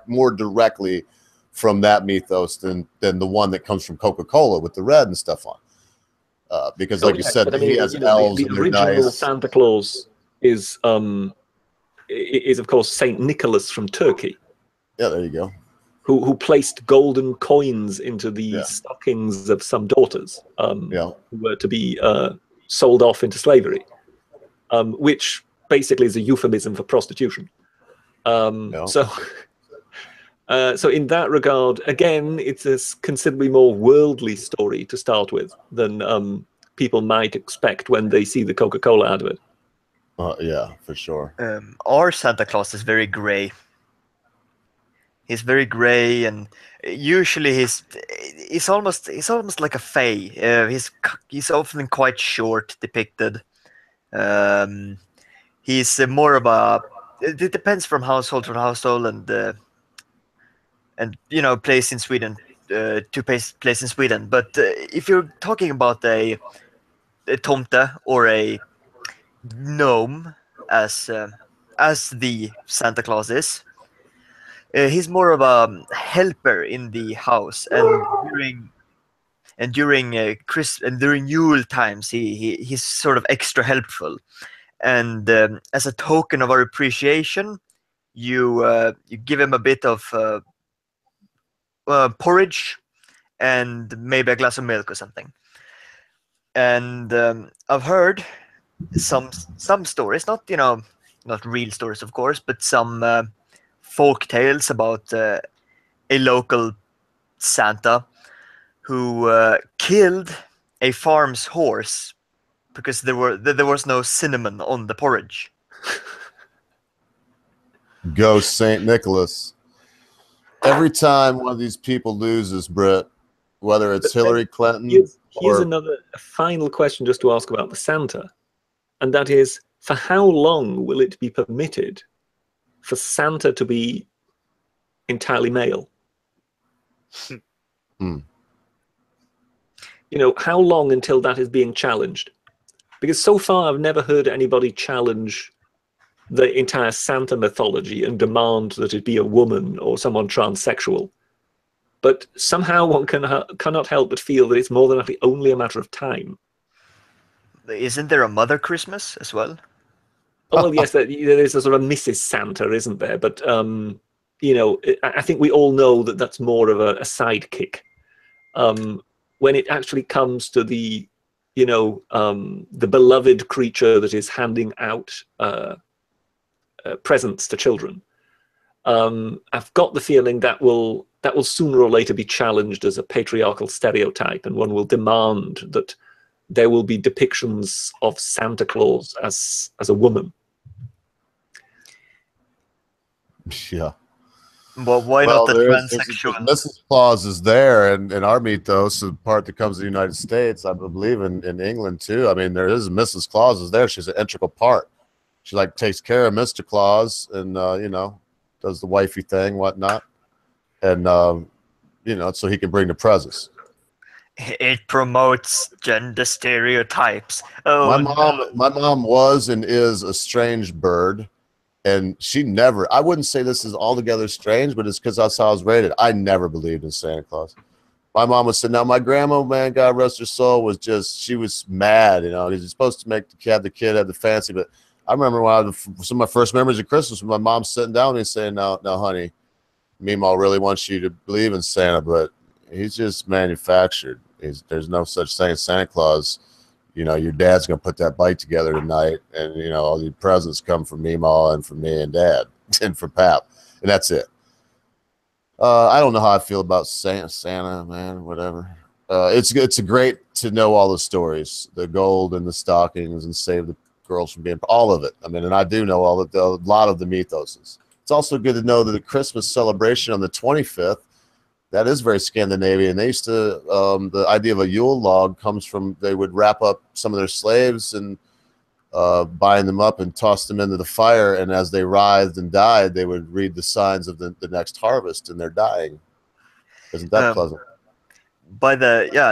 more directly from that mythos than the one that comes from Coca-Cola with the red and stuff on. Because, like you said, I mean, he has elves. The original Santa Claus is of course Saint Nicholas from Turkey. Yeah, there you go. Who placed golden coins into the stockings of some daughters who were to be sold off into slavery. Which basically is a euphemism for prostitution. So in that regard, again, it's a considerably more worldly story to start with than people might expect when they see the Coca-Cola ad of it. Yeah, for sure. Our Santa Claus is very gray. He's very gray, and usually he's almost like a fae. He's often quite short depicted. He's more of a. It depends from household to household, and place in Sweden to place in Sweden. But if you're talking about a tomte or a gnome, as the Santa Claus is, he's more of a helper in the house, and during Yule times, he's sort of extra helpful. And as a token of our appreciation, you give him a bit of porridge and maybe a glass of milk or something. And I've heard some stories, not real stories, of course, but some folk tales about a local Santa who killed a farm's horse because there was no cinnamon on the porridge. Go Saint Nicholas. Every time one of these people loses, Britt, whether it's Hillary Clinton here's another final question just to ask about the Santa, and that is, for how long will it be permitted for Santa to be entirely male? How long until that is being challenged? Because so far I've never heard anybody challenge the entire Santa mythology and demand that it be a woman or someone transsexual. But somehow one cannot help but feel that it's more than likely only a matter of time. Isn't there a Mother Christmas as well? Oh, well, yes, there's a sort of Mrs. Santa, isn't there? But, I think we all know that that's more of a sidekick. When it actually comes to the beloved creature that is handing out presents to children, I've got the feeling that will sooner or later be challenged as a patriarchal stereotype, and one will demand that there will be depictions of Santa Claus as a woman. Yeah. Well, why not the transsexual? Mrs. Claus is there, and in our mythos, the part that comes to the United States, I believe in England too. I mean, there is Mrs. Claus is there. She's an integral part. She takes care of Mr. Claus, and does the wifey thing, whatnot, and so he can bring the presents. It promotes gender stereotypes. Oh, my mom was and is a strange bird. And she never, I wouldn't say this is altogether strange, but it's because that's how I was raised. I never believed in Santa Claus. My mom would say, now my grandma, man, God rest her soul, she was mad, because you're supposed to make the kid have the fancy. But I remember some of my first memories of Christmas when my mom sitting down with me saying, no, honey, Meemaw really wants you to believe in Santa, but he's just manufactured. There's no such thing as Santa Claus. Your dad's going to put that bite together tonight, and, all the presents come from Meemaw and from me and Dad and from Pap, and that's it. I don't know how I feel about Santa, man, whatever. It's great to know all the stories, the gold and the stockings and save the girls from being, all of it. I mean, and I do know a lot of the mythoses. it's also good to know that the Christmas celebration on the 25th, that is very Scandinavian. They used to, the idea of a Yule log comes from, they would wrap up some of their slaves and bind them up and toss them into the fire. And as they writhed and died, they would read the signs of the next harvest and they're dying. Isn't that pleasant?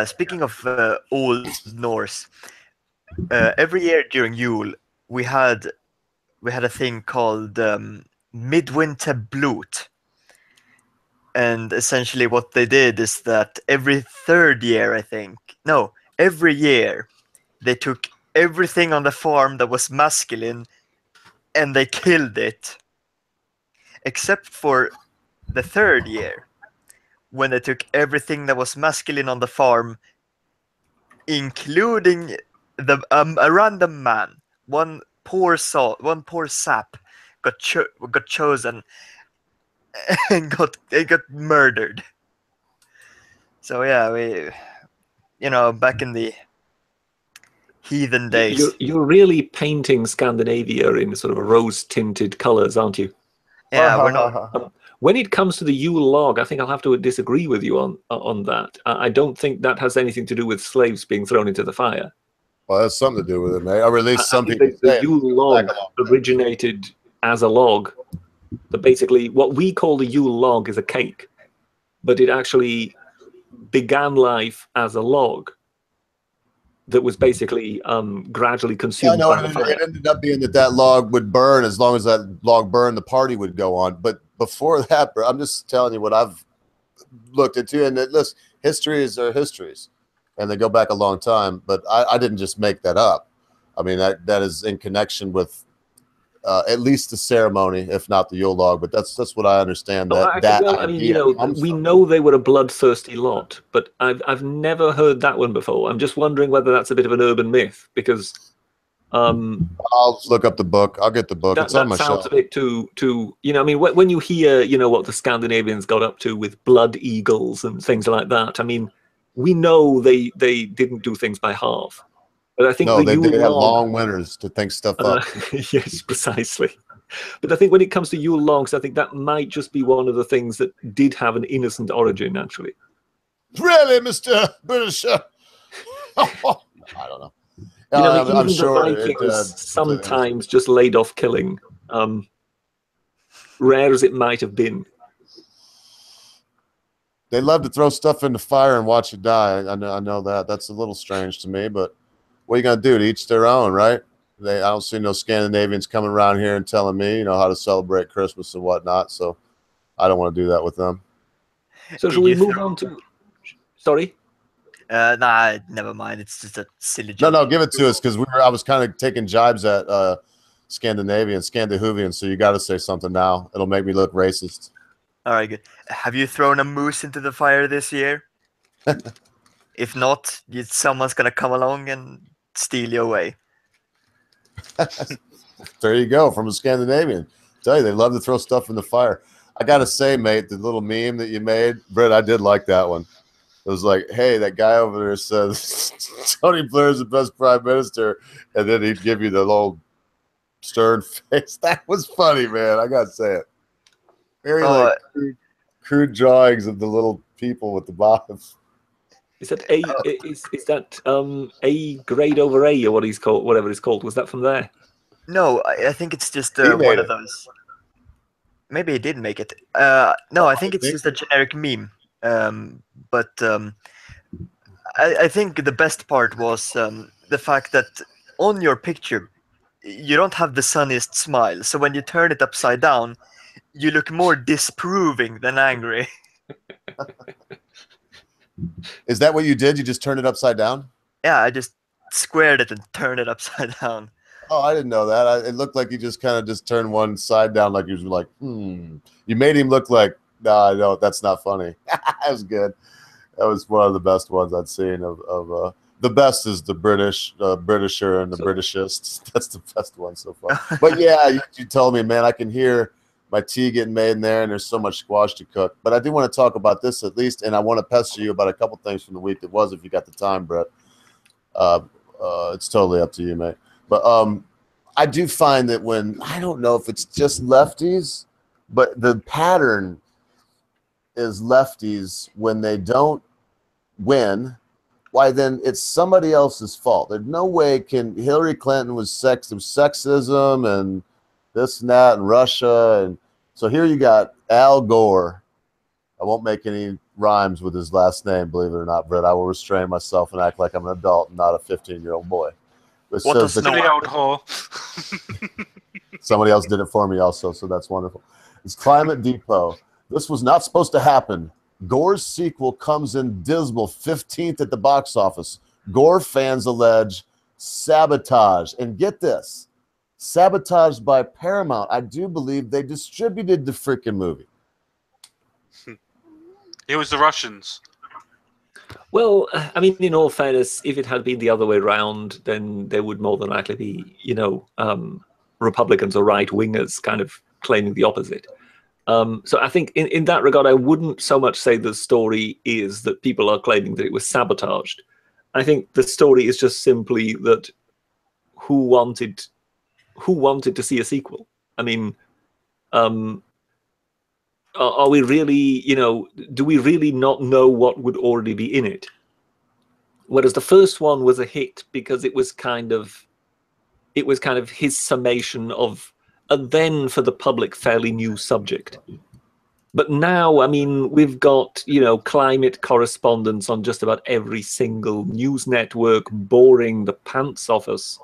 Speaking of Old Norse, every year during Yule, we had a thing called Midwinter Blut. And essentially what they did is that every year, they took everything on the farm that was masculine and they killed it. Except for the third year, when they took everything that was masculine on the farm, including a random man, one poor sap got chosen and got murdered. So yeah, back in the heathen days. You're really painting Scandinavia in sort of rose-tinted colors, aren't you? Yeah, we're not. When it comes to the Yule log, I think I'll have to disagree with you on that. I don't think that has anything to do with slaves being thrown into the fire. Well, that's something to do with it, mate. Or at least some people say the Yule log originated as a log. But basically, what we call the Yule log is a cake, but it actually began life as a log that was basically gradually consumed by the fire. It ended up being that log would burn. As long as that log burned, the party would go on. But before that, bro, I'm just telling you what I've looked into. And listen, histories are histories, and they go back a long time. But I didn't just make that up. I mean, that is in connection with at least the ceremony, if not the Yule log. But that's what I understand. We know they were a bloodthirsty lot, but I've never heard that one before. I'm just wondering whether that's a bit of an urban myth, because I'll look up the book. I'll get the book. It's on my shelf. Sounds a bit too. I mean, when you hear, what the Scandinavians got up to with blood eagles and things like that, I mean, we know they didn't do things by half. But I think they had long winters to think stuff up. Yes, precisely. But I think when it comes to Yule logs, I think that might just be one of the things that did have an innocent origin, actually. Really, Mr. Britisher? I don't know. I'm sure the Vikings sometimes just laid off killing, rare as it might have been. They love to throw stuff in the fire and watch it die. I know that. That's a little strange to me, but what are you going to do? To each their own, right? I don't see no Scandinavians coming around here and telling me, how to celebrate Christmas and whatnot. So I don't want to do that with them. So shall we move on to? Sorry. Nah, never mind. It's just a silly joke. No, give it to us, because I was kind of taking jibes at Scandinavian. So you got to say something now. It'll make me look racist. All right, good. Have you thrown a moose into the fire this year? If not, someone's gonna come along and steal you away. There you go, from a Scandinavian. I tell you, they love to throw stuff in the fire. I gotta say, mate, the little meme that you made, Britt, I did like that one. It was like, hey, that guy over there says Tony Blair's the best prime minister, and then he'd give you the little stern face. That was funny, man. I gotta say it. Very crude drawings of the little people with the bottoms. Is that A grade over A, or whatever it's called? Was that from there? No, I think it's just one of those. Maybe he did make it. No, I think it's just a generic meme. But I think the best part was the fact that on your picture, you don't have the sunniest smile. So when you turn it upside down, you look more disproving than angry. Is that what you did? You just turned it upside down? Yeah, I just squared it and turned it upside down. Oh, I didn't know that. It looked like you just kind of just turned one side down, like you was like, You made him look like, nah, no, that's not funny. That was good. That was one of the best ones I'd seen of the best is the Britisher and the Britishists. That's the best one so far. But yeah, you told me, man, I can hear my tea getting made in there, and there's so much squash to cook. But I do want to talk about this at least, and I want to pester you about a couple things from the week that was, if you got the time, Brett. It's totally up to you, mate. But I do find that when, I don't know if it's just lefties, But the pattern is lefties, when they don't win, why then it's somebody else's fault. There's no way Hillary Clinton was sexism and this and that and Russia. And so here you got Al Gore. I won't make any rhymes with his last name, believe it or not, Brett. I will restrain myself and act like I'm an adult and not a 15-year-old boy. It What says does Silly old whore. somebody else did it for me also, so that's wonderful. It's Climate Depot. This was not supposed to happen. Gore's sequel comes in dismal 15th at the box office. Gore fans allege sabotage. And get this, sabotage by Paramount. I do believe they distributed the freaking movie. It was the Russians. Well, I mean, in all fairness, if it had been the other way around, then there would more than likely be, Republicans or right-wingers kind of claiming the opposite. So I think in that regard, I wouldn't so much say the story is that people are claiming that it was sabotaged. I think the story is just simply that who wanted to see a sequel? I mean, are we really, do we really not know what would already be in it? Whereas the first one was a hit because it was kind of his summation of a then for the public fairly new subject. But now, I mean, we've got, climate correspondents on just about every single news network boring the pants off us,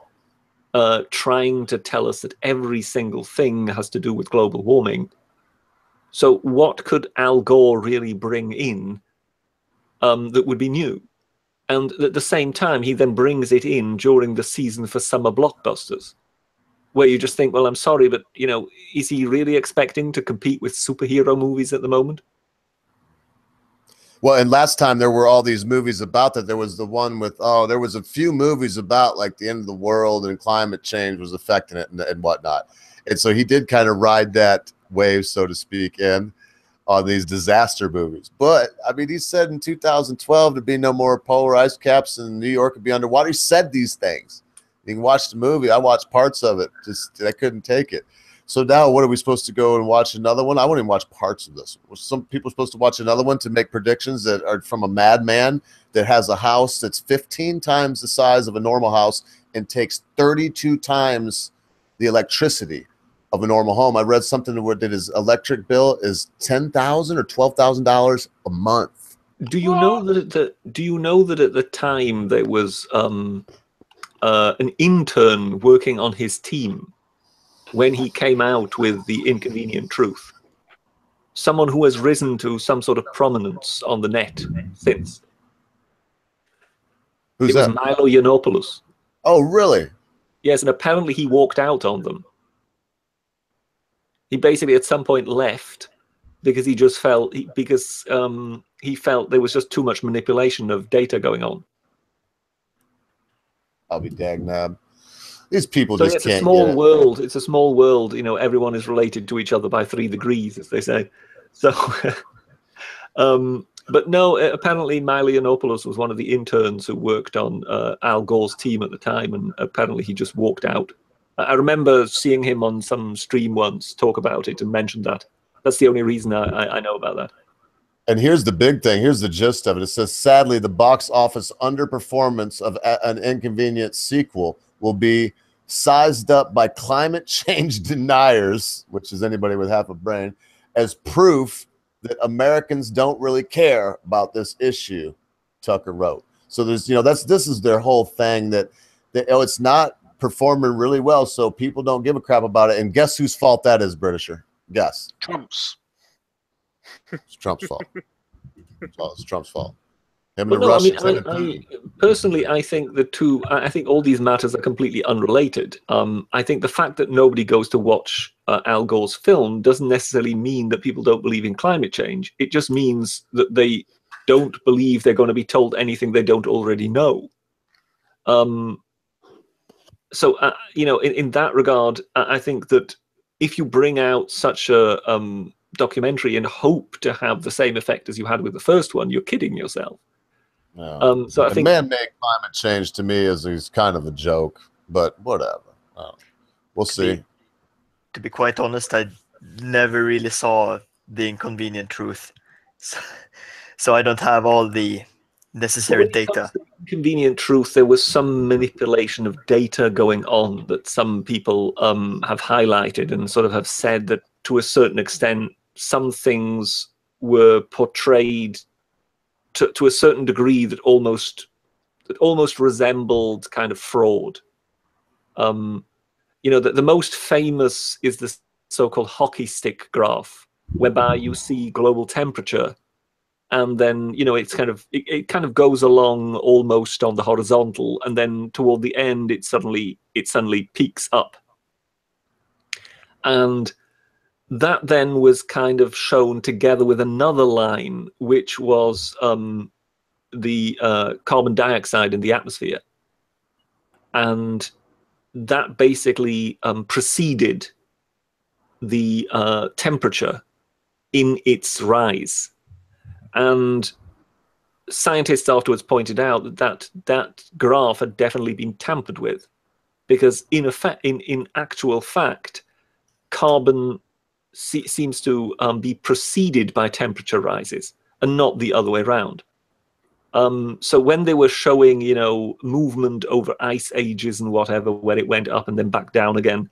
trying to tell us that every single thing has to do with global warming. So what could Al Gore really bring in that would be new? And at the same time, he then brings it in during the season for summer blockbusters, where you just think, well, I'm sorry, but, is he really expecting to compete with superhero movies at the moment? Well, and last time there were all these movies about that. There was the one with, there was a few movies about like the end of the world and climate change was affecting it and whatnot. And so he did kind of ride that wave, so to speak, in on these disaster movies. But I mean, he said in 2012 there'd be no more polar ice caps and New York would be underwater. He said these things. You can watch the movie. I watched parts of it. Just I couldn't take it. So now what are we supposed to go and watch another one? I wouldn't even watch parts of this. Some people are supposed to watch another one to make predictions that are from a madman that has a house that's 15 times the size of a normal house and takes 32 times the electricity of a normal home. I read something that his electric bill is $10,000 or $12,000 a month. Do you know that at the time there was an intern working on his team when he came out with The Inconvenient Truth? Someone who has risen to some sort of prominence on the net since. Who's that? Was Milo Yiannopoulos. Oh, really? Yes, and apparently he walked out on them. He basically at some point left because he just felt he felt there was just too much manipulation of data going on. I'll be dagnab. These people So just it's can't. A small world. It's a small world. Everyone is related to each other by 3 degrees, as they say. So, but no. Apparently, Milo Yiannopoulos was one of the interns who worked on Al Gore's team at the time, and apparently he just walked out. I remember seeing him on some stream once talk about it and mention that. That's the only reason I know about that. And here's the big thing. Here's the gist of it. It says, sadly, the box office underperformance of an Inconvenient sequel will be sized up by climate change deniers, which is anybody with half a brain, as proof that Americans don't really care about this issue, Tucker wrote. So there's, this is their whole thing that it's not performing really well, so people don't give a crap about it. And guess whose fault that is, Britisher? Guess. Trump's. It's Trump's fault. It's Trump's fault. Him Well, and no, Russia. Personally, I think I think all these matters are completely unrelated. I think the fact that nobody goes to watch Al Gore's film doesn't necessarily mean that people don't believe in climate change. It just means that they don't believe they're going to be told anything they don't already know. So, in that regard, I think that if you bring out such a documentary and hope to have the same effect as you had with the first one, you're kidding yourself. No. So I think man-made climate change to me is kind of a joke, but whatever. We'll see. To be quite honest, I never really saw the inconvenient truth. So I don't have all the necessary When it comes data. to inconvenient truth, there was some manipulation of data going on that some people have highlighted and sort of have said that to a certain extent, some things were portrayed to a certain degree that almost resembled kind of fraud. You know, the most famous is the so-called hockey stick graph, whereby you see global temperature, and then, you know, it's kind of it kind of goes along almost on the horizontal, and then toward the end it suddenly peaks up. And that then was kind of shown together with another line, which was the carbon dioxide in the atmosphere. And that basically preceded the temperature in its rise. And scientists afterwards pointed out that graph had definitely been tampered with, because in actual fact, carbon seems to be preceded by temperature rises and not the other way around. So when they were showing, you know, movement over ice ages and whatever, where it went up and then back down again,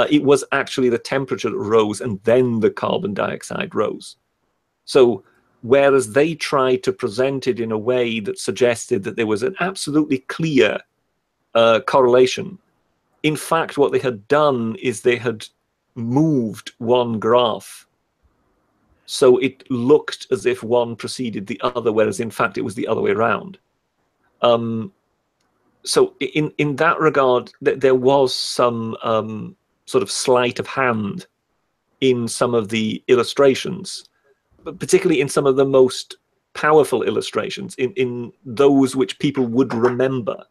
it was actually the temperature that rose and then the carbon dioxide rose. So whereas they tried to present it in a way that suggested that there was an absolutely clear correlation, in fact, what they had done is they had moved one graph so it looked as if one preceded the other, whereas in fact it was the other way around. So in that regard, there was some sort of sleight of hand in some of the illustrations, but particularly in some of the most powerful illustrations, in those which people would remember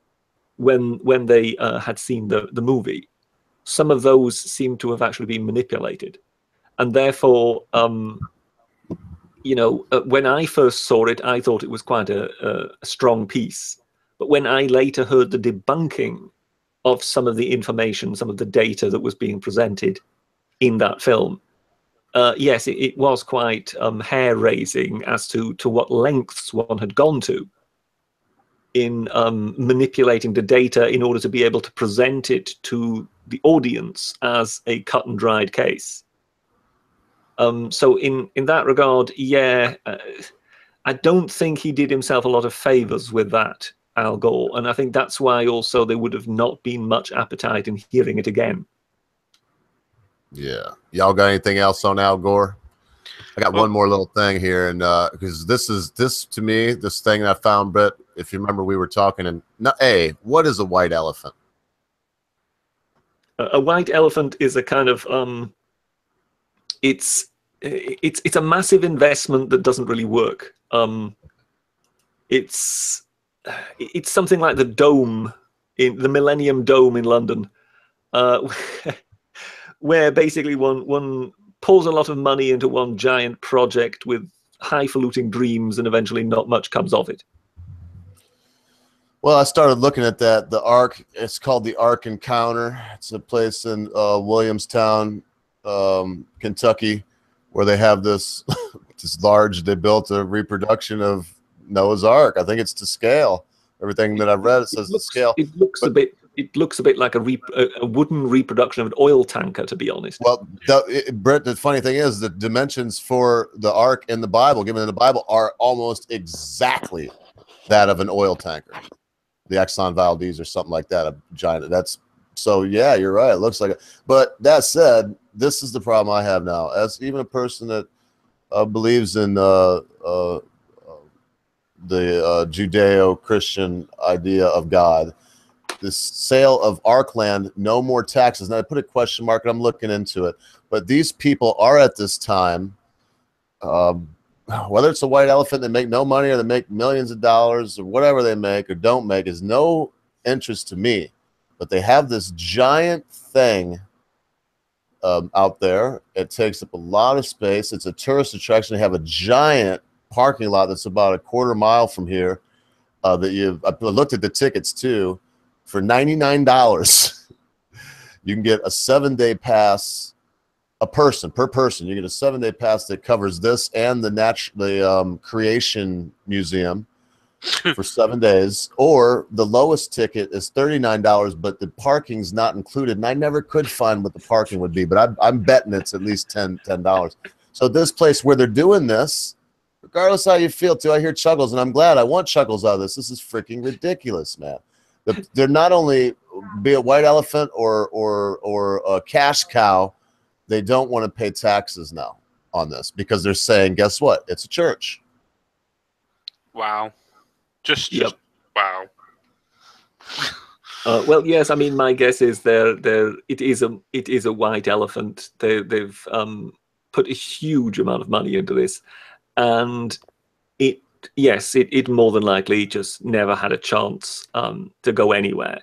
when they had seen the movie. Some of those seem to have actually been manipulated, and therefore, you know, when I first saw it, I thought it was quite a strong piece. But when I later heard the debunking of some of the information, some of the data that was being presented in that film, yes, it was quite hair-raising as to what lengths one had gone to in manipulating the data in order to be able to present it to the audience as a cut-and-dried case. So in that regard, yeah, I don't think he did himself a lot of favors with that, Al Gore, and I think that's why also there would have not been much appetite in hearing it again. Yeah. Y'all got anything else on Al Gore? I got one more little thing here, and because this to me, this thing that I found, Brett, if you remember, we were talking, and what is a white elephant? A white elephant is a kind of it's a massive investment that doesn't really work. It's something like the Dome, in the Millennium Dome in London, where basically one pours a lot of money into one giant project with highfalutin dreams, and eventually not much comes of it. Well, I started looking at that. The Ark, it's called the Ark Encounter. It's a place in Williamstown, Kentucky, where they have this this large. They built a reproduction of Noah's Ark. I think it's to scale. Everything that I've read, it says to scale. It looks a bit like a wooden reproduction of an oil tanker, to be honest. Well, Brett, the funny thing is the dimensions for the Ark in the Bible, given in the Bible, are almost exactly that of an oil tanker, the Exxon Valdez or something like that, a giant. That's so. Yeah, you're right. It looks like it. But that said, this is the problem I have now. As even a person that believes in the Judeo-Christian idea of God, this sale of Ark land, no more taxes. Now I put a question mark, and I'm looking into it. But these people are at this time, whether it's a white elephant, they make no money, or they make millions of dollars, or whatever they make or don't make, is no interest to me. But they have this giant thing out there. It takes up a lot of space. It's a tourist attraction. They have a giant parking lot that's about a quarter mile from here. I looked at the tickets too. For $99, you can get a 7-day pass a person per person. You get a 7-day pass that covers this and the Creation Museum for 7 days, or the lowest ticket is $39, but the parking's not included. And I never could find what the parking would be, but I'm betting it's at least $10. So this place where they're doing this, regardless how you feel too, I hear chuckles, and I'm glad. I want chuckles out of this. This is freaking ridiculous, man. They're not only be a white elephant or a cash cow, they don't want to pay taxes now on this because they're saying, guess what? It's a church. Wow. Just wow. Well, yes. I mean, my guess is it is a white elephant. They've put a huge amount of money into this, and it more than likely just never had a chance to go anywhere.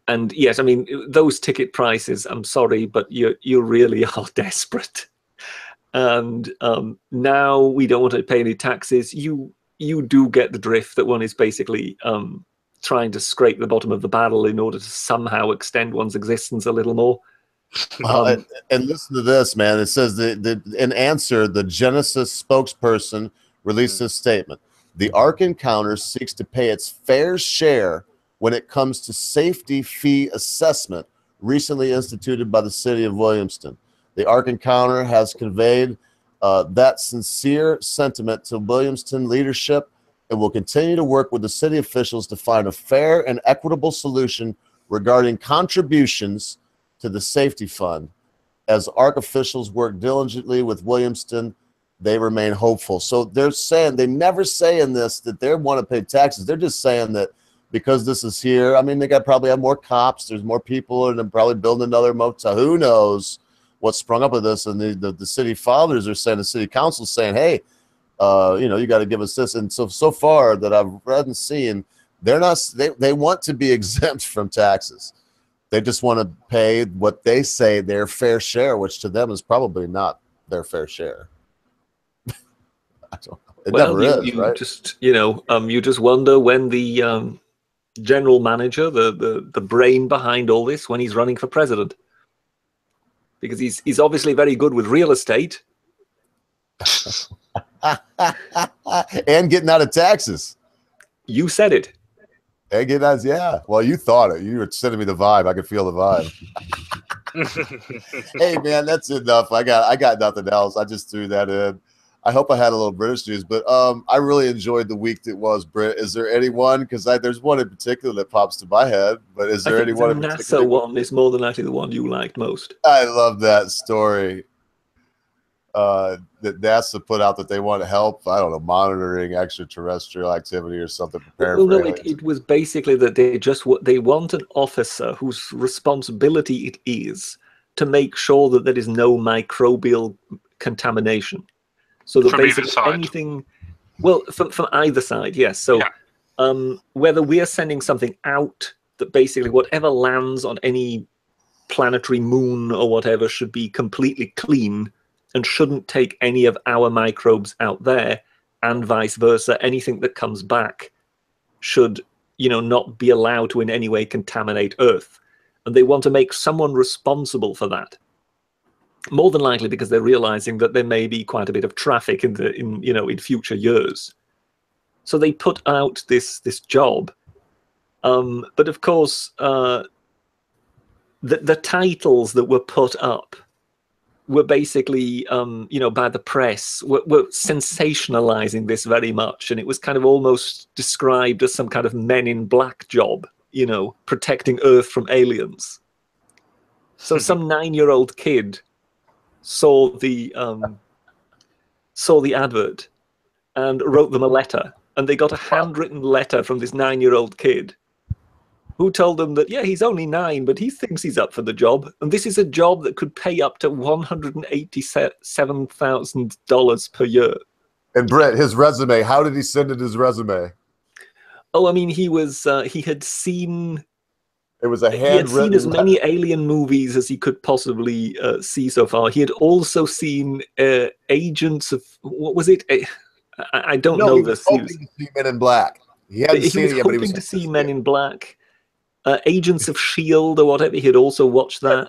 And yes, I mean, those ticket prices. I'm sorry, but you really are desperate. And now we don't want to pay any taxes. You do get the drift that one is basically trying to scrape the bottom of the barrel in order to somehow extend one's existence a little more. And listen to this, man. It says in answer, the Genesis spokesperson released this statement. The Ark Encounter seeks to pay its fair share when it comes to safety fee assessment recently instituted by the city of Williamston. The Ark Encounter has conveyed that sincere sentiment to Williamston leadership and will continue to work with the city officials to find a fair and equitable solution regarding contributions to the safety fund. As Ark officials work diligently with Williamston, they remain hopeful. So they're saying, they never say in this that they want to pay taxes. They're just saying that because this is here, I mean, they probably have more cops, there's more people, and they're probably building another motel. Who knows what sprung up with this? And the city fathers are saying, the city council is saying, hey, you got to give us this. And so far that I've read and seen, they're not. They want to be exempt from taxes. They just want to pay what they say their fair share, which to them is probably not their fair share. I don't know. It never is, right? You just wonder when the general manager, the brain behind all this, when he's running for president. Because he's obviously very good with real estate. And getting out of taxes. You said it. And getting out, yeah. Well, you thought it. You were sending me the vibe. I could feel the vibe. Hey, man, that's enough. I got nothing else. I just threw that in. I hope I had a little British news, but I really enjoyed the week that was, Britt. Is there anyone? Because there's one in particular that pops to my head, but is there anyone in particular? The NASA one is more than likely the one you liked most. I love that story that NASA put out that they want help, I don't know, monitoring extraterrestrial activity or something. Well, no, it was basically that they want an officer whose responsibility it is to make sure that there is no microbial contamination. So that basically anything, well, from either side, yes. So whether we're sending something out, that basically whatever lands on any planetary moon or whatever should be completely clean and shouldn't take any of our microbes out there, and vice versa. Anything that comes back should, not be allowed to in any way contaminate Earth. And they want to make someone responsible for that. More than likely because they're realizing that there may be quite a bit of traffic in future years. So they put out this job. But of course, the titles that were put up were basically, by the press, were sensationalizing this very much. And it was kind of almost described as some kind of Men in Black job, protecting Earth from aliens. So some 9-year-old kid saw the advert and wrote them a letter. And they got a handwritten letter from this 9-year-old kid who told them that, yeah, he's only 9, but he thinks he's up for the job. And this is a job that could pay up to $187,000 per year. And Brett, his resume, how did he send in his resume? Oh, I mean, he had seen... It was a handwritten... He had seen as many alien movies as he could possibly see so far. He had also seen Agents of... What was it? I don't know the series. He was hoping to see Men in Black. He was hoping to see Men in Black. Agents of S.H.I.E.L.D. or whatever, he had also watched that.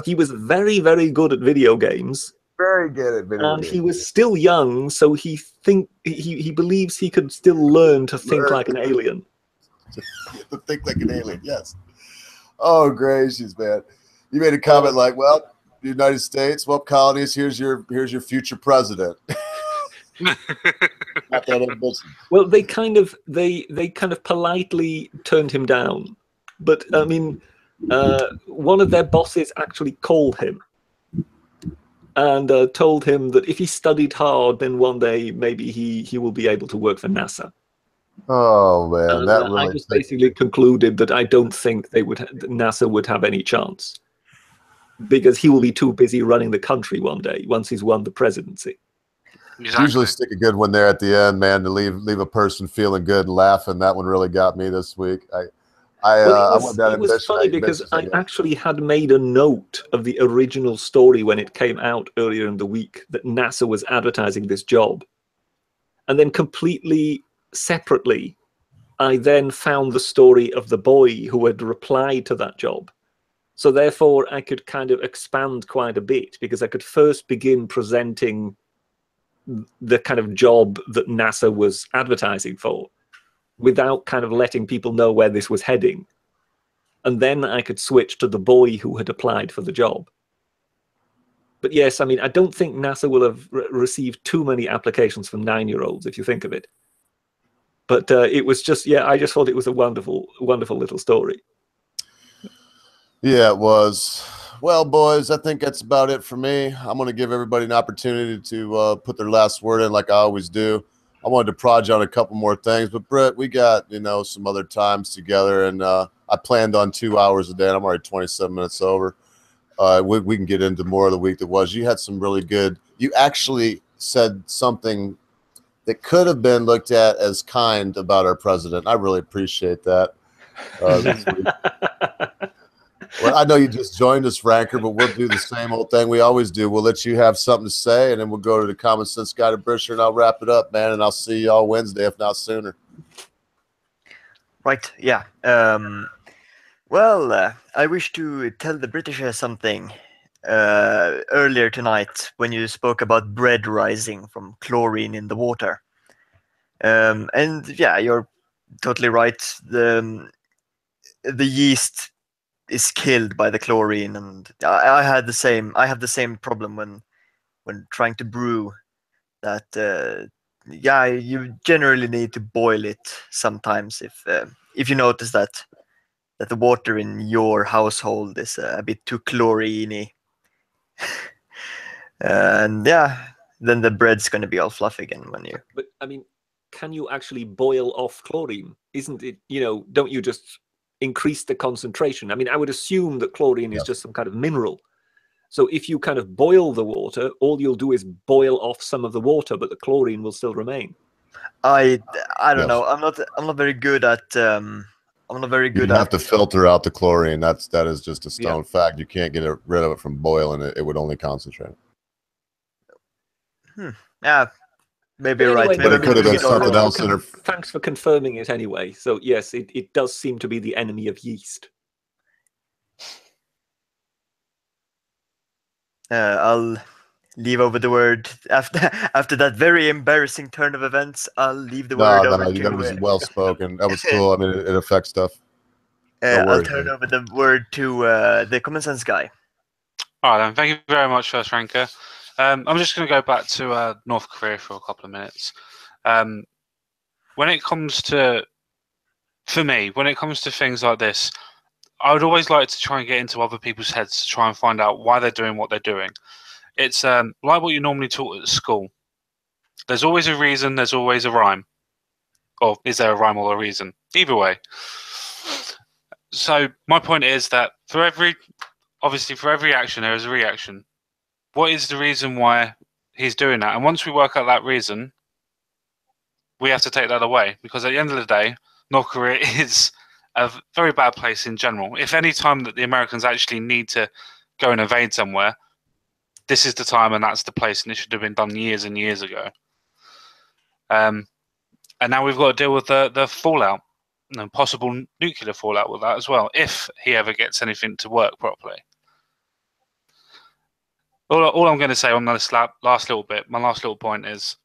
He was very, very good at video games. Very good at video And games. he was still young, so he believes he could still learn to think like an alien. To think like an alien, yes. Oh, gracious, man! You made a comment like, "Well, the United States, well, colonies. Here's your future president." Not that ambitious. Well, they kind of politely turned him down, but I mean, one of their bosses actually called him and told him that if he studied hard, then one day maybe he will be able to work for NASA. Oh man, that really. I just basically concluded that I don't think NASA would have any chance, because he will be too busy running the country one day once he's won the presidency. Exactly. Usually stick a good one there at the end, man, to leave a person feeling good and laughing. That one really got me this week. It was funny because I ambitious. actually had made a note of the original story when it came out earlier in the week that NASA was advertising this job. And then completely separately, I then found the story of the boy who had replied to that job. So therefore, I could kind of expand quite a bit, because I could first begin presenting the kind of job that NASA was advertising for, without kind of letting people know where this was heading. And then I could switch to the boy who had applied for the job. But yes, I mean, I don't think NASA will have received too many applications from 9-year-olds, if you think of it. But it was just, yeah, I just thought it was a wonderful, wonderful little story. Yeah, it was. Well, boys, I think that's about it for me. I'm going to give everybody an opportunity to put their last word in, like I always do. I wanted to prod you on a couple more things, but Britt, we got, some other times together, and I planned on 2 hours a day, and I'm already 27 minutes over. We can get into more of the week that was. You had some really good. You actually said something that could have been looked at as kind about our president. I really appreciate that. This week. Well, I know you just joined us, Ranker, but we'll do the same old thing we always do. We'll let you have something to say, and then we'll go to the Common Sense Guy to Brisher, and I'll wrap it up, man, and I'll see y'all Wednesday, if not sooner. Right, yeah. I wish to tell the Britishers something earlier tonight when you spoke about bread rising from chlorine in the water. And yeah, you're totally right. The yeast is killed by the chlorine, and I have the same problem when trying to brew. That you generally need to boil it sometimes if you notice that the water in your household is a bit too chlorine-y. And yeah, then the bread's going to be all fluffy again when you. But I mean, can you actually boil off chlorine? Isn't it? Don't you just increase the concentration? I mean, I would assume that chlorine is just some kind of mineral. So if you kind of boil the water, all you'll do is boil off some of the water, but the chlorine will still remain. I don't know. I'm not very good at. I'm not very good. You have to filter out the chlorine. That is just a stone Yeah. fact. You can't get rid of it from boiling it. It would only concentrate. Yeah, maybe But you're anyway, right. But it could have been maybe something else in her. Thanks for confirming it anyway. So yes, it does seem to be the enemy of yeast. I'll leave over the word after that very embarrassing turn of events. I'll leave the word over to. That was well spoken. That was cool. I mean, it affects stuff. I'll turn over the word to the Common Sense Guy. All right, then. Thank you very much, first Ranker. I'm just going to go back to North Korea for a couple of minutes. When it comes to things like this, I would always like to try and get into other people's heads to try and find out why they're doing what they're doing. It's like what you normally taught at school. There's always a reason, there's always a rhyme. Or is there a rhyme or a reason? Either way. So my point is that for every action, there is a reaction. What is the reason why he's doing that? And once we work out that reason, we have to take that away. Because at the end of the day, North Korea is a very bad place in general. If any time that the Americans actually need to go and invade somewhere, this is the time and that's the place, and it should have been done years and years ago. And now we've got to deal with the fallout, and possible nuclear fallout with that as well, if he ever gets anything to work properly. All I'm going to say on this last little bit, my last little point is,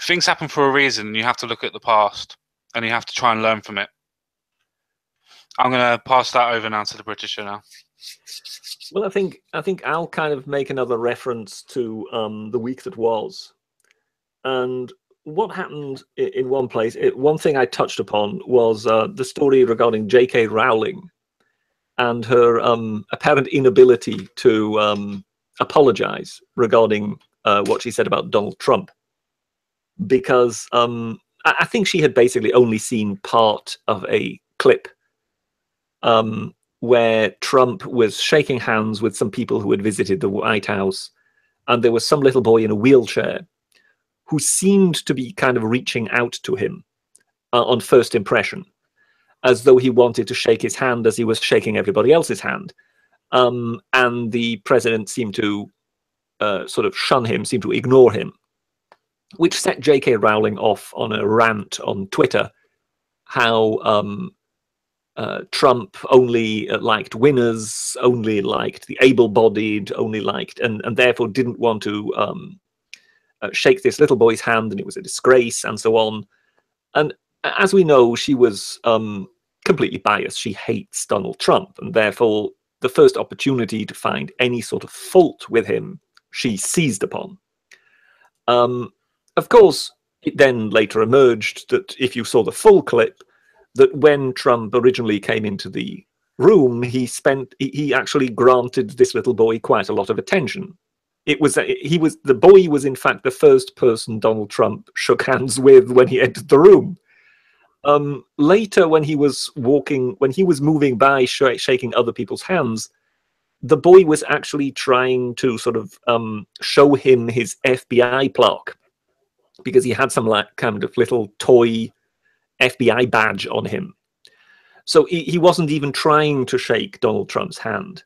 things happen for a reason, and you have to look at the past, and you have to try and learn from it. I'm going to pass that over now to the Britisher now. Well, I think I'll kind of make another reference to the week that was, and what happened in one place. One thing I touched upon was the story regarding J.K. Rowling and her apparent inability to apologize regarding what she said about Donald Trump, because I think she had basically only seen part of a clip where Trump was shaking hands with some people who had visited the White House, and there was some little boy in a wheelchair who seemed to be kind of reaching out to him on first impression, as though he wanted to shake his hand as he was shaking everybody else's hand. And the president seemed to sort of shun him, seemed to ignore him, which set J.K. Rowling off on a rant on Twitter, how Trump only liked winners, only liked the able-bodied, only liked, and therefore didn't want to shake this little boy's hand, and it was a disgrace, and so on. And as we know, she was completely biased. She hates Donald Trump, and therefore the first opportunity to find any sort of fault with him, she seized upon. Of course, it then later emerged that if you saw the full clip, that when Trump originally came into the room, he actually granted this little boy quite a lot of attention. The boy was in fact the first person Donald Trump shook hands with when he entered the room. Later, when he was moving by, shaking other people's hands, the boy was actually trying to sort of show him his FBI plaque, because he had some like kind of little toy FBI badge on him. So he wasn't even trying to shake Donald Trump's hand.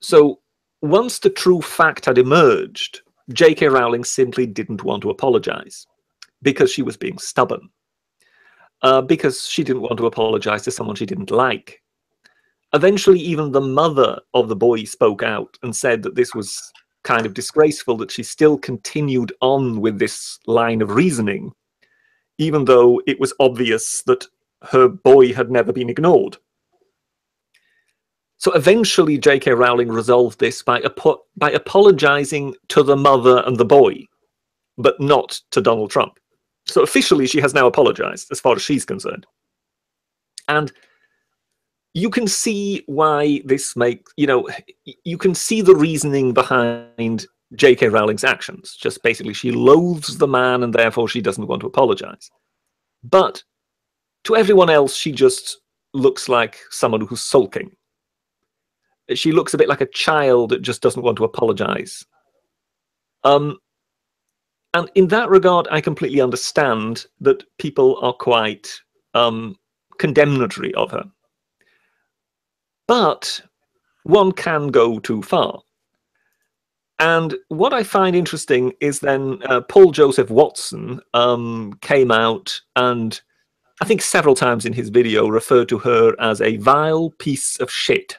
So once the true fact had emerged, J.K. Rowling simply didn't want to apologize because she was being stubborn, because she didn't want to apologize to someone she didn't like. Eventually, even the mother of the boy spoke out and said that this was kind of disgraceful, that she still continued on with this line of reasoning, even though it was obvious that her boy had never been ignored. So eventually, J.K. Rowling resolved this by apologizing to the mother and the boy, but not to Donald Trump. So officially, she has now apologized, as far as she's concerned. And you can see why this makes, you can see the reasoning behind J.K. Rowling's actions. Just basically, she loathes the man, and therefore she doesn't want to apologize. But to everyone else, she just looks like someone who's sulking. She looks a bit like a child that just doesn't want to apologize. And in that regard, I completely understand that people are quite condemnatory of her. But one can go too far. And what I find interesting is then Paul Joseph Watson came out and I think several times in his video referred to her as a vile piece of shit.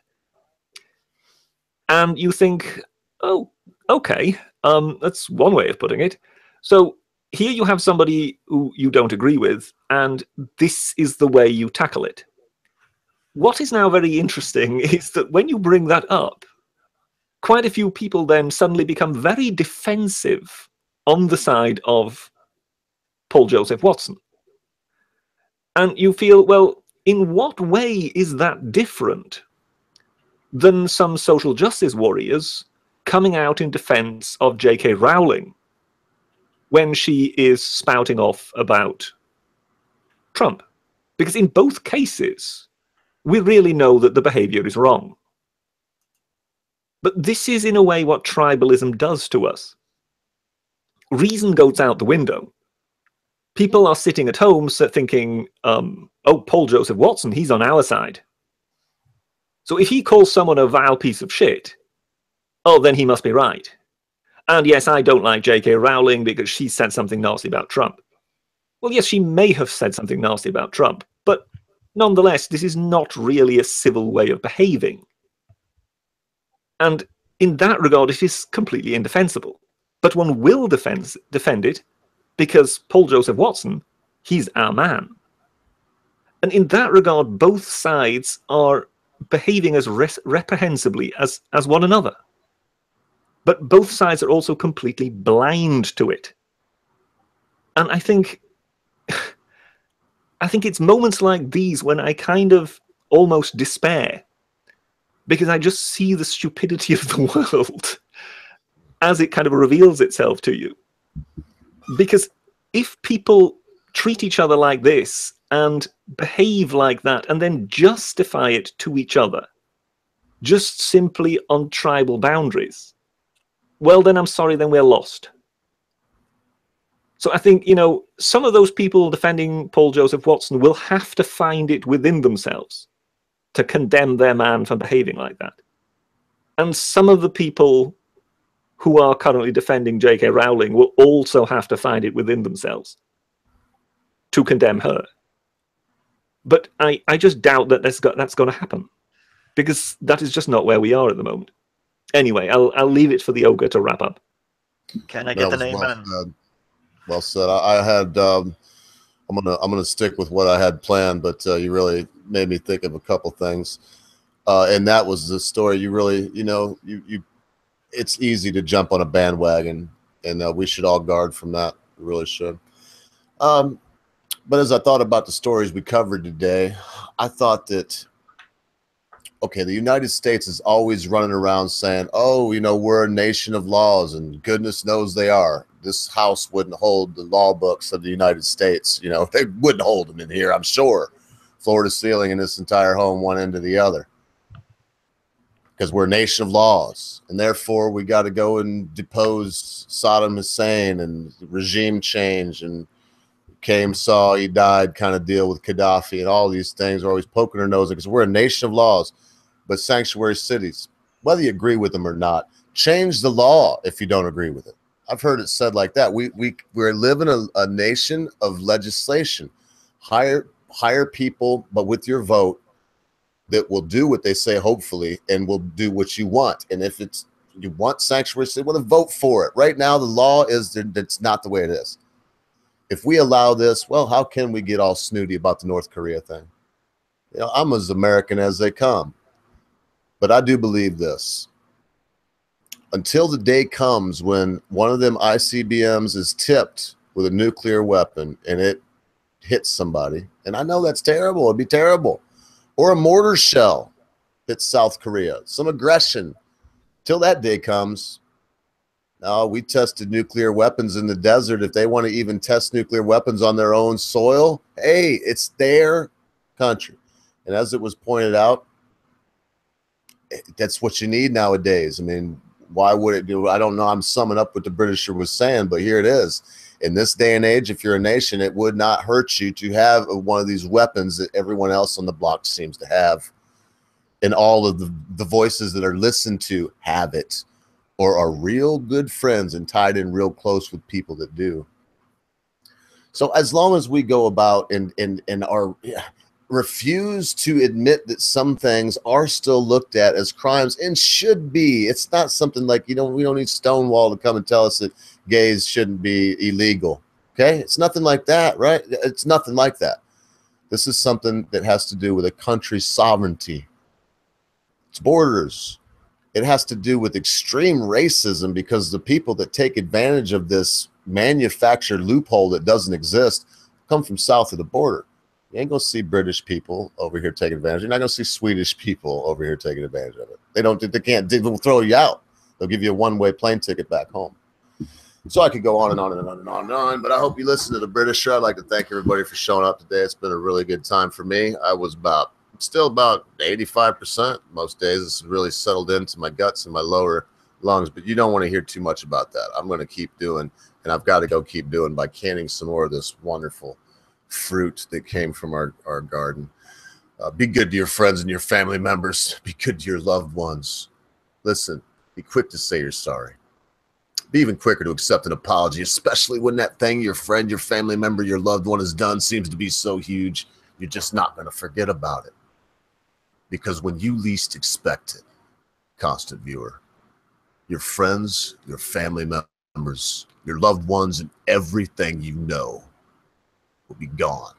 And you think, oh, okay, that's one way of putting it. So here you have somebody who you don't agree with, and this is the way you tackle it. What is now very interesting is that when you bring that up, quite a few people then suddenly become very defensive on the side of Paul Joseph Watson. And you feel, well, in what way is that different than some social justice warriors coming out in defense of J.K. Rowling when she is spouting off about Trump? Because in both cases, we really know that the behavior is wrong. But this is, in a way, what tribalism does to us. Reason goes out the window. People are sitting at home thinking, oh, Paul Joseph Watson, he's on our side. So if he calls someone a vile piece of shit, oh, then he must be right. And yes, I don't like J.K. Rowling because she said something nasty about Trump. Well, yes, she may have said something nasty about Trump, but nonetheless, this is not really a civil way of behaving. And in that regard, it is completely indefensible. But one will defend it because Paul Joseph Watson, he's our man. And in that regard, both sides are behaving as reprehensibly as one another. But both sides are also completely blind to it. And I think it's moments like these when I kind of almost despair, because I just see the stupidity of the world as it kind of reveals itself to you. Because if people treat each other like this and behave like that and then justify it to each other, just simply on tribal boundaries, well, then I'm sorry, then we're lost. So I think, you know, some of those people defending Paul Joseph Watson will have to find it within themselves to condemn their man for behaving like that. And some of the people who are currently defending J.K. Rowling will also have to find it within themselves to condemn her. But I just doubt that that's going to happen, because that is just not where we are at the moment. Anyway, I'll leave it for the ogre to wrap up. Can I get an amen? Well said. I had I'm gonna stick with what I had planned, but you really made me think of a couple things, and that was the story. You really, you know, you it's easy to jump on a bandwagon, and we should all guard from that. We really should. But as I thought about the stories we covered today, I thought that, okay, the United States is always running around saying, oh, you know, we're a nation of laws, and goodness knows they are. This house wouldn't hold the law books of the United States. You know, they wouldn't hold them in here, I'm sure. Floor to ceiling in this entire home, one end to the other. Because we're a nation of laws, and therefore we got to go and depose Saddam Hussein and regime change, and came, saw, he died kind of deal with Gaddafi, and all these things are always poking our nose because we're a nation of laws. But sanctuary cities, whether you agree with them or not, change the law if you don't agree with it. I've heard it said like that. We're living a nation of legislation. Hire people, but with your vote, that will do what they say, hopefully, and will do what you want. And if it's you want sanctuary city, well, then vote for it. Right now, the law is that's not the way it is. If we allow this, well, how can we get all snooty about the North Korea thing? You know, I'm as American as they come. But I do believe this. Until the day comes when one of them ICBMs is tipped with a nuclear weapon and it hits somebody, and I know that's terrible, it'd be terrible, or a mortar shell hits South Korea, some aggression. Till that day comes, no, we tested nuclear weapons in the desert. If they want to even test nuclear weapons on their own soil, hey, it's their country. And as it was pointed out, that's what you need nowadays. I mean, why would it do? I don't know. I'm summing up what the Britisher was saying, but here it is. In this day and age, if you're a nation, it would not hurt you to have one of these weapons that everyone else on the block seems to have. And all of the voices that are listened to have it, or are real good friends and tied in real close with people that do. So as long as we go about and are refuse to admit that some things are still looked at as crimes and should be, it's not something like, you know, we don't need Stonewall to come and tell us that gays shouldn't be illegal. Okay, it's nothing like that, right? It's nothing like that. This is something that has to do with a country's sovereignty, its borders. It has to do with extreme racism, because the people that take advantage of this manufactured loophole that doesn't exist come from south of the border. You ain't gonna see British people over here taking advantage. You're not gonna see Swedish people over here taking advantage of it. They can't, they'll throw you out. They'll give you a one-way plane ticket back home. So I could go on and on and on and on and on, but I hope you listen to the British show. I'd like to thank everybody for showing up today. It's been a really good time for me. I was still about 85% most days. It's really settled into my guts and my lower lungs, but you don't want to hear too much about that. I'm going to keep doing, and I've got to go keep doing by canning some more of this wonderful fruit that came from our garden. Be good to your friends and your family members. Be good to your loved ones. Listen, be quick to say you're sorry. Be even quicker to accept an apology, especially when that thing your friend, your family member, your loved one has done seems to be so huge, you're just not going to forget about it. Because when you least expect it, constant viewer, your friends, your family members, your loved ones, and everything you know will be gone.